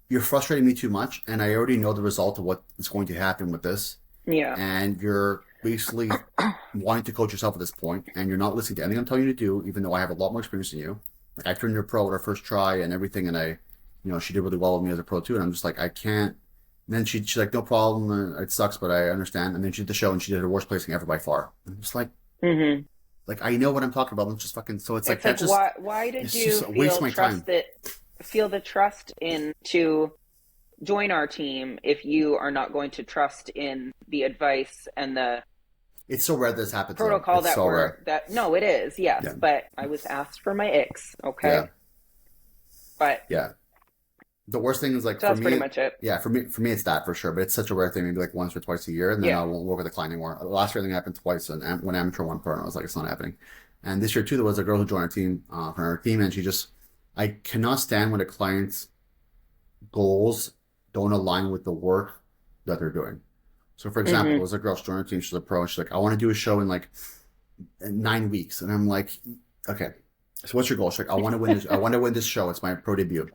[SPEAKER 1] you're frustrating me too much. And I already know the result of what is going to happen with this.
[SPEAKER 2] Yeah.
[SPEAKER 1] And you're basically wanting to coach yourself at this point, and you're not listening to anything I'm telling you to do, even though I have a lot more experience than you. Like I turned your pro at our first try and everything, and she did really well with me as a pro too. And I'm just like, I can't. And then she's like, no problem. It sucks, but I understand. And then she did the show, and she did her worst placing ever by far. I'm just like, like I know what I'm talking about. I'm just fucking. So it's like that's just
[SPEAKER 2] why did you feel the trust in to join our team if you are not going to trust in the advice and the
[SPEAKER 1] it's so rare this happens
[SPEAKER 2] protocol no, it is, yes, yeah. But I was asked for my icks, okay,
[SPEAKER 1] yeah.
[SPEAKER 2] But
[SPEAKER 1] yeah, the worst thing is like
[SPEAKER 2] so
[SPEAKER 1] for
[SPEAKER 2] that's
[SPEAKER 1] me,
[SPEAKER 2] pretty much it.
[SPEAKER 1] Yeah, for me it's that for sure, but it's such a rare thing, maybe like once or twice a year, and then I won't work with a client anymore. The last year thing happened twice, and when amateur won pro, and I was like, it's not happening. And this year too, there was a girl who joined our team from our team, and I cannot stand when a client's goals don't align with the work that they're doing. So for example, there was a girl, she joined our team, she's a pro, and she's like, I want to do a show in like 9 weeks. And I'm like, okay, so what's your goal? She's like, I want to win this show. It's my pro debut.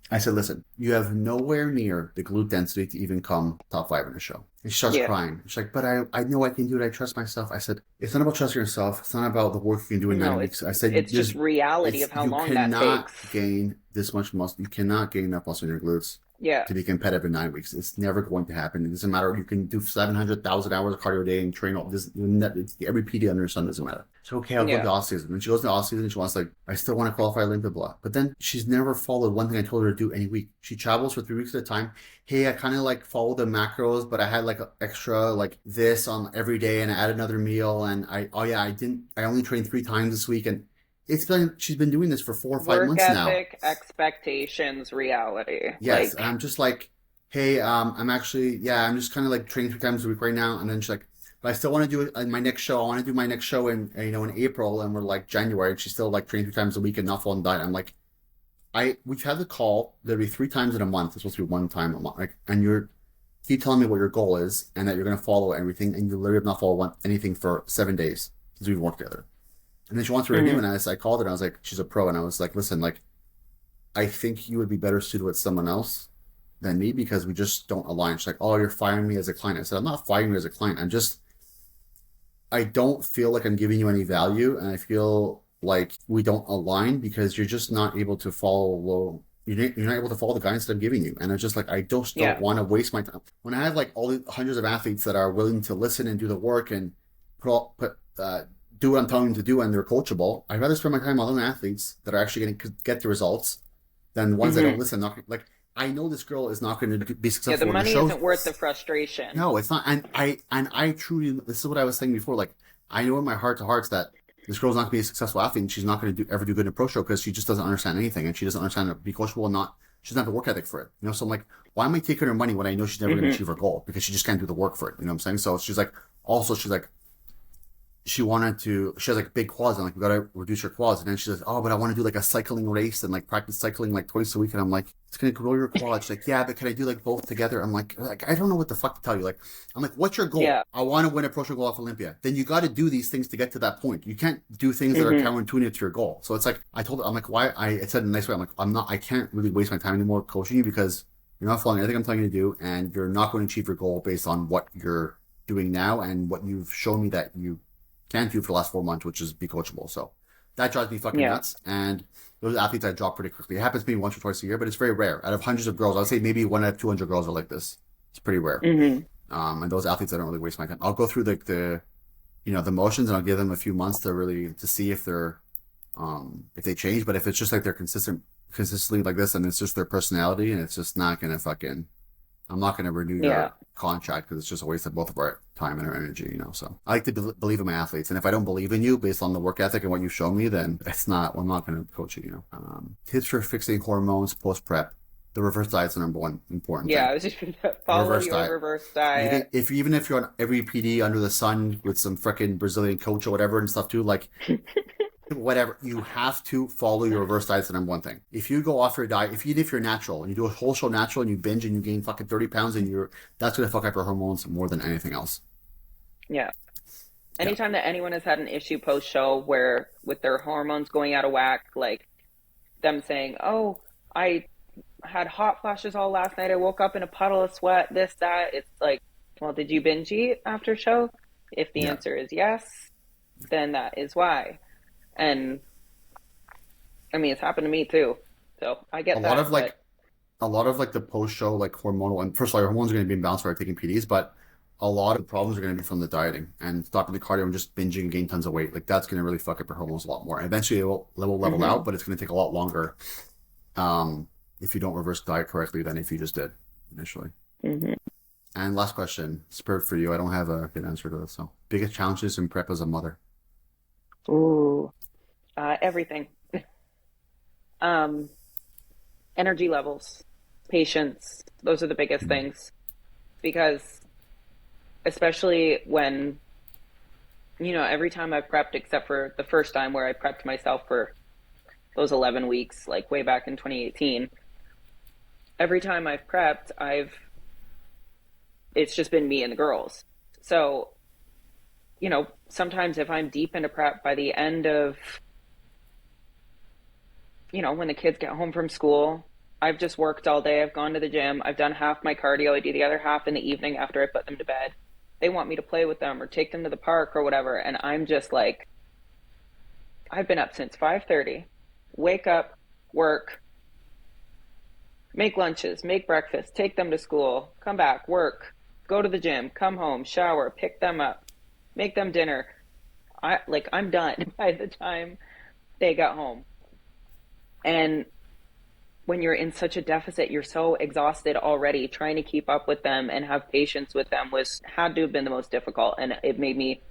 [SPEAKER 1] I said, listen, you have nowhere near the glute density to even come top 5 in a show. And she starts crying. She's like, but I know I can do it. I trust myself. I said, it's not about trusting yourself. It's not about the work you can do in 9 weeks. I said,
[SPEAKER 2] it's just reality of how long that takes.
[SPEAKER 1] You cannot gain this much muscle. You cannot gain enough muscle in your glutes to be competitive in 9 weeks. It's never going to happen. It doesn't matter. You can do 700,000 hours of cardio a day and train all this. Every PD under the sun doesn't matter. So, okay, I'll go to off season. And she goes to off season and she wants like, I still want to qualify Olympia, blah. But then she's never followed one thing I told her to do any week. She travels for 3 weeks at a time. Hey, I kind of like follow the macros, but I had like extra like this on every day, and I add another meal. And I only trained 3 times this week. And she's been doing this for 4 or 5 months now. Work ethic,
[SPEAKER 2] expectations, reality.
[SPEAKER 1] Yes. And I'm just like, hey, I'm just kind of like training 3 times a week right now. And then she's like, but I still want to do it in my next show. I want to do my next show in April, and we're like January, and she's still like training 3 times a week and not following diet. I'm like, we've had the call. There'll be 3 times in a month. It's supposed to be 1 time a month. Like, and you keep telling me what your goal is and that you're going to follow everything, and you literally have not followed anything for 7 days since we've worked together. And then she wants to review, and I called her, and I was like, she's a pro, and I was like, listen, like, I think you would be better suited with someone else than me because we just don't align. She's like, oh, you're firing me as a client. I said, I'm not firing you as a client. I don't feel like I'm giving you any value, and I feel like we don't align because you're just not able to follow. You're not able to follow the guidance that I'm giving you, and it's just like I just don't want to waste my time. When I have like all the hundreds of athletes that are willing to listen and do the work and do what I'm telling them to do, and they're coachable, I'd rather spend my time on other athletes that are actually going to get the results than the ones that don't listen. I know this girl is not going to be successful.
[SPEAKER 2] The money isn't worth the frustration.
[SPEAKER 1] No, it's not. And I truly, this is what I was saying before. Like, I know in my heart to hearts that this girl's not going to be a successful athlete, and she's not going to ever do good in a pro show because she just doesn't understand anything, and she doesn't understand how to be coachable, and she doesn't have the work ethic for it. So I'm like, why am I taking her money when I know she's never going to achieve her goal because she just can't do the work for it? You know what I'm saying? So she's like, she has like big quads, and like, we got to reduce her quads. And then she says, oh, but I want to do like a cycling race and like practice cycling like twice a week. And I'm like, it's going to grow your quads. She's like, yeah, but can I do like both together? I'm like, I don't know what the fuck to tell you. Like, I'm like, what's your goal? Yeah. I want to win a pro show goal off Olympia. Then you got to do these things to get to that point. You can't do things that are counterintuitive to your goal. So it's like, I told her, I'm like, why? I said in a nice way, I'm like, I can't really waste my time anymore coaching you because you're not following anything I'm telling you to do, and you're not going to achieve your goal based on what you're doing now and what you've shown me that you can't do for the last 4 months, which is be coachable. So That drives me fucking
[SPEAKER 2] Yeah.
[SPEAKER 1] nuts. And those athletes I drop pretty quickly. It happens to me once or twice a year, but it's very rare. Out of hundreds of girls, I'd say maybe 1 out of 200 girls are like this. It's pretty rare.
[SPEAKER 2] Hmm.
[SPEAKER 1] And those athletes, I don't really waste my time. I'll go through the motions, and I'll give them a few months to see if they change. But if it's just like they're consistently like this, and it's just their personality, and it's just not gonna fucking, I'm not gonna renew
[SPEAKER 2] Yeah.
[SPEAKER 1] their contract because it's just a waste of both of our time and our energy. So I like to believe in my athletes, and if I don't believe in you based on the work ethic and what you've shown me, then I'm not gonna coach you. Tips for fixing hormones post prep. The reverse diet's the number one important
[SPEAKER 2] Yeah,
[SPEAKER 1] thing.
[SPEAKER 2] I was just follow
[SPEAKER 1] Reverse
[SPEAKER 2] your
[SPEAKER 1] diet.
[SPEAKER 2] reverse diet.
[SPEAKER 1] Even if you're on every PD under the sun with some freaking Brazilian coach or whatever and stuff too, like whatever, you have to follow your reverse diet's the number one thing. If you go off your diet, even if you're natural and you do a whole show natural and you binge and you gain fucking 30 pounds and that's gonna fuck up your hormones more than anything else.
[SPEAKER 2] Yeah. Anytime that anyone has had an issue post show where with their hormones going out of whack, like them saying, "Oh, I had hot flashes all last night. I woke up in a puddle of sweat, this, that." It's like, well, did you binge eat after show? If the answer is yes, then that is why. And I mean, it's happened to me too. So I get
[SPEAKER 1] A
[SPEAKER 2] that.
[SPEAKER 1] lot of like a lot of like the post show like hormonal, and first of all, your hormones are going to be imbalanced by taking PDs, but a lot of the problems are going to be from the dieting and stopping the cardio and just binging and gain tons of weight. Like that's going to really fuck up your hormones a lot more. And eventually it will level out, but it's going to take a lot longer if you don't reverse diet correctly than if you just did initially.
[SPEAKER 2] Mm-hmm.
[SPEAKER 1] And last question, Spirit, for you. I don't have a good answer to this. So, biggest challenges in prep as a mother?
[SPEAKER 2] Ooh, everything. Energy levels, patience. Those are the biggest things because especially when, every time I've prepped, except for the first time where I prepped myself for those 11 weeks, like way back in 2018, every time I've prepped, it's just been me and the girls. So, sometimes if I'm deep into prep by the end of, when the kids get home from school, I've just worked all day. I've gone to the gym. I've done half my cardio. I do the other half in the evening after I put them to bed. They want me to play with them or take them to the park or whatever. And I'm just like, I've been up since 5:30, wake up, work, make lunches, make breakfast, take them to school, come back, work, go to the gym, come home, shower, pick them up, make them dinner. I'm done by the time they got home. And when you're in such a deficit, you're so exhausted already. Trying to keep up with them and have patience with them had to have been the most difficult. And it made me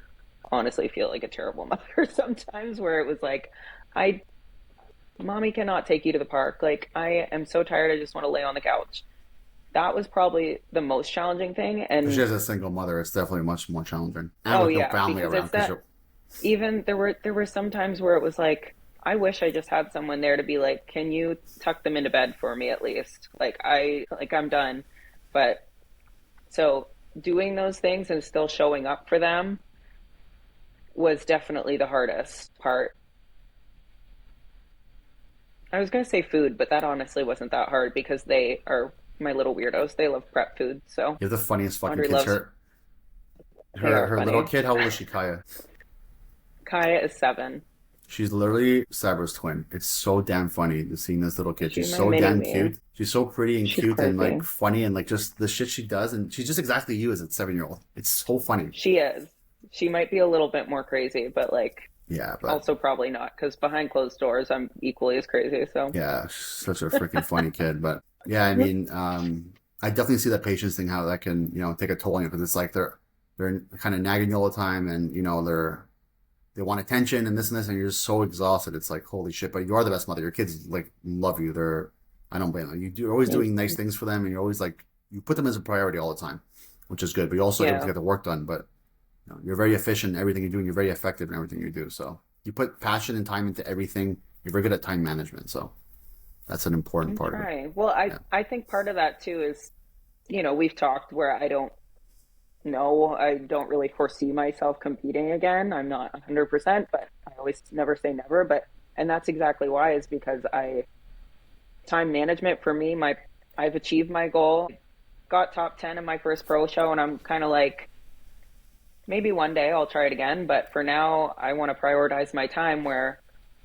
[SPEAKER 2] honestly feel like a terrible mother sometimes, where it was like, mommy cannot take you to the park. Like, I am so tired. I just want to lay on the couch. That was probably the most challenging thing. And
[SPEAKER 1] Especially as a single mother, it's definitely much more challenging. And
[SPEAKER 2] oh
[SPEAKER 1] with no
[SPEAKER 2] yeah,
[SPEAKER 1] family
[SPEAKER 2] because
[SPEAKER 1] around.
[SPEAKER 2] it's that. Even there were some times where it was like, I wish I just had someone there to be like, can you tuck them into bed for me at least? I'm done. But so doing those things and still showing up for them was definitely the hardest part. I was going to say food, but that honestly wasn't that hard because they are my little weirdos. They love prep food. So
[SPEAKER 1] You're the funniest fucking
[SPEAKER 2] Audrey
[SPEAKER 1] kids.
[SPEAKER 2] loves.
[SPEAKER 1] Her little kid, how old is she, Kaya?
[SPEAKER 2] Kaya is 7.
[SPEAKER 1] She's literally Sabra's twin. It's so damn funny to seeing this little kid. She's
[SPEAKER 2] She's my
[SPEAKER 1] so damn
[SPEAKER 2] mini-me.
[SPEAKER 1] cute. She's so pretty and
[SPEAKER 2] She's
[SPEAKER 1] cute and like
[SPEAKER 2] crazy.
[SPEAKER 1] funny and like just the shit she does. And she's just exactly you as a 7-year-old. It's so funny.
[SPEAKER 2] She is. She might be a little bit more crazy, but
[SPEAKER 1] Yeah, but
[SPEAKER 2] also probably not, because behind closed doors, I'm equally as crazy. So
[SPEAKER 1] yeah, she's such a freaking funny kid. But yeah, I mean, I definitely see that patience thing, how that can, take a toll on you because it's like they're kind of nagging you all the time and, they want attention and this, and you're just so exhausted. It's like, holy shit, but you are the best mother. Your kids like love you. I don't blame them. You're always doing nice things for them and you're always like, you put them as a priority all the time, which is good. But you also have to get the work done. But you're very efficient in everything you're doing. You're very effective in everything you do. So you put passion and time into everything. You're very good at time management. So that's an important part of it.
[SPEAKER 2] Well, I think part of that too is, we've talked where I don't really foresee myself competing again. I'm not 100%, but I always never say never. And that's exactly why, is because time management for me, I've achieved my goal, got top 10 in my first pro show, and I'm kind of like, maybe one day I'll try it again. But for now, I want to prioritize my time where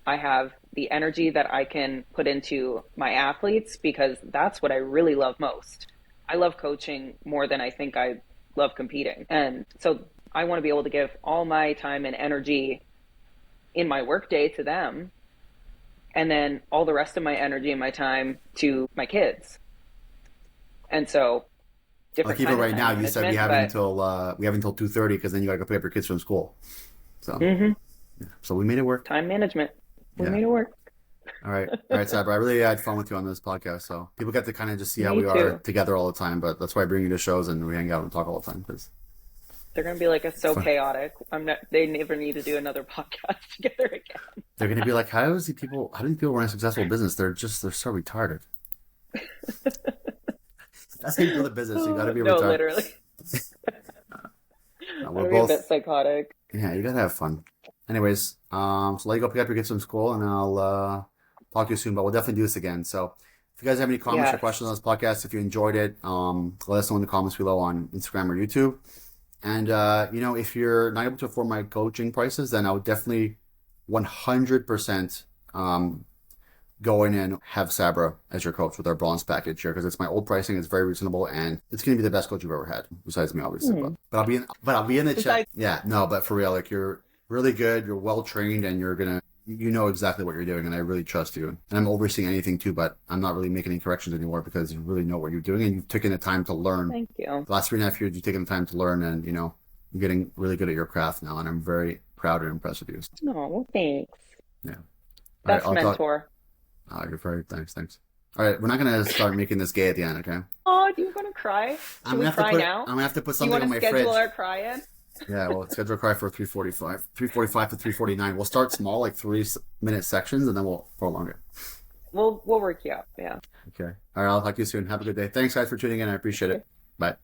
[SPEAKER 2] I have the energy that I can put into my athletes, because that's what I really love most. I love coaching more than I think I love competing. And so I want to be able to give all my time and energy in my workday to them, and then all the rest of my energy and my time to my kids. And so different
[SPEAKER 1] Like even
[SPEAKER 2] kind of
[SPEAKER 1] right
[SPEAKER 2] time
[SPEAKER 1] now, you said
[SPEAKER 2] management,
[SPEAKER 1] we have until 2:30 because then you got to go pick up your kids from school. So
[SPEAKER 2] but
[SPEAKER 1] so we made it work.
[SPEAKER 2] time management, we
[SPEAKER 1] Yeah.
[SPEAKER 2] made it work.
[SPEAKER 1] All right, Sabra. I really had fun with you on this podcast. So people get to kind of just see how
[SPEAKER 2] Me
[SPEAKER 1] we are
[SPEAKER 2] too.
[SPEAKER 1] together all the time. But that's why I bring you to shows and we hang out and talk all the time because
[SPEAKER 2] They're going to be like, it's
[SPEAKER 1] it's
[SPEAKER 2] so
[SPEAKER 1] fun.
[SPEAKER 2] chaotic. They never need to do another podcast together again.
[SPEAKER 1] They're gonna be like, how do these people run a successful business? They're so retarded. That's how you build a business. You got to be
[SPEAKER 2] No,
[SPEAKER 1] retarded.
[SPEAKER 2] literally.
[SPEAKER 1] We're
[SPEAKER 2] I'd be a bit
[SPEAKER 1] both.
[SPEAKER 2] psychotic.
[SPEAKER 1] Yeah, you gotta have fun. Anyways, so let you go pick up your kids from school, and I'll talk to you soon. But we'll definitely do this again. So, if you guys have any comments or
[SPEAKER 2] Yes.
[SPEAKER 1] questions on this podcast, if you enjoyed it, let us know in the comments below on Instagram or YouTube. And if you're not able to afford my coaching prices, then I would definitely 100% go in and have Sabra as your coach with our bronze package here because it's my old pricing. It's very reasonable and it's going to be the best coach you've ever had, besides me, obviously. But I'll be in the chat.
[SPEAKER 2] Besides-
[SPEAKER 1] Yeah, no, but for real, like you're really good, you're well trained, and you know exactly what you're doing, and I really trust you. And I'm overseeing anything too, but I'm not really making any corrections anymore because you really know what you're doing and you've taken the time to learn.
[SPEAKER 2] Thank you.
[SPEAKER 1] The last 3.5 years, you've taken the time to learn, and you're getting really good at your craft now, and I'm very proud and impressed with you.
[SPEAKER 2] Oh, well, thanks.
[SPEAKER 1] Yeah. All
[SPEAKER 2] Best
[SPEAKER 1] I'll talk.
[SPEAKER 2] mentor.
[SPEAKER 1] You're very thanks. All right, we're not gonna start making this gay at the end, okay?
[SPEAKER 2] Oh, do you want to cry? Should we cry now?
[SPEAKER 1] I'm gonna have to put
[SPEAKER 2] Do you
[SPEAKER 1] something
[SPEAKER 2] want
[SPEAKER 1] on
[SPEAKER 2] to
[SPEAKER 1] my fridge.
[SPEAKER 2] schedule our cry in?
[SPEAKER 1] Yeah, well, schedule a cry for 3:45 to 3:49. We'll start small, like 3-minute sections, and then we'll prolong it.
[SPEAKER 2] We'll work you up. Yeah.
[SPEAKER 1] Okay. All right, I'll talk to you soon. Have a good day. Thanks, guys, for tuning in. I appreciate it. Bye.